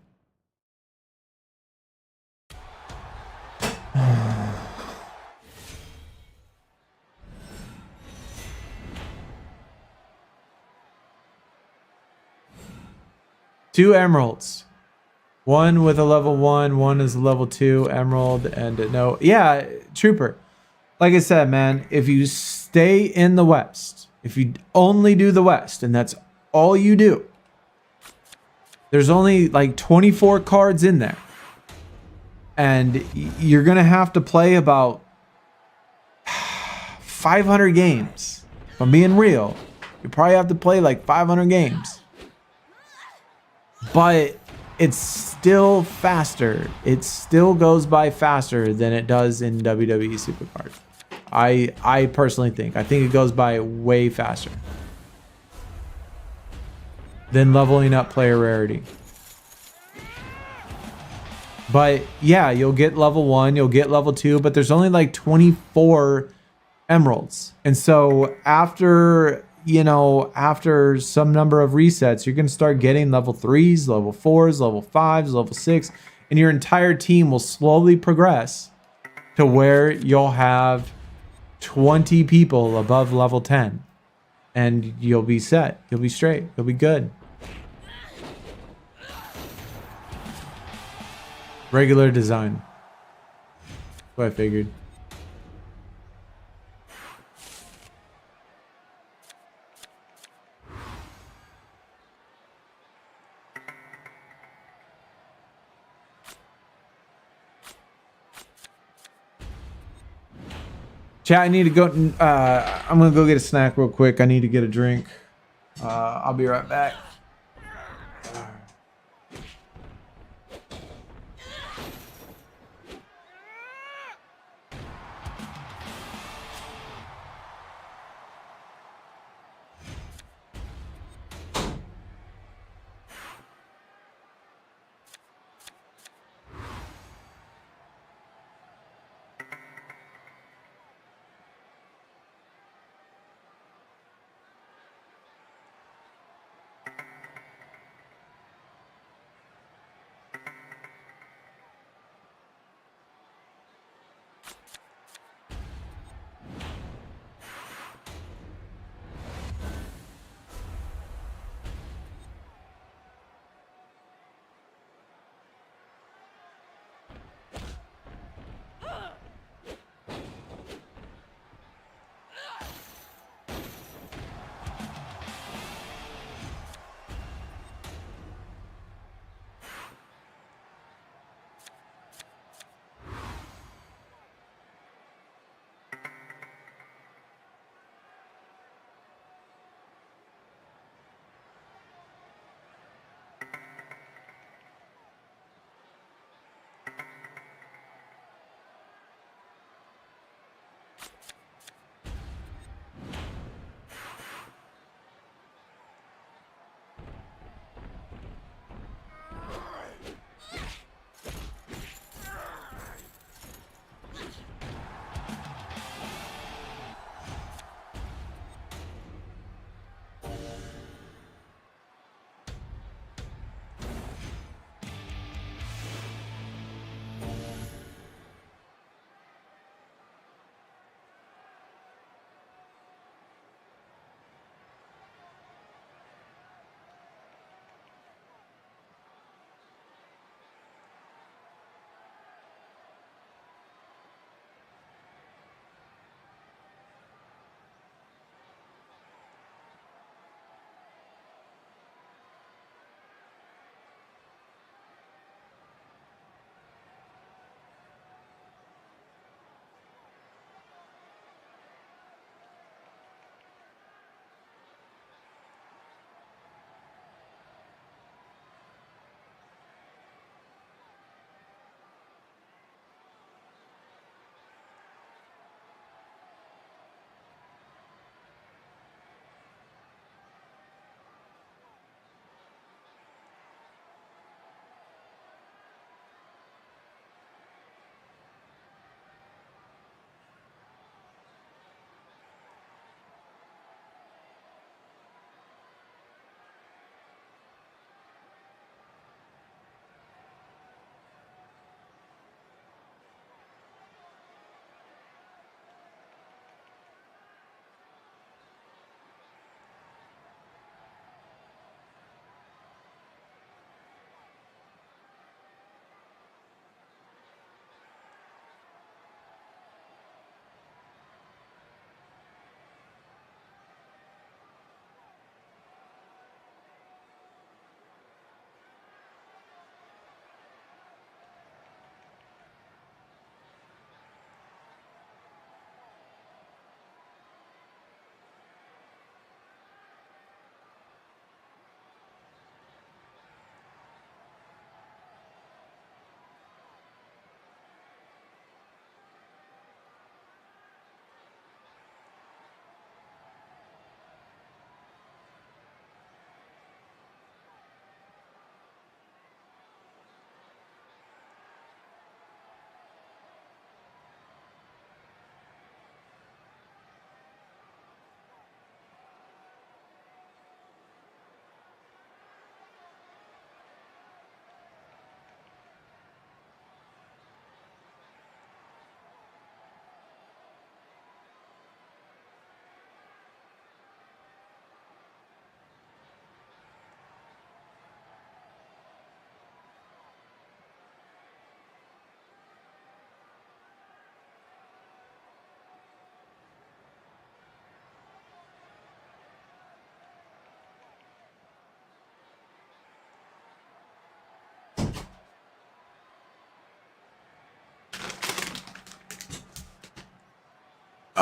Two emeralds. One with a level 1, one is a level 2 emerald, and no. Yeah, Trooper. Like I said, man, if you stay in the West, if you only do the West, and that's all you do, there's only like 24 cards in there. And you're going to have to play about 500 games. If I'm being real, you probably have to play like 500 games. But it's still faster. It still goes by faster than it does in WWE SuperCard. I personally think. I think it goes by way faster than leveling up player rarity. But yeah, you'll get level 1, you'll get level 2, but there's only like 24 emeralds. And so after, you know, after some number of resets, you're going to start getting level 3s, level 4s, level 5s, level 6, and your entire team will slowly progress to where you'll have 20 people above level 10, and you'll be set. You'll be straight. You'll be good. Regular design. That's what I figured. Chat, I need to go. I'm gonna go get a snack real quick. I need to get a drink. I'll be right back.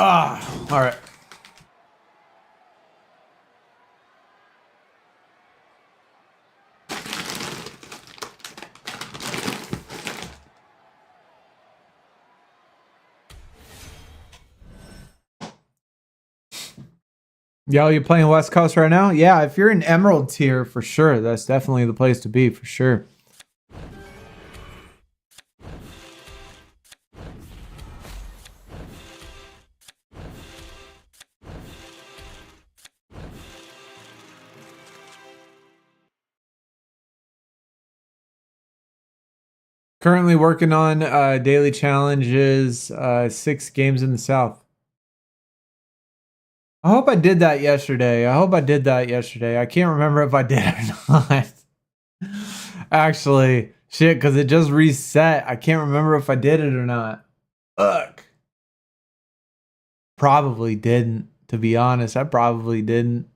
All right. Yo, you playing West Coast right now? Yeah, if you're in Emerald tier, for sure. That's definitely the place to be, for sure. Currently working on daily challenges, 6 games in the South. I hope I did that yesterday. I can't remember if I did or not. Actually, shit, because it just reset. I can't remember if I did it or not. Ugh. Probably didn't, to be honest. I probably didn't.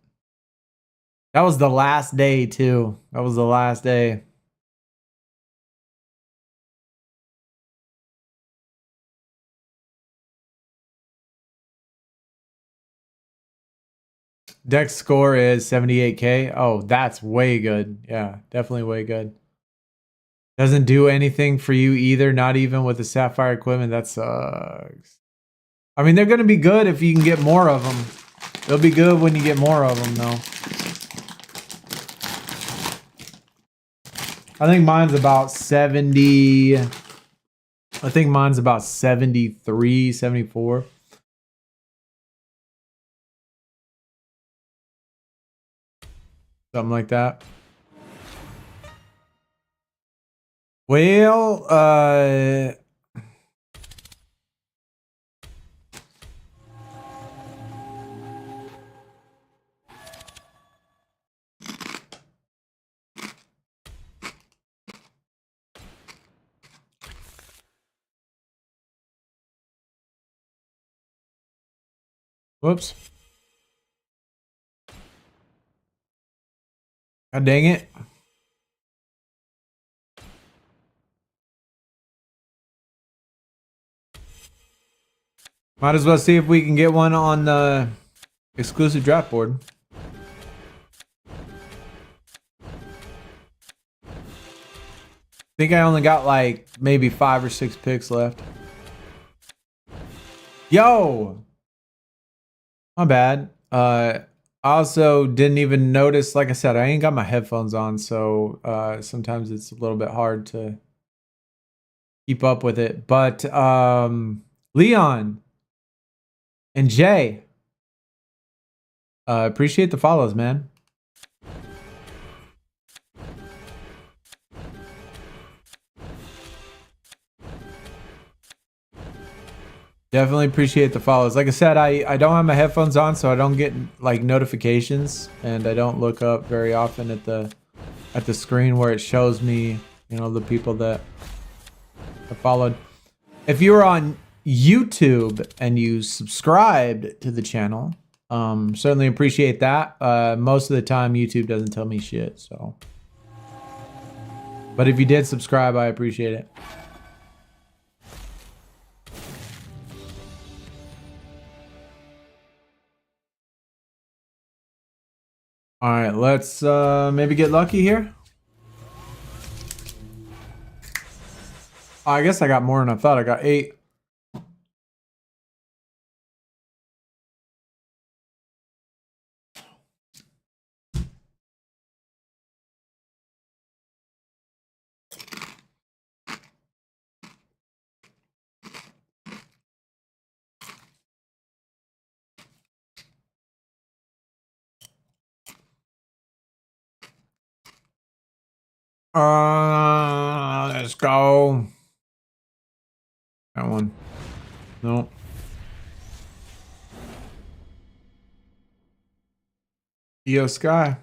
That was the last day, too. That was the last day. Dex score is 78k. Oh, that's way good. Yeah, definitely way good. Doesn't do anything for you either, not even with the Sapphire equipment. That sucks. I mean, they're going to be good if you can get more of them. They'll be good when you get more of them, though. I think mine's about 70. I think mine's about 73, 74. Something like that. Well, whoops. God dang it. Might as well see if we can get one on the exclusive draft board. I think I only got like maybe 5 or 6 picks left. Yo! My bad. I also didn't even notice, like I said, I ain't got my headphones on, so sometimes it's a little bit hard to keep up with it. But Leon and Jay, appreciate the follows, man. Definitely appreciate the follows. Like I said, I don't have my headphones on, so I don't get like notifications, and I don't look up very often at the screen where it shows me, you know, the people that I followed. If you're on YouTube and you subscribed to the channel, certainly appreciate that. Most of the time, YouTube doesn't tell me shit, so. But if you did subscribe, I appreciate it. All right, let's maybe get lucky here. I guess I got more than I thought. I got 8. Let's go. That one. No. Eo Sky.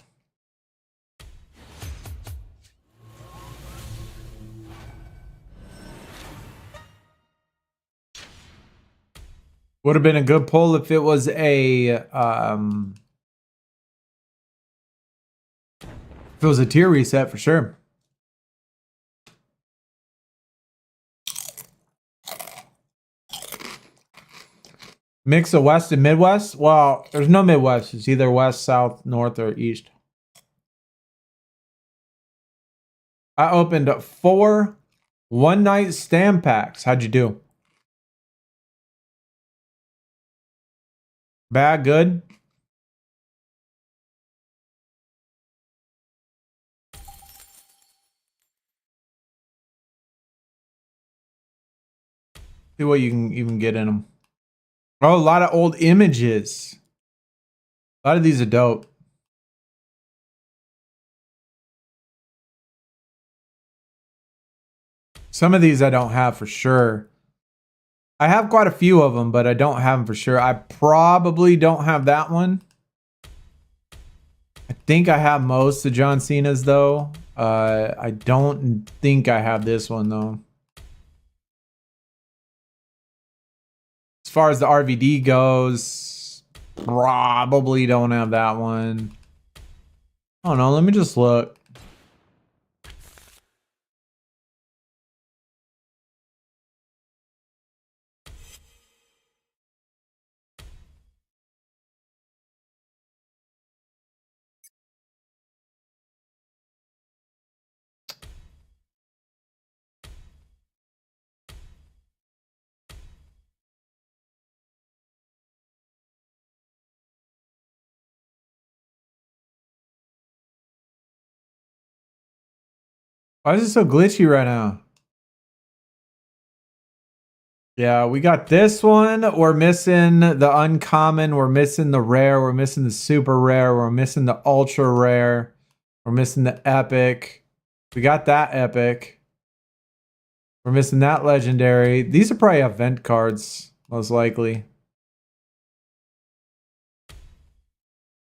Would have been a good pull if it was a tier reset for sure. Mix of West and Midwest? Well, there's no Midwest. It's either West, South, North, or East. I opened up 4 one-night stand packs. How'd you do? Bad, good? See what you can even get in them. Oh, a lot of old images. A lot of these are dope. Some of these I don't have for sure. I have quite a few of them, but I don't have them for sure. I probably don't have that one. I think I have most of John Cena's though. I don't think I have this one though. As far as the RVD goes, probably don't have that one. I don't know. Let me just look. Why is it so glitchy right now? Yeah, we got this one. We're missing the uncommon. We're missing the rare. We're missing the super rare. We're missing the ultra rare. We're missing the epic. We got that epic. We're missing that legendary. These are probably event cards, most likely.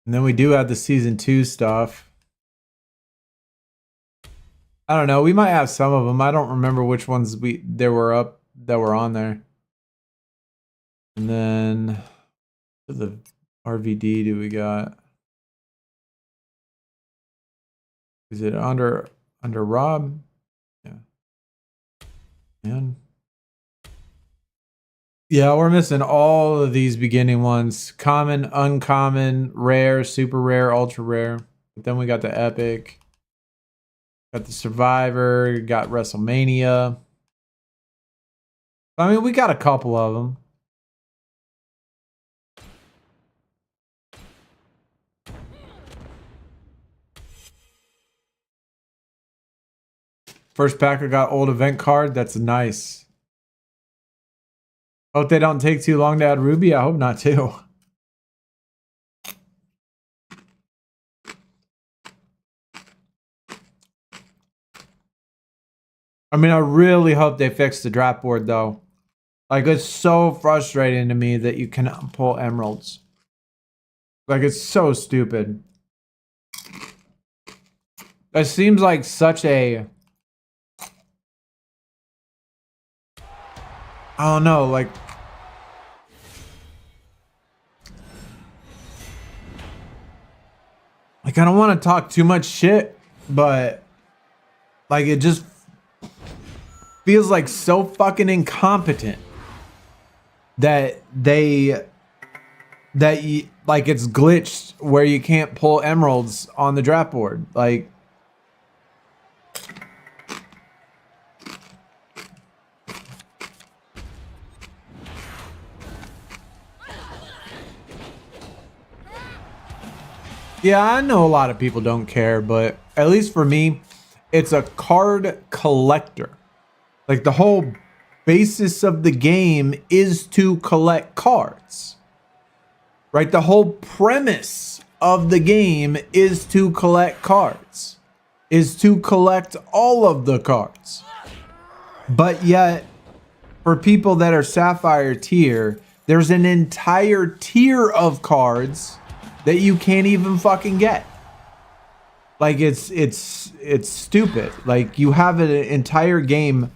And then we do have the season 2 stuff. I don't know. We might have some of them. I don't remember which ones there were up that were on there. And then the RVD do we got? Is it under Rob? Yeah. Man. Yeah, we're missing all of these beginning ones. Common, uncommon, rare, super rare, ultra rare. But then we got the epic. Got the Survivor, got WrestleMania. I mean, we got a couple of them. First pack, I got old event card. That's nice. Hope they don't take too long to add Ruby. I hope not too. I mean, I really hope they fix the draft board though. Like, it's so frustrating to me that you cannot pull emeralds. Like, it's so stupid. It seems like such a... I don't know, like... Like, I don't want to talk too much shit, but... Like, it just... feels like so fucking incompetent that like it's glitched where you can't pull emeralds on the draft board. Like, yeah, I know a lot of people don't care, but at least for me, it's a card collector. Like, the whole basis of the game is to collect cards, right? The whole premise of the game is to collect cards, is to collect all of the cards. But yet, for people that are Sapphire tier, there's an entire tier of cards that you can't even fucking get. Like, it's stupid. Like, you have an entire game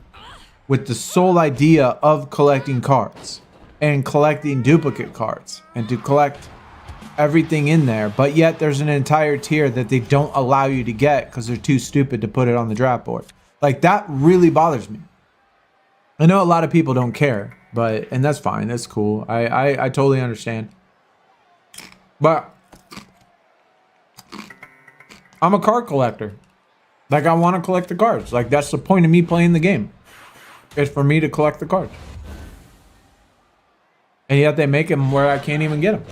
with the sole idea of collecting cards and collecting duplicate cards and to collect everything in there, but yet there's an entire tier that they don't allow you to get because they're too stupid to put it on the draft board. Like, that really bothers me. I know a lot of people don't care, and that's fine. That's cool. I totally understand. But I'm a card collector. Like, I want to collect the cards. Like, that's the point of me playing the game. It's for me to collect the cards. And yet they make them where I can't even get them.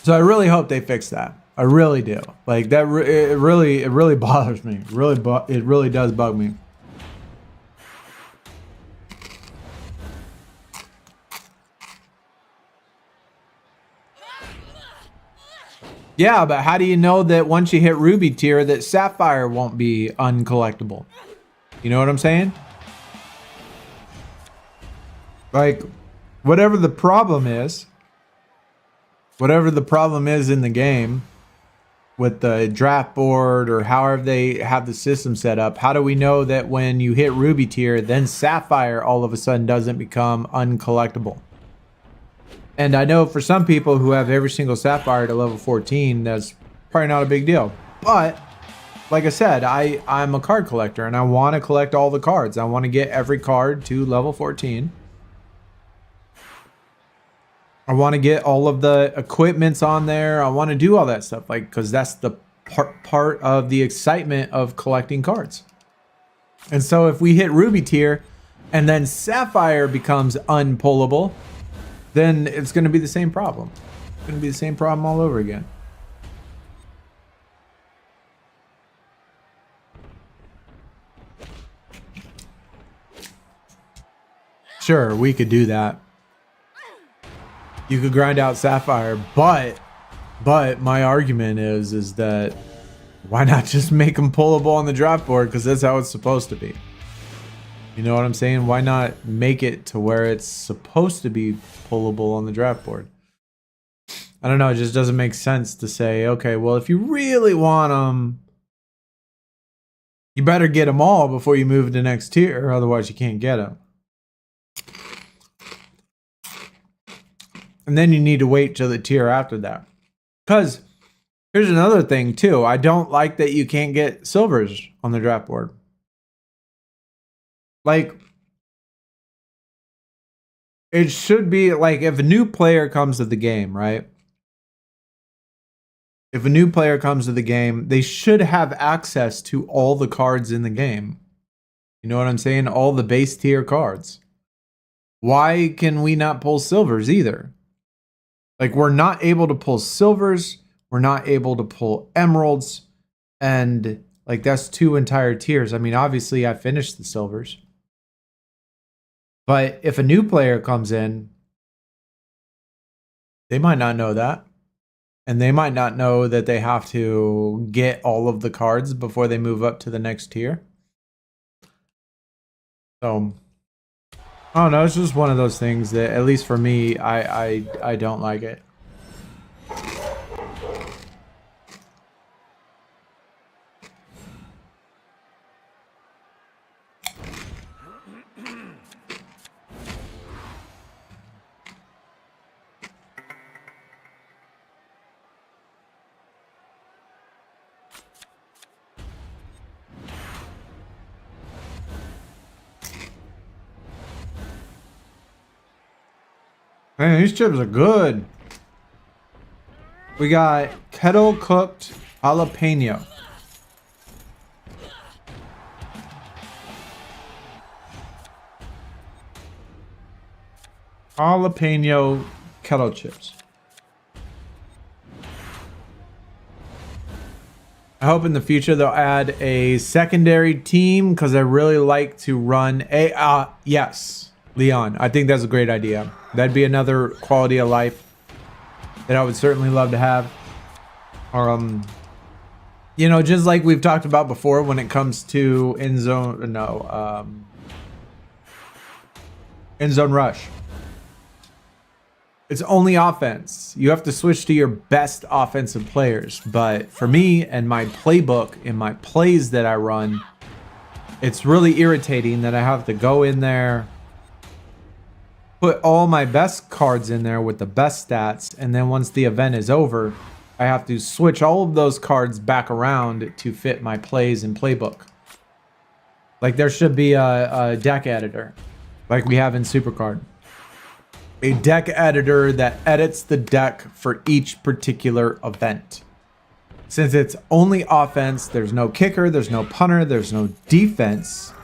So I really hope they fix that. I really do. Like, that it really bothers me. It really does bug me. Yeah, but how do you know that once you hit Ruby tier that Sapphire won't be uncollectible? You know what I'm saying? Like, whatever the problem is in the game with the draft board or however they have the system set up, how do we know that when you hit Ruby tier, then Sapphire all of a sudden doesn't become uncollectible? And I know for some people who have every single Sapphire to level 14, that's probably not a big deal. But like I said, I'm a card collector and I want to collect all the cards. I want to get every card to level 14. I want to get all of the equipments on there. I want to do all that stuff, like, because that's the part of the excitement of collecting cards. And so if we hit Ruby tier and then Sapphire becomes unpullable, then it's going to be the same problem. It's going to be the same problem all over again. Sure, we could do that. You could grind out Sapphire, but my argument is that why not just make them pullable on the draft board? Because that's how it's supposed to be. You know what I'm saying? Why not make it to where it's supposed to be pullable on the draft board? I don't know. It just doesn't make sense to say, okay, well, if you really want them, you better get them all before you move to the next tier. Otherwise, you can't get them. And then you need to wait till the tier after that. Because here's another thing, too. I don't like that you can't get silvers on the draft board. Like, it should be like if a new player comes to the game, right? If a new player comes to the game, they should have access to all the cards in the game. You know what I'm saying? All the base tier cards. Why can we not pull silvers either? Like, we're not able to pull silvers. We're not able to pull emeralds. And, like, that's 2 entire tiers. I mean, obviously, I finished the silvers. But if a new player comes in, they might not know that. And they might not know that they have to get all of the cards before they move up to the next tier. So, I don't know. It's just one of those things that, at least for me, I don't like it. Man, these chips are good. We got kettle cooked jalapeno. Jalapeno kettle chips. I hope in the future they'll add a secondary team because I really like to run a yes, Leon. I think that's a great idea. That'd be another quality of life that I would certainly love to have. You know, just like we've talked about before when it comes to end zone rush. It's only offense. You have to switch to your best offensive players. But for me and my playbook and my plays that I run, it's really irritating that I have to go in there, put all my best cards in there with the best stats, and then once the event is over, I have to switch all of those cards back around to fit my plays and playbook. Like there should be a deck editor, like we have in SuperCard. A deck editor that edits the deck for each particular event. Since it's only offense, there's no kicker, there's no punter, there's no defense.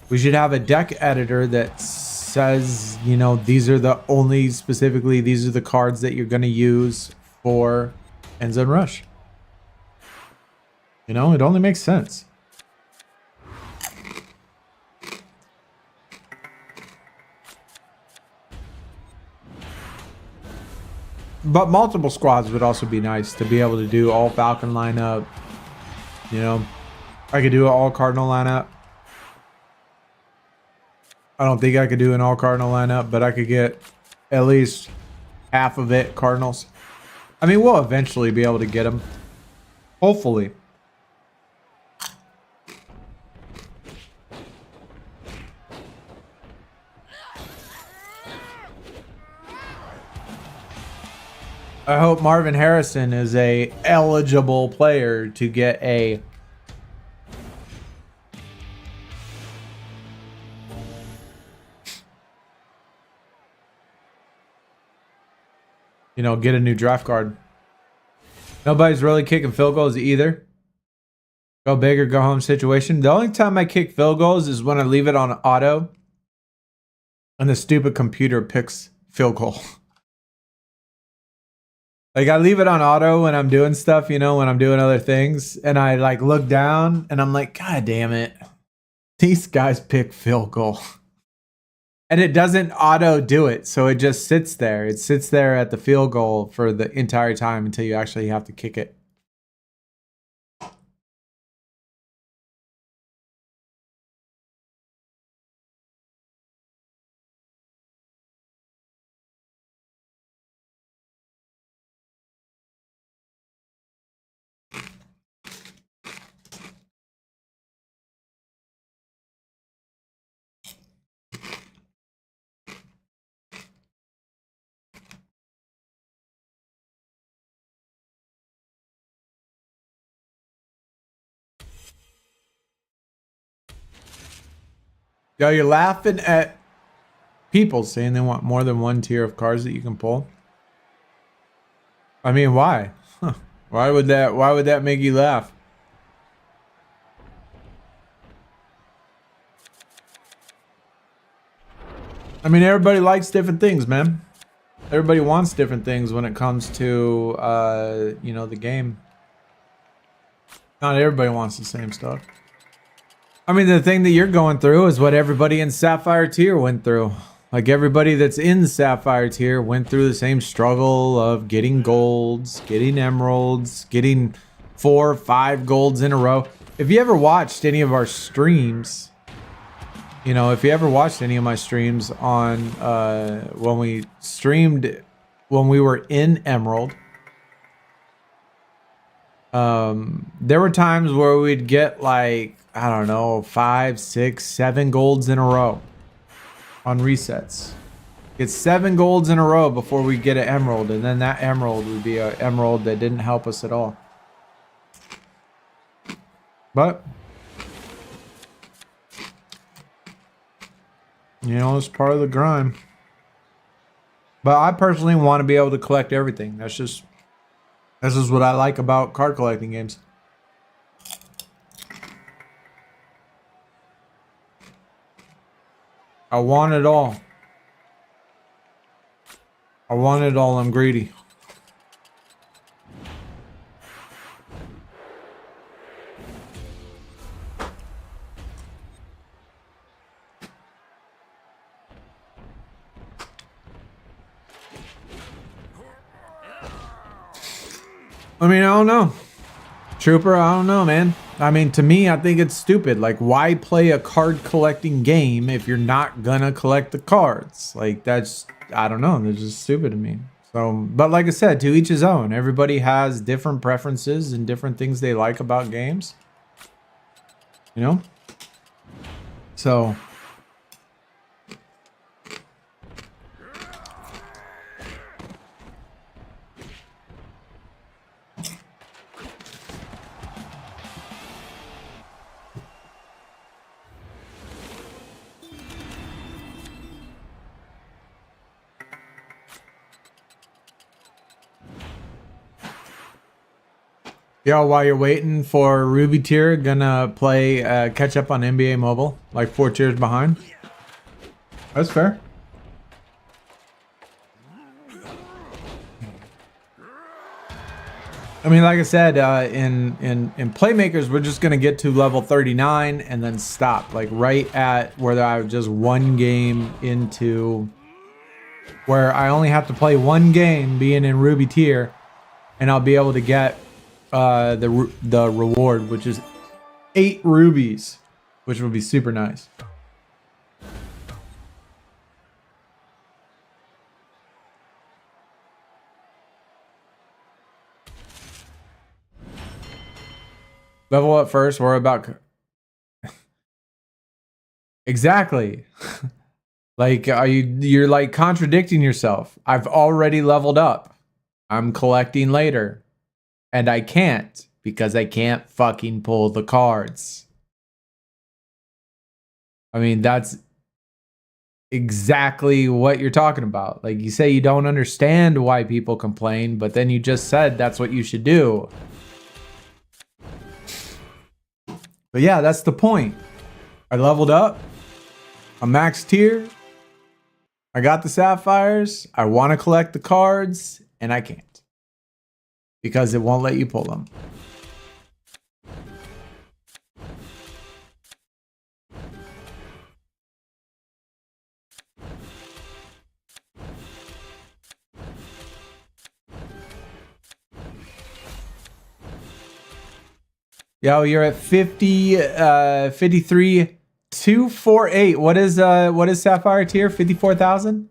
We should have a deck editor that says, you know, these are the only, specifically, these are the cards that you're going to use for End Zone Rush. You know, it only makes sense. But multiple squads would also be nice to be able to do all Falcon lineup. You know, I could do an all Cardinal lineup. I don't think I could do an all Cardinal lineup, but I could get at least half of it Cardinals. I mean, we'll eventually be able to get them. Hopefully. I hope Marvin Harrison is a eligible player to get a get a new draft card. Nobody's really kicking field goals either. Go big or go home situation. The only time I kick field goals is when I leave it on auto and the stupid computer picks field goal. Like I leave it on auto when I'm doing stuff, when I'm doing other things, and I like look down and I'm like, God damn it. These guys pick field goal. And it doesn't auto do it, so it just sits there. It sits there at the field goal for the entire time until you actually have to kick it. Yo, you're laughing at people saying they want more than one tier of cards that you can pull. I mean, why? Huh. Why would that make you laugh? I mean, everybody likes different things, man. Everybody wants different things when it comes to the game. Not everybody wants the same stuff. I mean, the thing that you're going through is what everybody in Sapphire Tier went through. Like everybody that's in Sapphire Tier went through the same struggle of getting golds, getting emeralds, getting 4 or 5 golds in a row. If you ever watched any of our streams, if you ever watched any of my streams on when we streamed when we were in Emerald, there were times where we'd get like, I don't know, 5, 6, 7 golds in a row on resets. Get 7 golds in a row before we get an emerald, and then that emerald would be an emerald that didn't help us at all. But it's part of the grind. But I personally want to be able to collect everything. This is what I like about card collecting games. I want it all. I want it all. I'm greedy. I mean, I don't know. Trooper, I don't know, man. I mean, to me, I think it's stupid. Like, why play a card collecting game if you're not gonna collect the cards? Like, that's, I don't know. That's just stupid to me. So, but like I said, to each his own. Everybody has different preferences and different things they like about games. So, Yo, while you're waiting for Ruby tier, gonna play catch up on NBA Mobile, like 4 tiers behind. That's fair. I mean, like I said, in Playmakers, we're just gonna get to level 39 and then stop, like right at where I just one game into where I only have to play one game being in Ruby tier, and I'll be able to get the reward, which is 8 rubies, which would be super nice. Level up first. Worry about exactly. Like, you're like contradicting yourself. I've already leveled up. I'm collecting later. And I can't because I can't fucking pull the cards. I mean, that's exactly what you're talking about. Like, you say you don't understand why people complain, but then you just said that's what you should do. But yeah, that's the point. I leveled up. I'm max tier. I got the sapphires. I want to collect the cards, and I can't because it won't let you pull them. Yo, you're at 53 248. What is Sapphire tier? 54,000?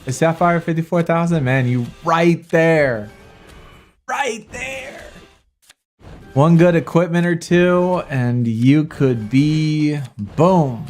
Is Sapphire 54,000? Man, you right there. Right there. One good equipment or two, and you could be boom.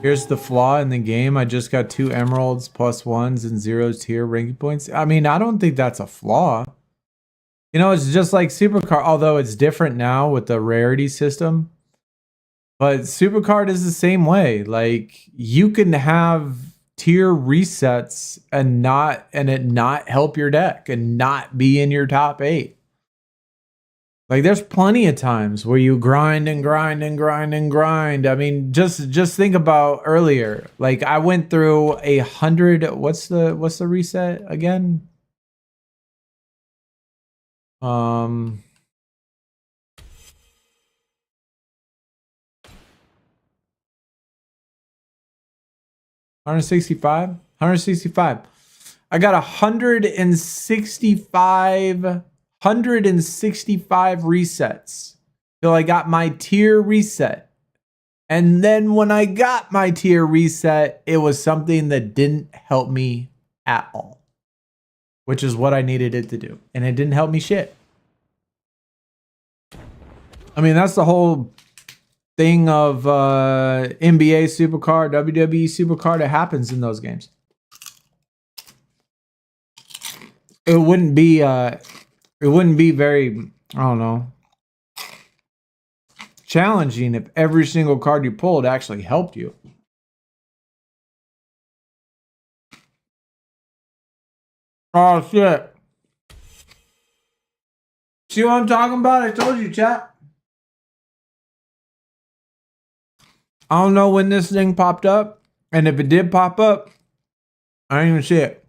Here's the flaw in the game. I just got 2 emeralds plus 1s and 0s tier ranking points. I mean, I don't think that's a flaw. You know, it's just like SuperCard, although it's different now with the rarity system. But SuperCard is the same way. Like, you can have tier resets and it not help your deck and not be in your top 8. Like, there's plenty of times where you grind and grind and grind and grind. I mean, just think about earlier. Like, I went through 100. What's the reset again? 165. 165. I got 165 resets till I got my tier reset. And then when I got my tier reset, it was something that didn't help me at all, which is what I needed it to do. And it didn't help me shit. I mean, that's the whole thing of NBA SuperCard, WWE SuperCard. It happens in those games. It wouldn't be very, I don't know, challenging if every single card you pulled actually helped you. Oh shit. See what I'm talking about? I told you, chat. I don't know when this thing popped up, and if it did pop up, I didn't even see it.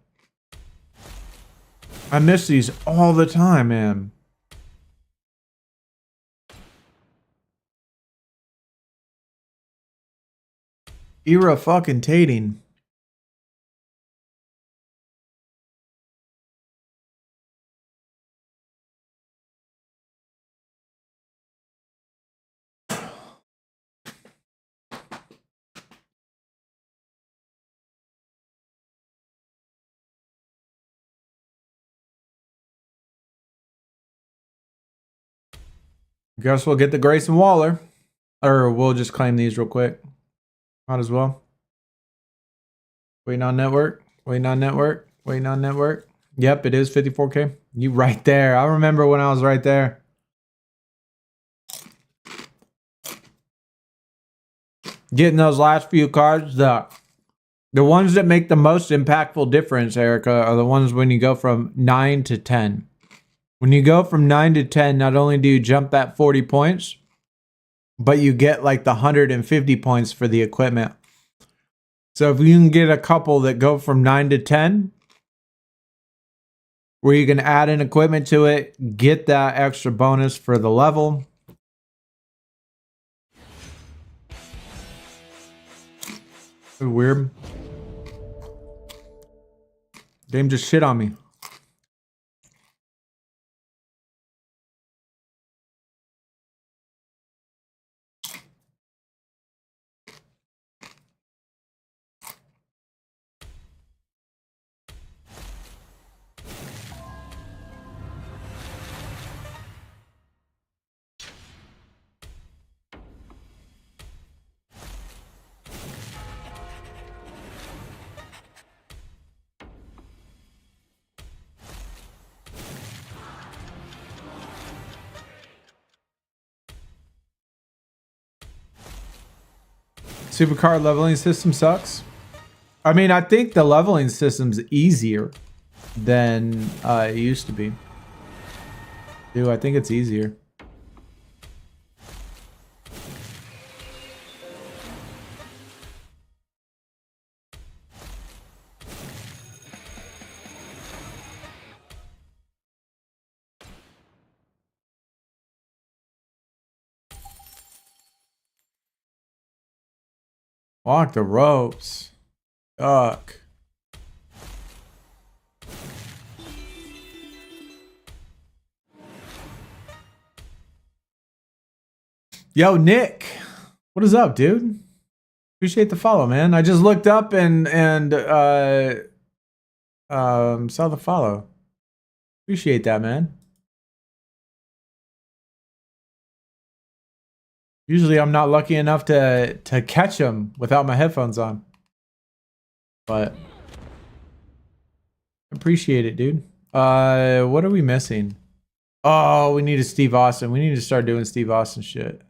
I miss these all the time, man. Era fucking tating. Guess we'll get the Grayson Waller. Or we'll just claim these real quick. Might as well. Waiting on network. Waiting on network. Waiting on network. Yep, it is 54K. You right there. I remember when I was right there. Getting those last few cards, the ones that make the most impactful difference, Erica, are the ones when you go from 9 to 10. When you go from 9 to 10, not only do you jump that 40 points, but you get like the 150 points for the equipment. So if you can get a couple that go from 9 to 10, where you can add an equipment to it, get that extra bonus for the level. Weird. Game just shit on me. SuperCard leveling system sucks. I mean, I think the leveling system's easier than it used to be. Dude, I think it's easier. Walk the ropes. Fuck. Yo, Nick. What is up, dude? Appreciate the follow, man. I just looked up and saw the follow. Appreciate that, man. Usually I'm not lucky enough to catch them without my headphones on. But appreciate it, dude. What are we missing? Oh, we need a Steve Austin. We need to start doing Steve Austin shit.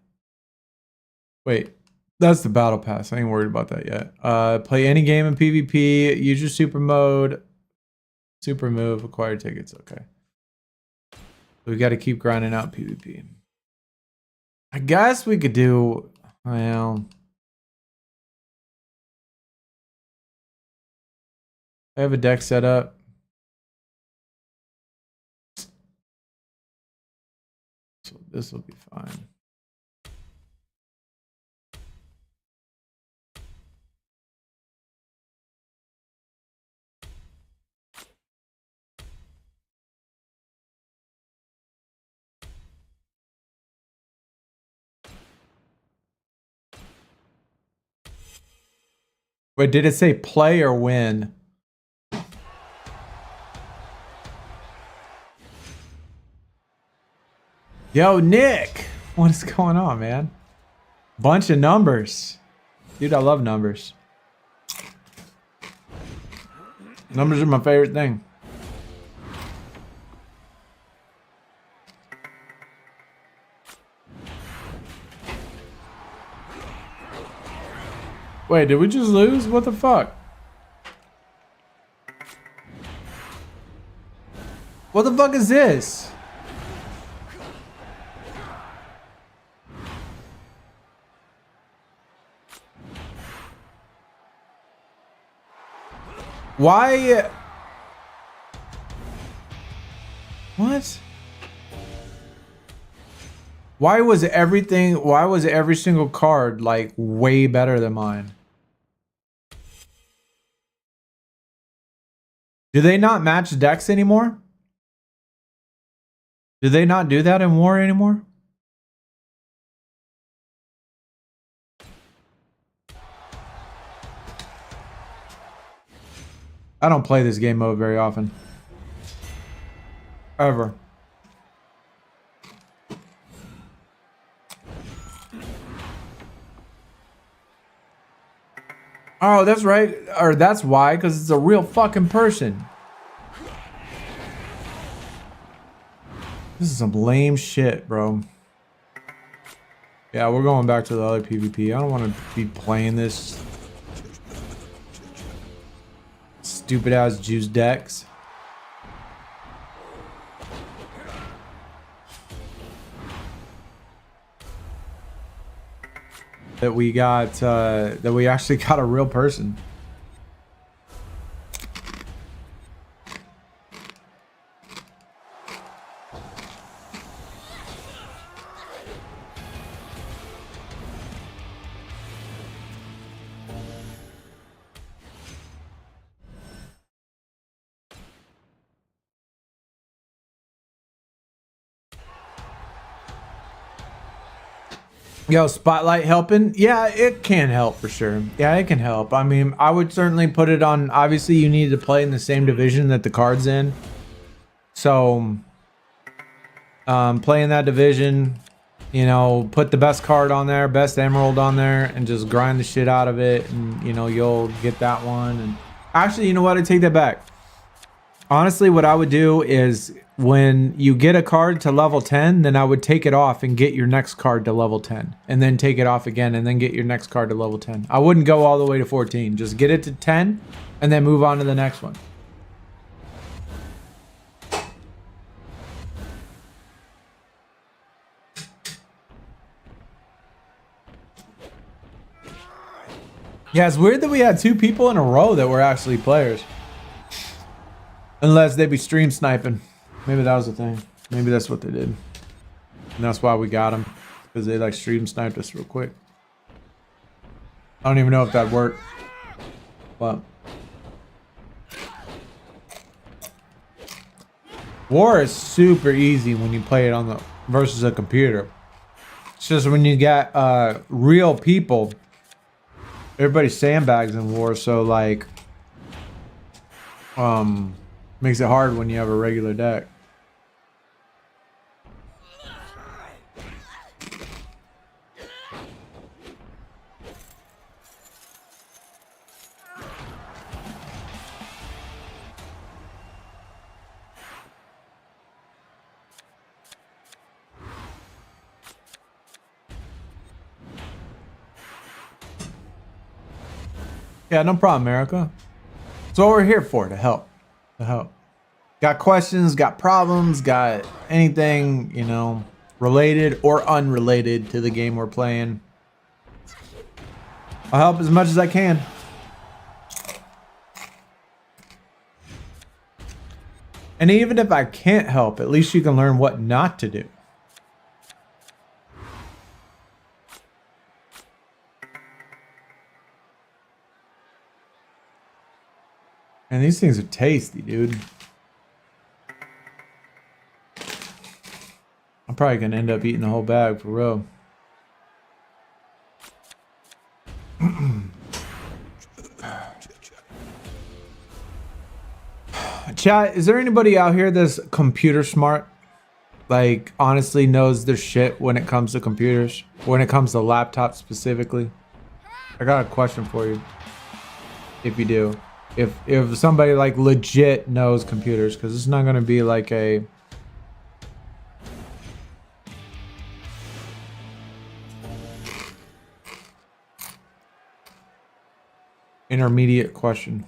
Wait, that's the battle pass. I ain't worried about that yet. Play any game in PvP. Use your super mode. Super move. Acquire tickets. Okay. We got to keep grinding out PvP. I guess we could do, well, I have a deck set up. So this will be fine. Wait, did it say play or win? Yo, Nick! What is going on, man? Bunch of numbers. Dude, I love numbers. Numbers are my favorite thing. Wait, did we just lose? What the fuck? What the fuck is this? Why? What? Why was every single card like way better than mine? Do they not match decks anymore? Do they not do that in War anymore? I don't play this game mode very often. Ever. Oh, that's right. Or that's why, because it's a real fucking person. This is some lame shit, bro. Yeah, we're going back to the other PvP. I don't want to be playing this stupid ass juice decks. That we got, that we actually got a real person. Yo, Spotlight helping? Yeah, it can help for sure. Yeah, it can help. I mean, I would certainly put it on. Obviously, you need to play in the same division that the card's in. So, play in that division, you know, put the best card on there, best emerald on there, and just grind the shit out of it. And, you know, you'll get that one. And actually, you know what? I take that back. Honestly, what I would do is when you get a card to level 10, then I would take it off and get your next card to level 10. And then take it off again and then get your next card to level 10. I wouldn't go all the way to 14. Just get it to 10 and then move on to the next one. Yeah, it's weird that we had 2 people in a row that were actually players. Unless they be stream sniping. Maybe that was the thing. Maybe that's what they did. And that's why we got them. Because they like stream sniped us real quick. I don't even know if that worked. But War is super easy when you play it on the versus a computer. It's just when you got real people, everybody sandbags in War, so like makes it hard when you have a regular deck. Yeah, no problem, America. That's what we're here for, to help. To help. Got questions, got problems, got anything, you know, related or unrelated to the game we're playing. I'll help as much as I can. And even if I can't help, at least you can learn what not to do. And these things are tasty, dude. I'm probably gonna end up eating the whole bag for real. Chat, is there anybody out here that's computer smart? Like, honestly knows their shit when it comes to computers? When it comes to laptops specifically? I got a question for you. If you do. If somebody like legit knows computers, because it's not gonna be like a intermediate question.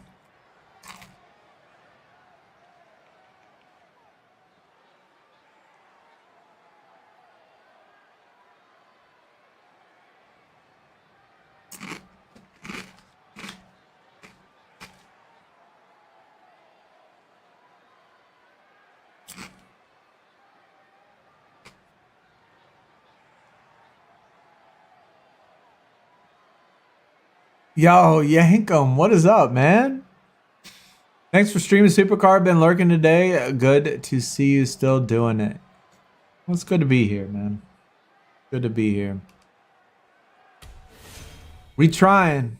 Yo, Yankum, what is up, man? Thanks for streaming, SuperCard. Been lurking today. Good to see you still doing it. Well, it's good to be here, man. Good to be here. We trying.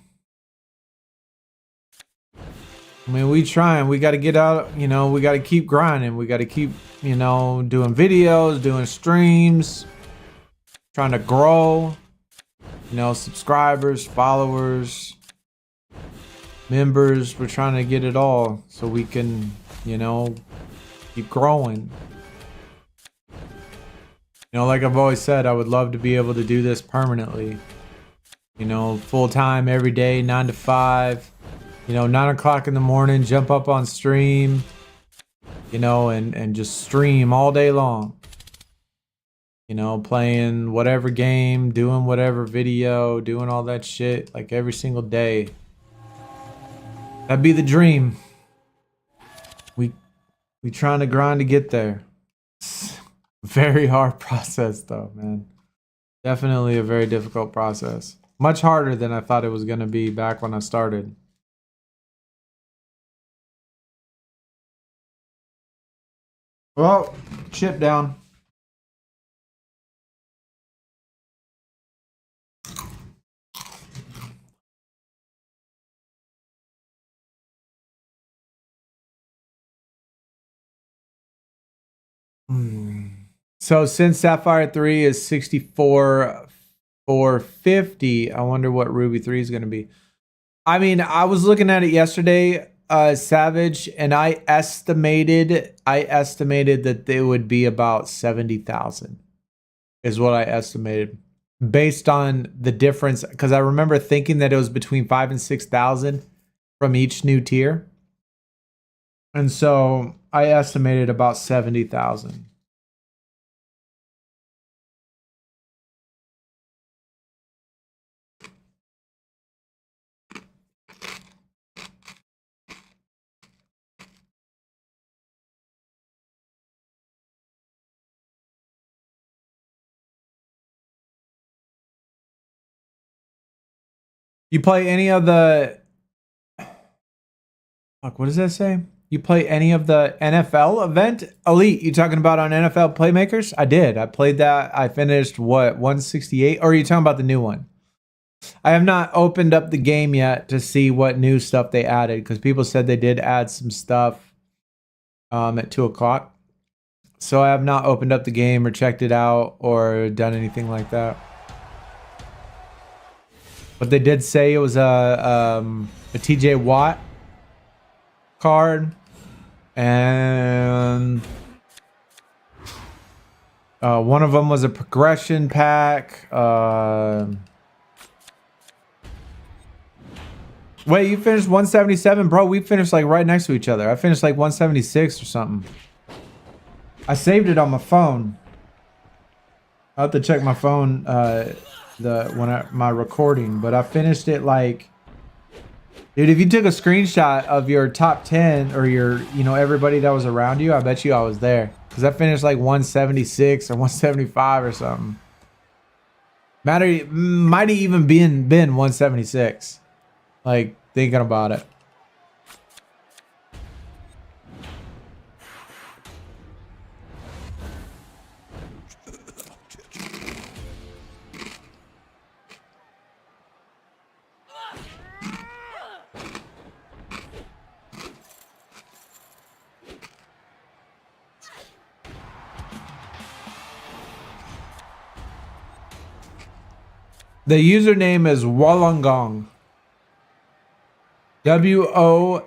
I mean, we trying. We got to get out, you know, we got to keep grinding. We got to keep, you know, doing videos, doing streams, trying to grow, you know, subscribers, followers, members. We're trying to get it all so we can, you know, keep growing. You know, like I've always said, I would love to be able to do this permanently. You know, full time every day, 9 to 5. You know, 9 o'clock in the morning, jump up on stream. You know, and just stream all day long. You know, playing whatever game, doing whatever video, doing all that shit like every single day. That'd be the dream. We trying to grind to get there. Very hard process though, man. Definitely a very difficult process. Much harder than I thought it was going to be back when I started. Well, chip down. So since Sapphire 3 is 64,450, I wonder what Ruby 3 is going to be. I mean, I was looking at it yesterday, Savage, and I estimated that they would be about 70,000 is what I estimated based on the difference, because I remember thinking that it was between 5,000 and 6,000 from each new tier. And so I estimated about 70,000. You play any of the... Fuck, what does that say? You play any of the NFL event? Elite, you talking about on NFL Playmakers? I did. I played that. I finished, what, 168? Or are you talking about the new one? I have not opened up the game yet to see what new stuff they added, because people said they did add some stuff at 2 o'clock. So I have not opened up the game or checked it out or done anything like that. But they did say it was a TJ Watt card, and one of them was a progression pack. Wait, you finished 177, bro? We finished like right next to each other. I finished like 176 or something. I saved it on my phone. I have to check my phone. My recording, but I finished it like, dude, if you took a screenshot of your top 10 or your, you know, everybody that was around you, I bet you I was there, because I finished like 176 or 175 or something. Might have even been 176, like thinking about it. The username is Wollongong. WOLLONGONG.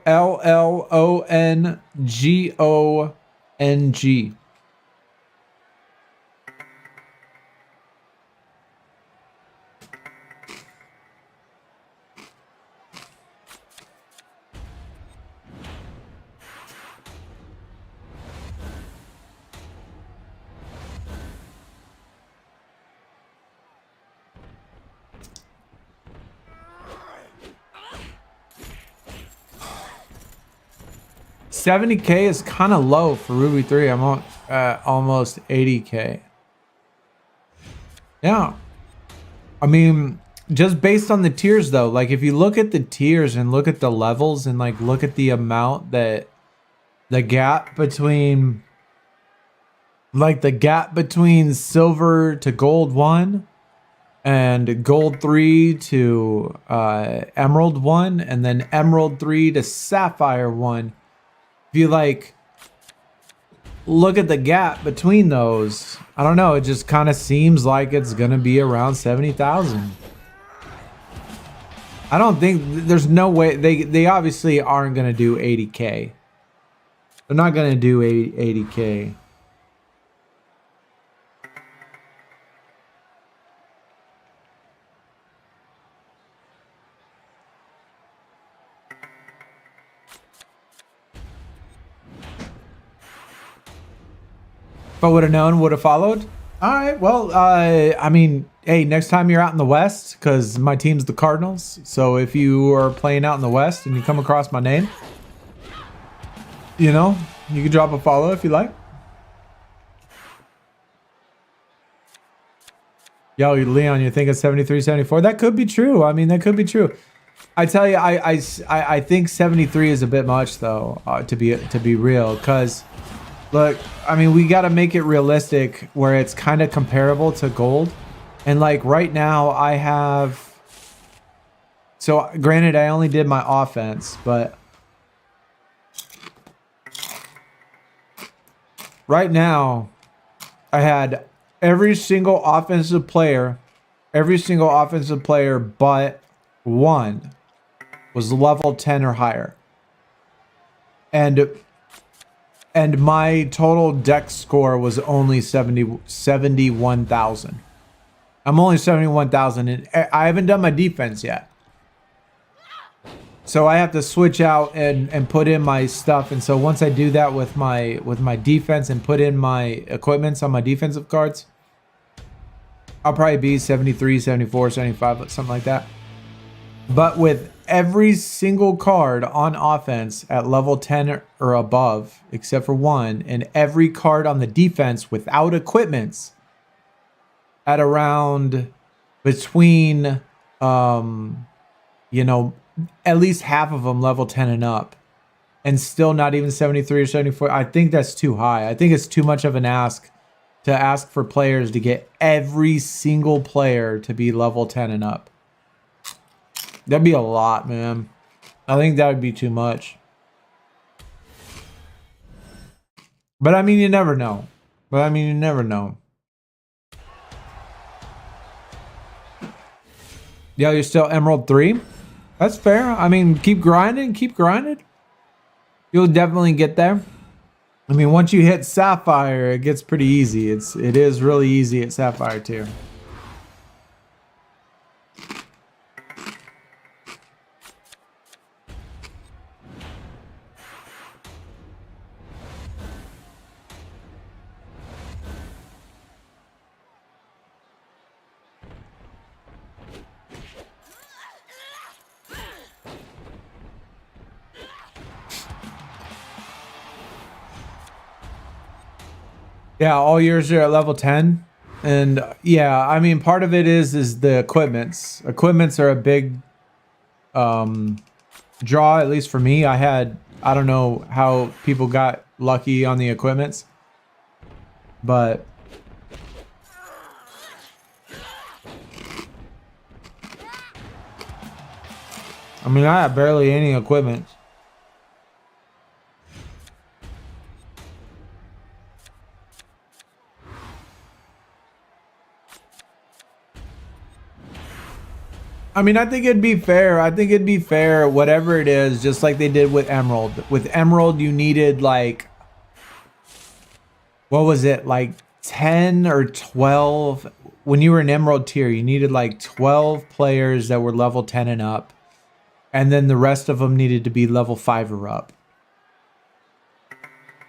$70K is kind of low for Ruby 3. I'm on almost 80K. Yeah. I mean, just based on the tiers though, like if you look at the tiers and look at the levels and like look at the amount that the gap between silver to gold 1 and gold 3 to emerald 1 and then emerald 3 to sapphire 1. If you like look at the gap between those, I don't know, it just kind of seems like it's gonna be around 70,000. I don't think there's no way they obviously aren't gonna do 80K. They're not gonna do 80K. If I would have known, would have followed. All right. Well, I mean, hey, next time you're out in the West, because my team's the Cardinals. So if you are playing out in the West and you come across my name, you know, you can drop a follow if you like. Yo, Leon, you think it's 73, 74? That could be true. I mean, that could be true. I tell you, I think 73 is a bit much, though, to be real, because. Look, I mean, we got to make it realistic where it's kind of comparable to gold. And like right now I have, so granted I only did my offense, but right now I had every single offensive player but one was level 10 or higher. And my total deck score was only 71,000. I'm only 71,000 and I haven't done my defense yet. So I have to switch out and put in my stuff. And so once I do that with my defense and put in my equipments on my defensive cards, I'll probably be 73, 74, 75, something like that. But with every single card on offense at level 10 or above, except for one, and every card on the defense without equipments at around between, you know, at least half of them level 10 and up, and still not even 73 or 74. I think that's too high. I think it's too much of an ask to ask for players to get every single player to be level 10 and up. That'd be a lot, man. I think that would be too much. But I mean, you never know. Yo, you're still Emerald 3? That's fair. I mean, keep grinding. You'll definitely get there. I mean, once you hit Sapphire, it gets pretty easy. It is really easy at Sapphire tier. Yeah, all yours are at level 10. And yeah, I mean, part of it is the equipments. Equipments are a big draw, at least for me. I don't know how people got lucky on the equipments, but I mean, I have barely any equipment. I mean, I think it'd be fair, whatever it is, just like they did with Emerald. With Emerald, you needed like, what was it? Like 10 or 12. When you were in Emerald tier, you needed like 12 players that were level 10 and up. And then the rest of them needed to be level 5 or up.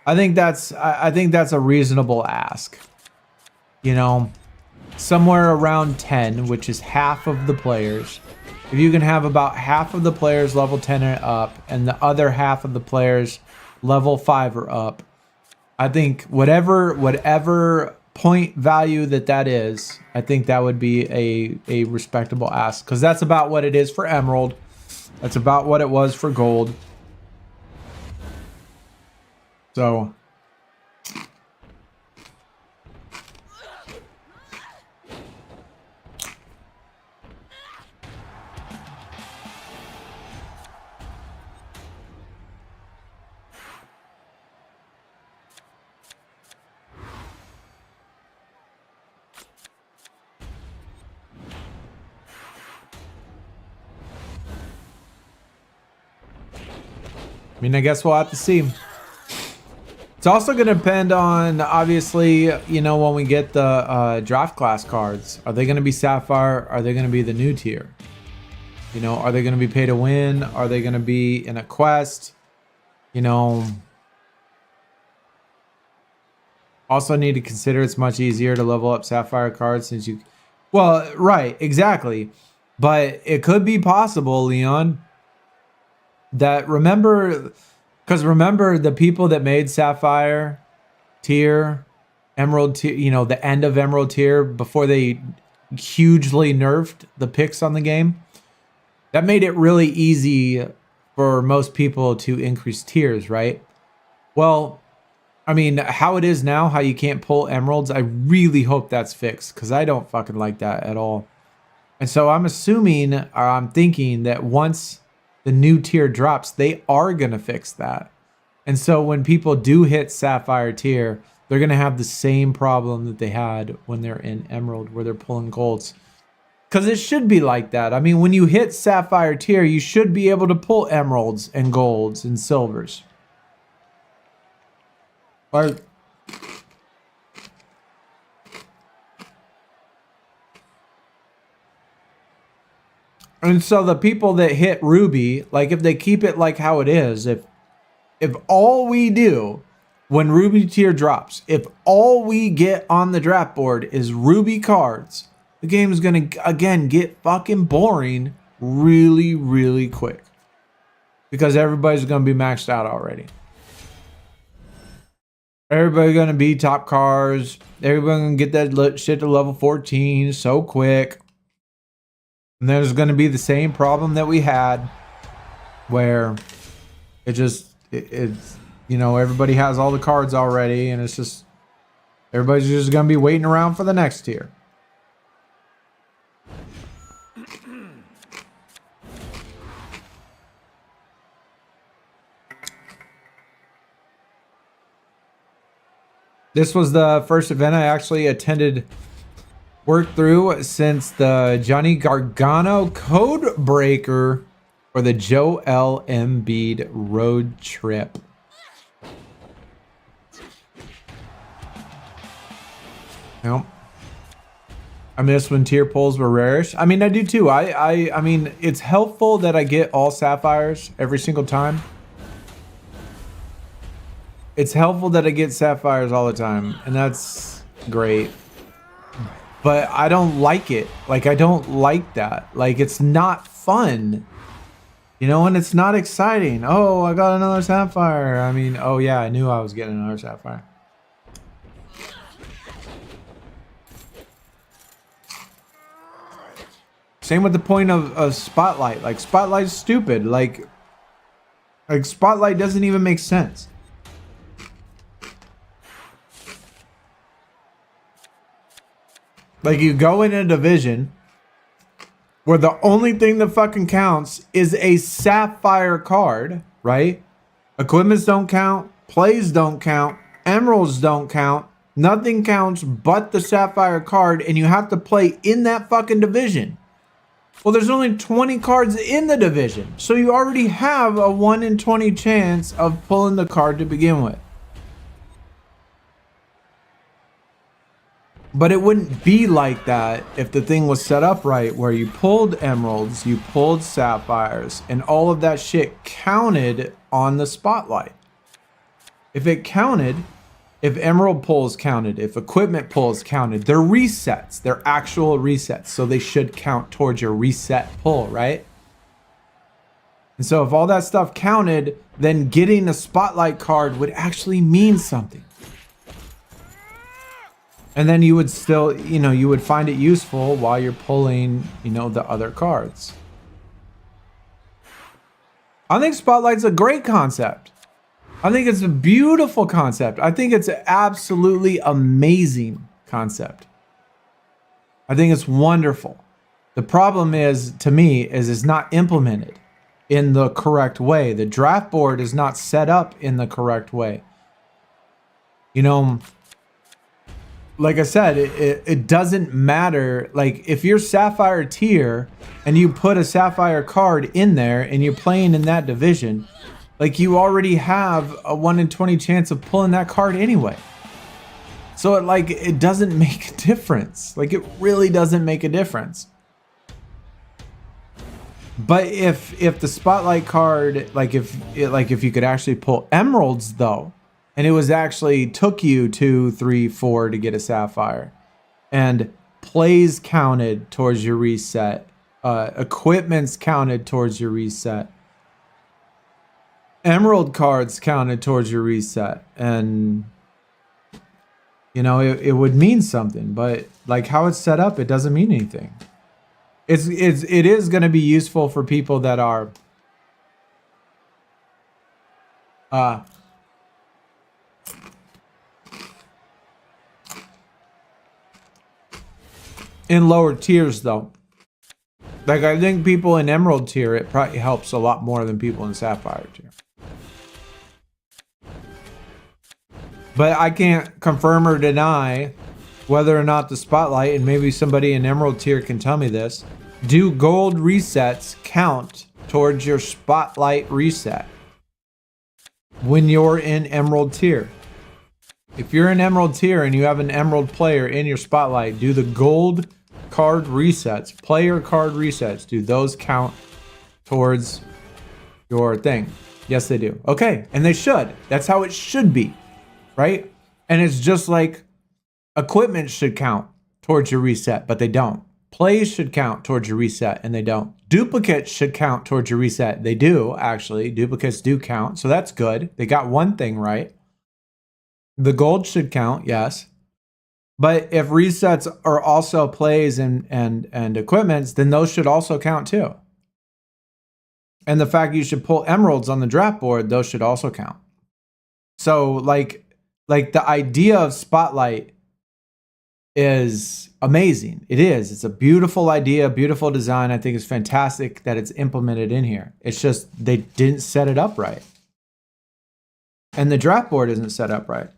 I think that's a reasonable ask. You know, somewhere around 10, which is half of the players. If you can have about half of the players level 10 and up and the other half of the players level 5 or up, I think whatever point value that is, I think that would be a respectable ask, because that's about what it is for Emerald. That's about what it was for Gold. So I mean, I guess we'll have to see. It's also going to depend on, obviously, you know, when we get the draft class cards. Are they going to be Sapphire? Are they going to be the new tier? You know, are they going to be pay to win? Are they going to be in a quest? You know, also need to consider it's much easier to level up Sapphire cards since you... Well, right, exactly. But it could be possible, Leon, that remember... Because remember, the people that made Sapphire tier, Emerald tier, you know, the end of Emerald tier before they hugely nerfed the picks on the game, that made it really easy for most people to increase tiers, right? Well, I mean, how it is now, how you can't pull Emeralds, I really hope that's fixed because I don't fucking like that at all. And so I'm assuming, or I'm thinking that once the new tier drops, they are going to fix that. And so when people do hit Sapphire tier, they're going to have the same problem that they had when they're in Emerald, where they're pulling golds. Because it should be like that. I mean, when you hit Sapphire tier, you should be able to pull Emeralds and Golds and Silvers. Or... And so the people that hit Ruby, like if they keep it like how it is, if all we do when Ruby tier drops, if all we get on the draft board is Ruby cards, the game is going to, again, get fucking boring really, really quick. Because everybody's going to be maxed out already. Everybody's going to be top cards. Everybody's going to get that shit to level 14 so quick. And there's going to be the same problem that we had where it's, you know, everybody has all the cards already and it's just, everybody's just going to be waiting around for the next tier. This was the first event I actually worked through since the Johnny Gargano code breaker for the Joel Embiid road trip. Yep. I miss when tier pulls were rarish. I mean, I do too. I mean, it's helpful that I get all Sapphires every single time. It's helpful that I get Sapphires all the time, and that's great. But I don't like it. Like, I don't like that. Like, it's not fun. You know, and it's not exciting. Oh, I got another Sapphire. I mean, oh yeah, I knew I was getting another Sapphire. Same with the point of Spotlight. Like, Spotlight's stupid. Like Spotlight doesn't even make sense. Like, you go in a division where the only thing that fucking counts is a Sapphire card, right? Equipments don't count, plays don't count, emeralds don't count, nothing counts but the Sapphire card, and you have to play in that fucking division. Well, there's only 20 cards in the division, so you already have a 1 in 20 chance of pulling the card to begin with. But it wouldn't be like that if the thing was set up right, where you pulled emeralds, you pulled sapphires, and all of that shit counted on the Spotlight. If it counted, if emerald pulls counted, if equipment pulls counted, they're resets, they're actual resets, so they should count towards your reset pull, right? And so if all that stuff counted, then getting a Spotlight card would actually mean something. And then you would still, you know, you would find it useful while you're pulling, you know, the other cards. I think Spotlight's a great concept. I think it's a beautiful concept. I think it's an absolutely amazing concept. I think it's wonderful. The problem is, to me, is it's not implemented in the correct way. The draft board is not set up in the correct way. You know, like I said, it doesn't matter. Like, if you're Sapphire tier and you put a Sapphire card in there and you're playing in that division, Like, you already have a 1 in 20 chance of pulling that card anyway. So it doesn't make a difference. Like, it really doesn't make a difference. But if the spotlight card, if you could actually pull emeralds though, and it was actually took you 2, 3, 4 to get a sapphire, and plays counted towards your reset, equipment's counted towards your reset, emerald cards counted towards your reset, and you know, it would mean something. But like how it's set up, it doesn't mean anything. It is going to be useful for people that are in lower tiers though. Like, I think people in emerald tier, it probably helps a lot more than people in sapphire tier. But I can't confirm or deny whether or not the spotlight, and maybe somebody in emerald tier can tell me this, do gold resets count towards your spotlight reset when you're in emerald tier? If you're in emerald tier and you have an emerald player in your spotlight, do the gold card resets, player card resets, do those count towards your thing? Yes, they do. Okay, and they should. That's how it should be, right? And it's just like equipment should count towards your reset, but they don't. Plays should count towards your reset, and they don't. Duplicates should count towards your reset. They do, actually. Duplicates do count, so that's good. They got one thing right. The gold should count, yes. But if resets are also plays and equipments, then those should also count too. And the fact you should pull emeralds on the draft board, those should also count. So like the idea of spotlight is amazing. It is. It's a beautiful idea, beautiful design. I think it's fantastic that it's implemented in here. It's just they didn't set it up right. And the draft board isn't set up right.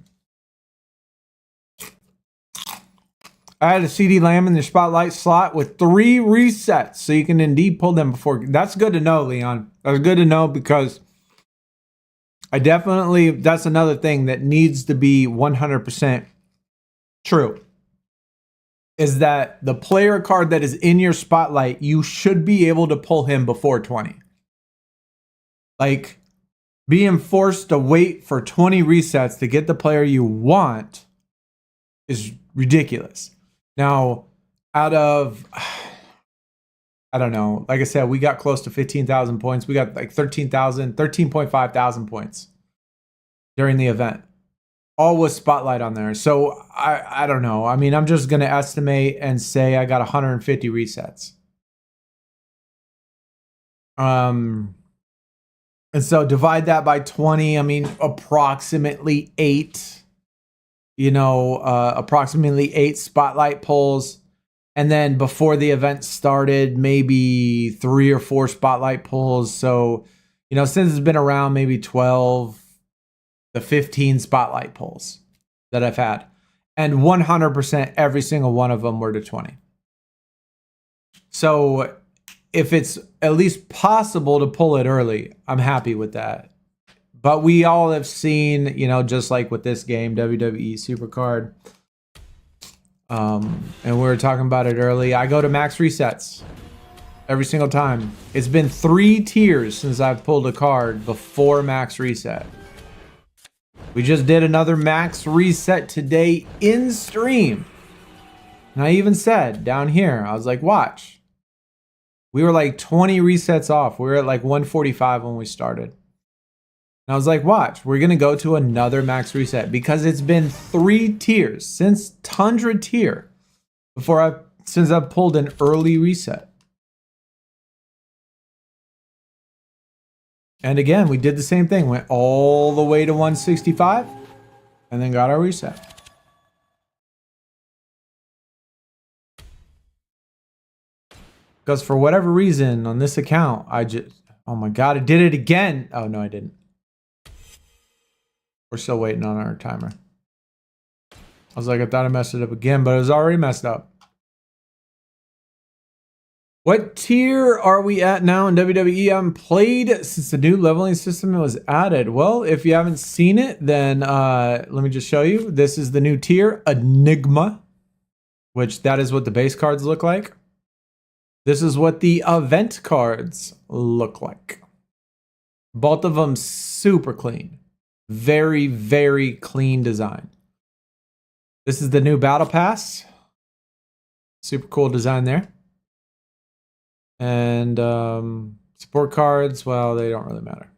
I had a CD Lamb in the spotlight slot with 3 resets, so you can indeed pull them before. That's good to know, Leon. That's good to know, because I definitely, that's another thing that needs to be 100% true, is that the player card that is in your spotlight, you should be able to pull him before 20. Like, being forced to wait for 20 resets to get the player you want is ridiculous. Now, out of, I don't know, like I said, we got close to 15,000 points. We got like 13.5 thousand points during the event, all with spotlight on there. So I don't know. I mean, I'm just going to estimate and say I got 150 resets. And so divide that by 20. I mean, approximately 8. Approximately 8 spotlight pulls. And then before the event started, maybe 3 or 4 spotlight pulls. So, since it's been around, maybe 12 to 15 spotlight pulls that I've had. And 100% every single one of them were to 20. So if it's at least possible to pull it early, I'm happy with that. But we all have seen, just like with this game, WWE SuperCard, and we were talking about it early, I go to max resets every single time. It's been 3 tiers since I've pulled a card before max reset. We just did another max reset today in stream. And I even said down here, I was like, watch. We were like 20 resets off. We were at like 145 when we started. And I was like, watch, we're going to go to another max reset, because it's been 3 tiers since Tundra tier since I've pulled an early reset. And again, we did the same thing, went all the way to 165 and then got our reset. Because for whatever reason on this account, oh my God, I did it again. Oh no, I didn't. We're still waiting on our timer. I was like, I thought I messed it up again, but it was already messed up. What tier are we at now in WWE? I haven't played since the new leveling system was added. Well, if you haven't seen it, then let me just show you. This is the new tier, Enigma, which that is what the base cards look like. This is what the event cards look like. Both of them super clean. Very, very clean design. This is the new Battle Pass. Super cool design there. And support cards, well, they don't really matter.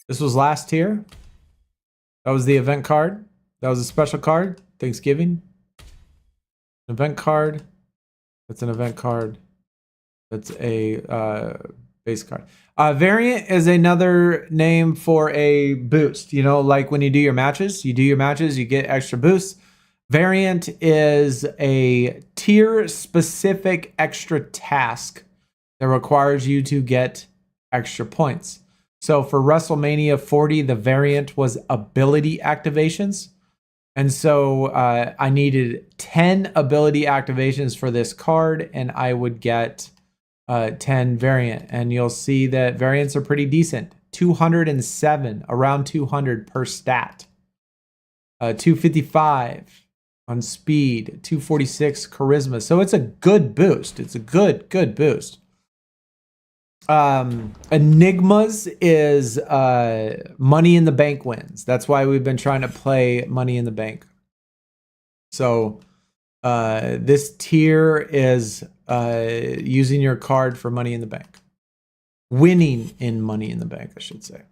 This was last tier. That was the event card. That was a special card. Thanksgiving. Event card. That's an event card. That's a base card. Variant is another name for a boost. You know, like when you do your matches, you get extra boosts. Variant is a tier-specific extra task that requires you to get extra points. So for WrestleMania 40, the variant was ability activations. And so I needed 10 ability activations for this card, and I would get 10 variant. And you'll see that variants are pretty decent. 207, around 200 per stat. 255 on speed, 246 charisma. So it's a good boost. It's a good boost. Enigmas is Money in the Bank wins. That's why we've been trying to play Money in the Bank. So this tier is using your card for Money in the Bank. Winning in Money in the Bank, I should say.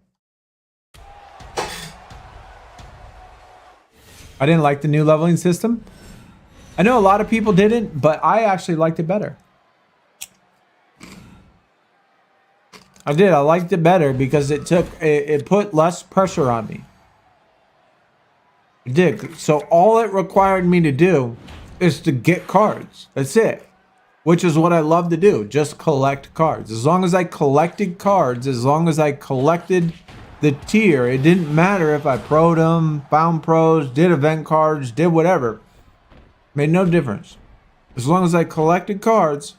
I didn't like the new leveling system. I know a lot of people didn't, but I actually liked it better. I did. I liked it better because it put less pressure on me. It did. So all it required me to do is to get cards. That's it. Which is what I love to do. Just collect cards. As long as I collected cards, as long as I collected the tier, it didn't matter if I pro'd them, found pros, did event cards, did whatever. Made no difference. As long as I collected cards,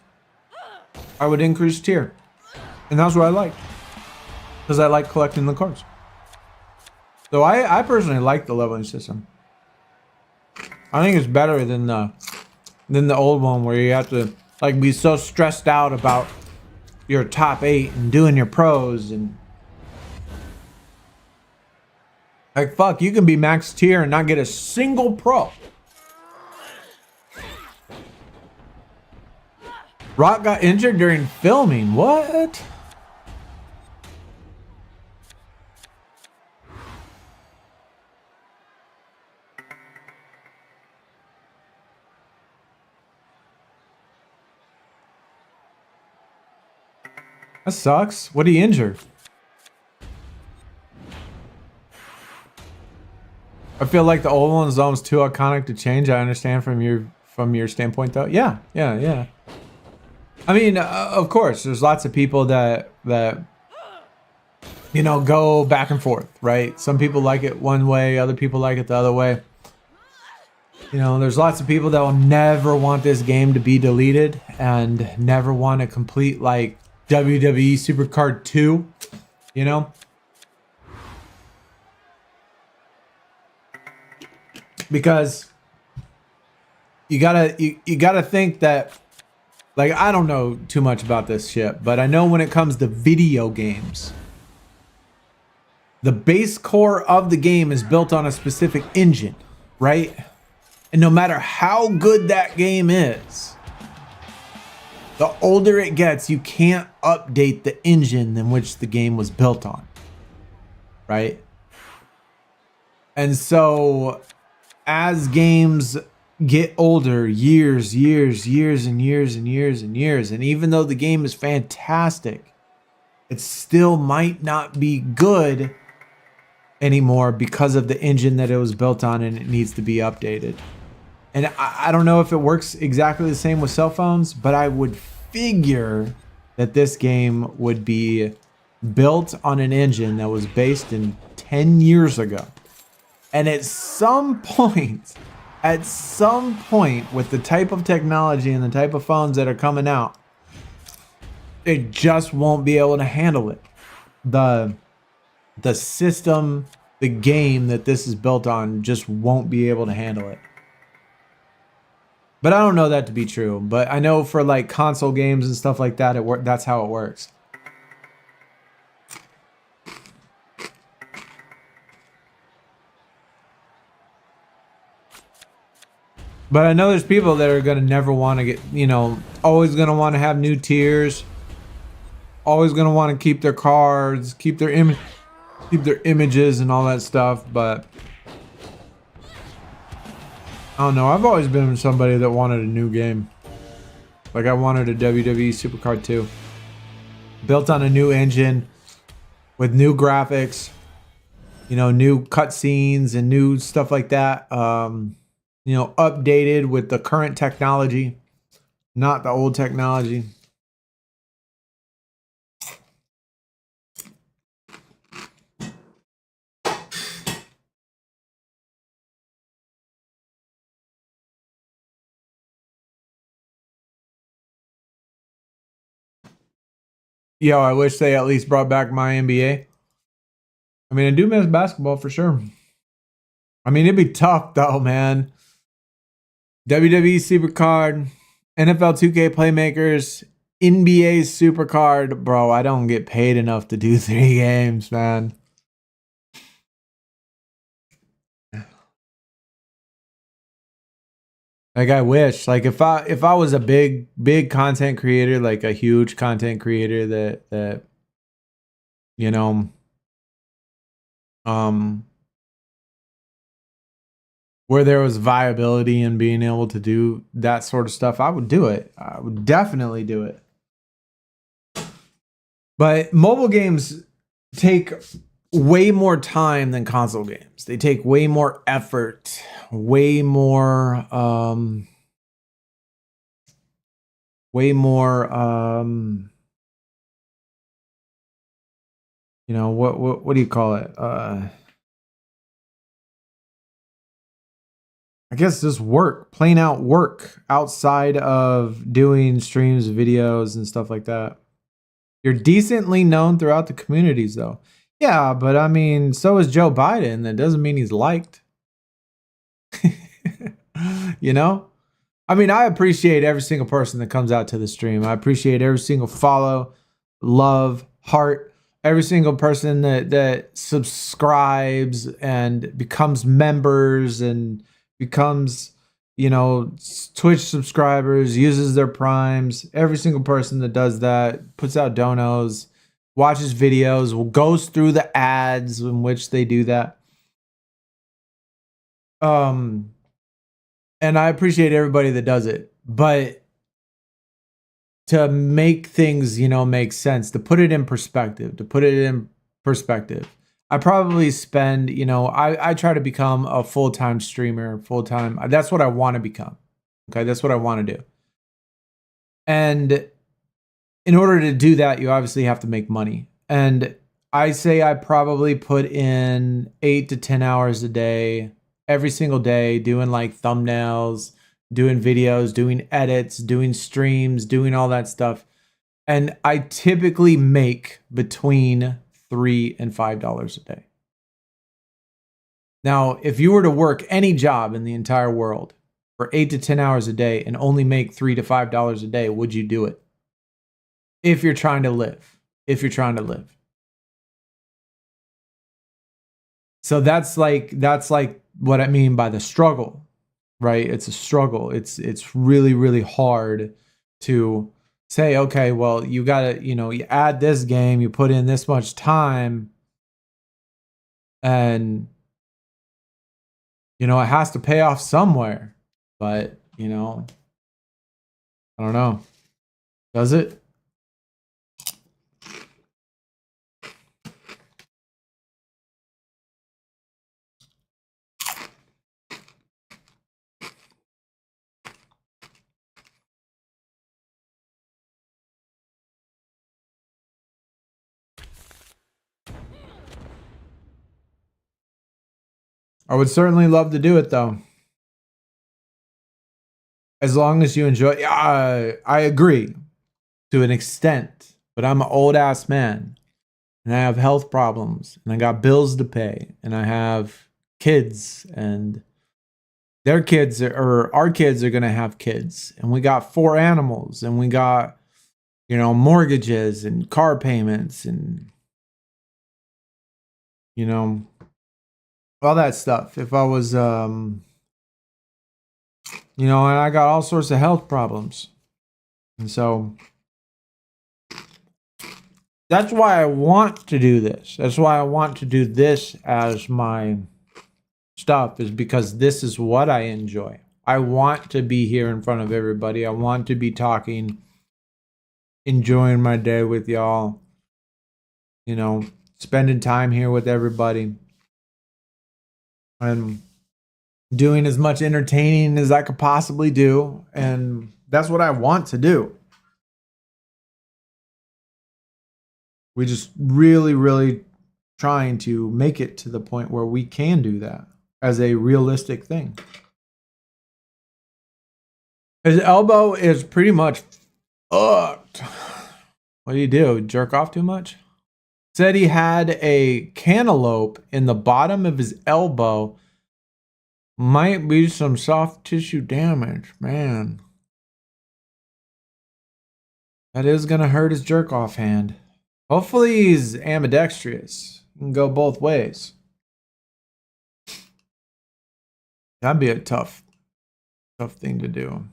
I would increase tier. And that's what I liked. Because I like collecting the cards. So I personally like the leveling system. I think it's better than the old one where you have to like be so stressed out about your top 8 and doing your pros and like, fuck, you can be max tier and not get a single pro. Rock got injured during filming. What? That sucks. What did he injure? I feel like the old one is almost too iconic to change. I understand from your standpoint, though. Yeah. I mean, of course, there's lots of people that you know go back and forth, right? Some people like it one way, other people like it the other way. You know, there's lots of people that will never want this game to be deleted and never want to complete like WWE SuperCard 2. You know. Because you gotta think that, like, I don't know too much about this shit, but I know when it comes to video games, the base core of the game is built on a specific engine, right? And no matter how good that game is, the older it gets, you can't update the engine in which the game was built on, right? And so as games get older, years and years, and even though the game is fantastic, it still might not be good anymore because of the engine that it was built on, and it needs to be updated. And I don't know if it works exactly the same with cell phones, but I would figure that this game would be built on an engine that was based in 10 years ago. And at some point, with the type of technology and the type of phones that are coming out, it just won't be able to handle it. The system, the game that this is built on just won't be able to handle it. But I don't know that to be true. But I know for like console games and stuff like that, that's how it works. But I know there's people that are going to never want to get, you know, always going to want to have new tiers. Always going to want to keep their cards, keep their images and all that stuff. But I don't know. I've always been somebody that wanted a new game. Like I wanted a WWE SuperCard 2. Built on a new engine with new graphics, you know, new cutscenes and new stuff like that. You know, updated with the current technology, not the old technology. Yo, I wish they at least brought back my NBA. I mean, I do miss basketball for sure. I mean, it'd be tough though, man. WWE SuperCard, NFL 2K Playmakers, NBA SuperCard. Bro, I don't get paid enough to do 3 games, man. Like I wish, like if I was a big content creator, like a huge content creator that you know where there was viability in being able to do that sort of stuff, I would do it. I would definitely do it. But mobile games take way more time than console games. They take way more effort, way more you know, what do you call it? I guess just work, plain out work outside of doing streams, videos, and stuff like that. You're decently known throughout the communities, though. Yeah, but I mean, so is Joe Biden. That doesn't mean he's liked. You know? I mean, I appreciate every single person that comes out to the stream. I appreciate every single follow, love, heart, every single person that subscribes and becomes members and becomes, you know, Twitch subscribers, uses their primes. Every single person that does that, puts out donos, watches videos, goes through the ads in which they do that. And I appreciate everybody that does it, but to make things, you know, make sense, to put it in perspective, I probably spend, you know, I try to become a full-time streamer, full-time. That's what I want to become. Okay, that's what I want to do. And in order to do that, you obviously have to make money. And I say I probably put in 8 to 10 hours a day, every single day, doing like thumbnails, doing videos, doing edits, doing streams, doing all that stuff. And I typically make between $3 and $5 a day. Now, if you were to work any job in the entire world for 8 to 10 hours a day and only make $3 to $5 a day, would you do it? If you're trying to live. So that's like what I mean by the struggle, right? It's a struggle. It's really, really hard to say, okay, well, you gotta, you know, you add this game, you put in this much time, and you know, it has to pay off somewhere. But, you know, I don't know. Does it? I would certainly love to do it, though. As long as you enjoy. I agree to an extent. but I'm an old ass man and I have health problems and I got bills to pay and I have kids and their kids or our kids are going to have kids and we got 4 animals and we got, you know, mortgages and car payments and, you know, all that stuff. If I was, you know, and I got all sorts of health problems. And so that's why I want to do this. That's why I want to do this as my stuff, is because this is what I enjoy. I want to be here in front of everybody. I want to be talking, enjoying my day with y'all, you know, spending time here with everybody. And doing as much entertaining as I could possibly do. And that's what I want to do. We just really, really trying to make it to the point where we can do that as a realistic thing. His elbow is pretty much fucked. What do you do? Jerk off too much? Said he had a cantaloupe in the bottom of his elbow. Might be some soft tissue damage, man. That is gonna hurt his jerk off hand. Hopefully he's ambidextrous. He can go both ways. That'd be a tough thing to do.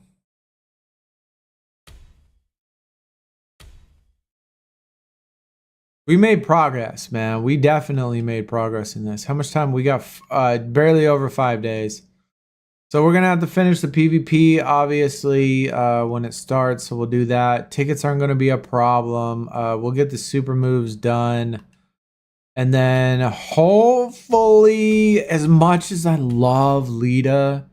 We made progress, man. We definitely made progress in this. How much time we got? Barely over 5 days. So we're going to have to finish the PvP, obviously, when it starts. So we'll do that. Tickets aren't going to be a problem. We'll get the super moves done. And then hopefully, as much as I love Lita,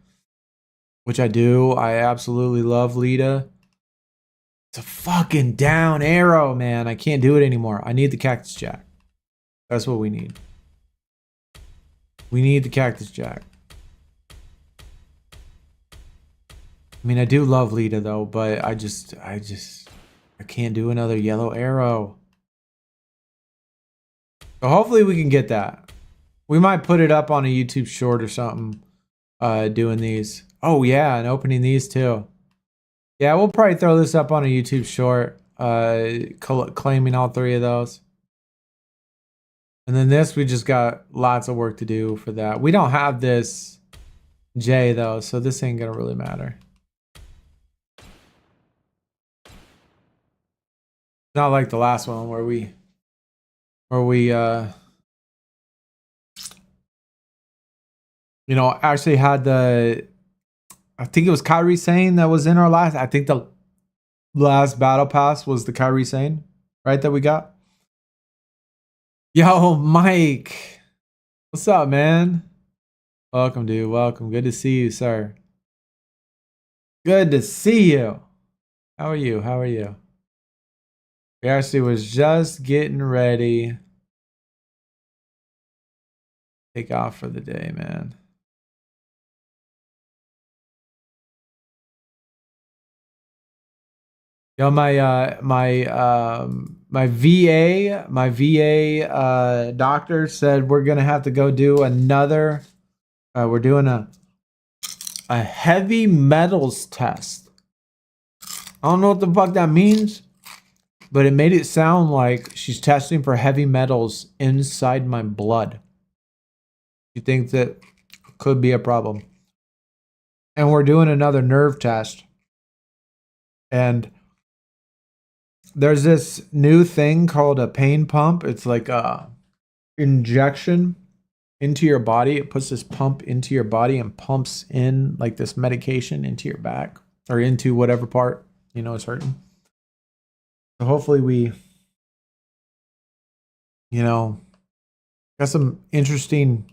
which I do, I absolutely love Lita. It's a fucking down arrow, man. I can't do it anymore. I need the Cactus Jack. That's what we need. We need the Cactus Jack. I mean, I do love Lita though, but I can't do another yellow arrow. So hopefully we can get that. We might put it up on a YouTube short or something, doing these. Oh yeah, and opening these too. Yeah, we'll probably throw this up on a YouTube short, claiming all 3 of those. And then this, we just got lots of work to do for that. We don't have this J though, so this ain't gonna really matter. Not like the last one where we you know, actually had the, I think it was Kairi Sane that was in our last. I think the last battle pass was the Kairi Sane, right? That we got. Yo, Mike, what's up, man? Welcome, dude. Welcome. Good to see you, sir. Good to see you. How are you? How are you? We actually was just getting ready. Take off for the day, man. Yo, my VA doctor said we're gonna have to go do another. We're doing a heavy metals test. I don't know what the fuck that means, but it made it sound like she's testing for heavy metals inside my blood. You think that could be a problem? And we're doing another nerve test, and there's this new thing called a pain pump. It's like a injection into your body. It puts this pump into your body and pumps in like this medication into your back or into whatever part, you know, is hurting. So hopefully we, you know, got some interesting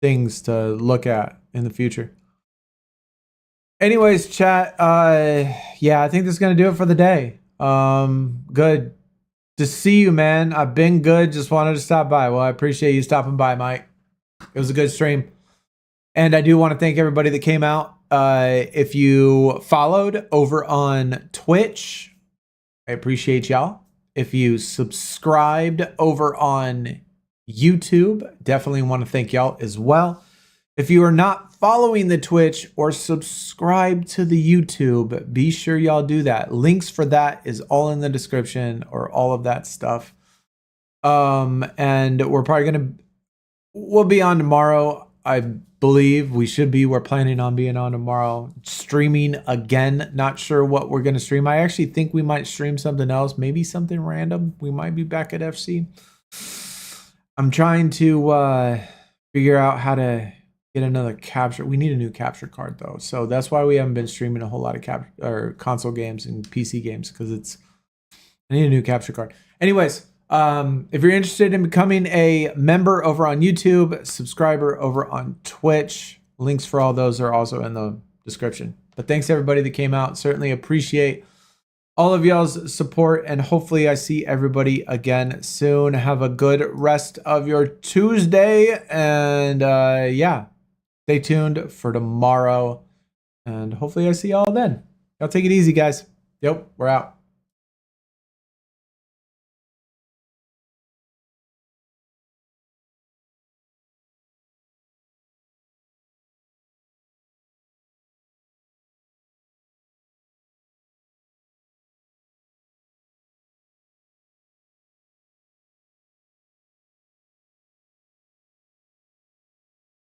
things to look at in the future. Anyways, chat, yeah, I think this is going to do it for the day. Good to see you, man. I've been good. Just wanted to stop by. Well, I appreciate you stopping by, Mike. It was a good stream. And I do want to thank everybody that came out. If you followed over on Twitch, I appreciate y'all. If you subscribed over on YouTube, definitely want to thank y'all as well. If you are not following the Twitch or subscribe to the YouTube, be sure y'all do that. Links for that is all in the description, or all of that stuff. And we'll be on tomorrow. I believe we should be. We're planning on being on tomorrow. Streaming again. Not sure what we're going to stream. I actually think we might stream something else. Maybe something random. We might be back at FC. I'm trying to figure out how to get another capture. We need a new capture card though. So that's why we haven't been streaming a whole lot of console games and PC games, because I need a new capture card. Anyways, if you're interested in becoming a member over on YouTube, subscriber over on Twitch, links for all those are also in the description. But thanks to everybody that came out. Certainly appreciate all of y'all's support, and hopefully I see everybody again soon. Have a good rest of your Tuesday, and yeah, stay tuned for tomorrow, and hopefully I see y'all then. Y'all take it easy, guys. Yep, we're out.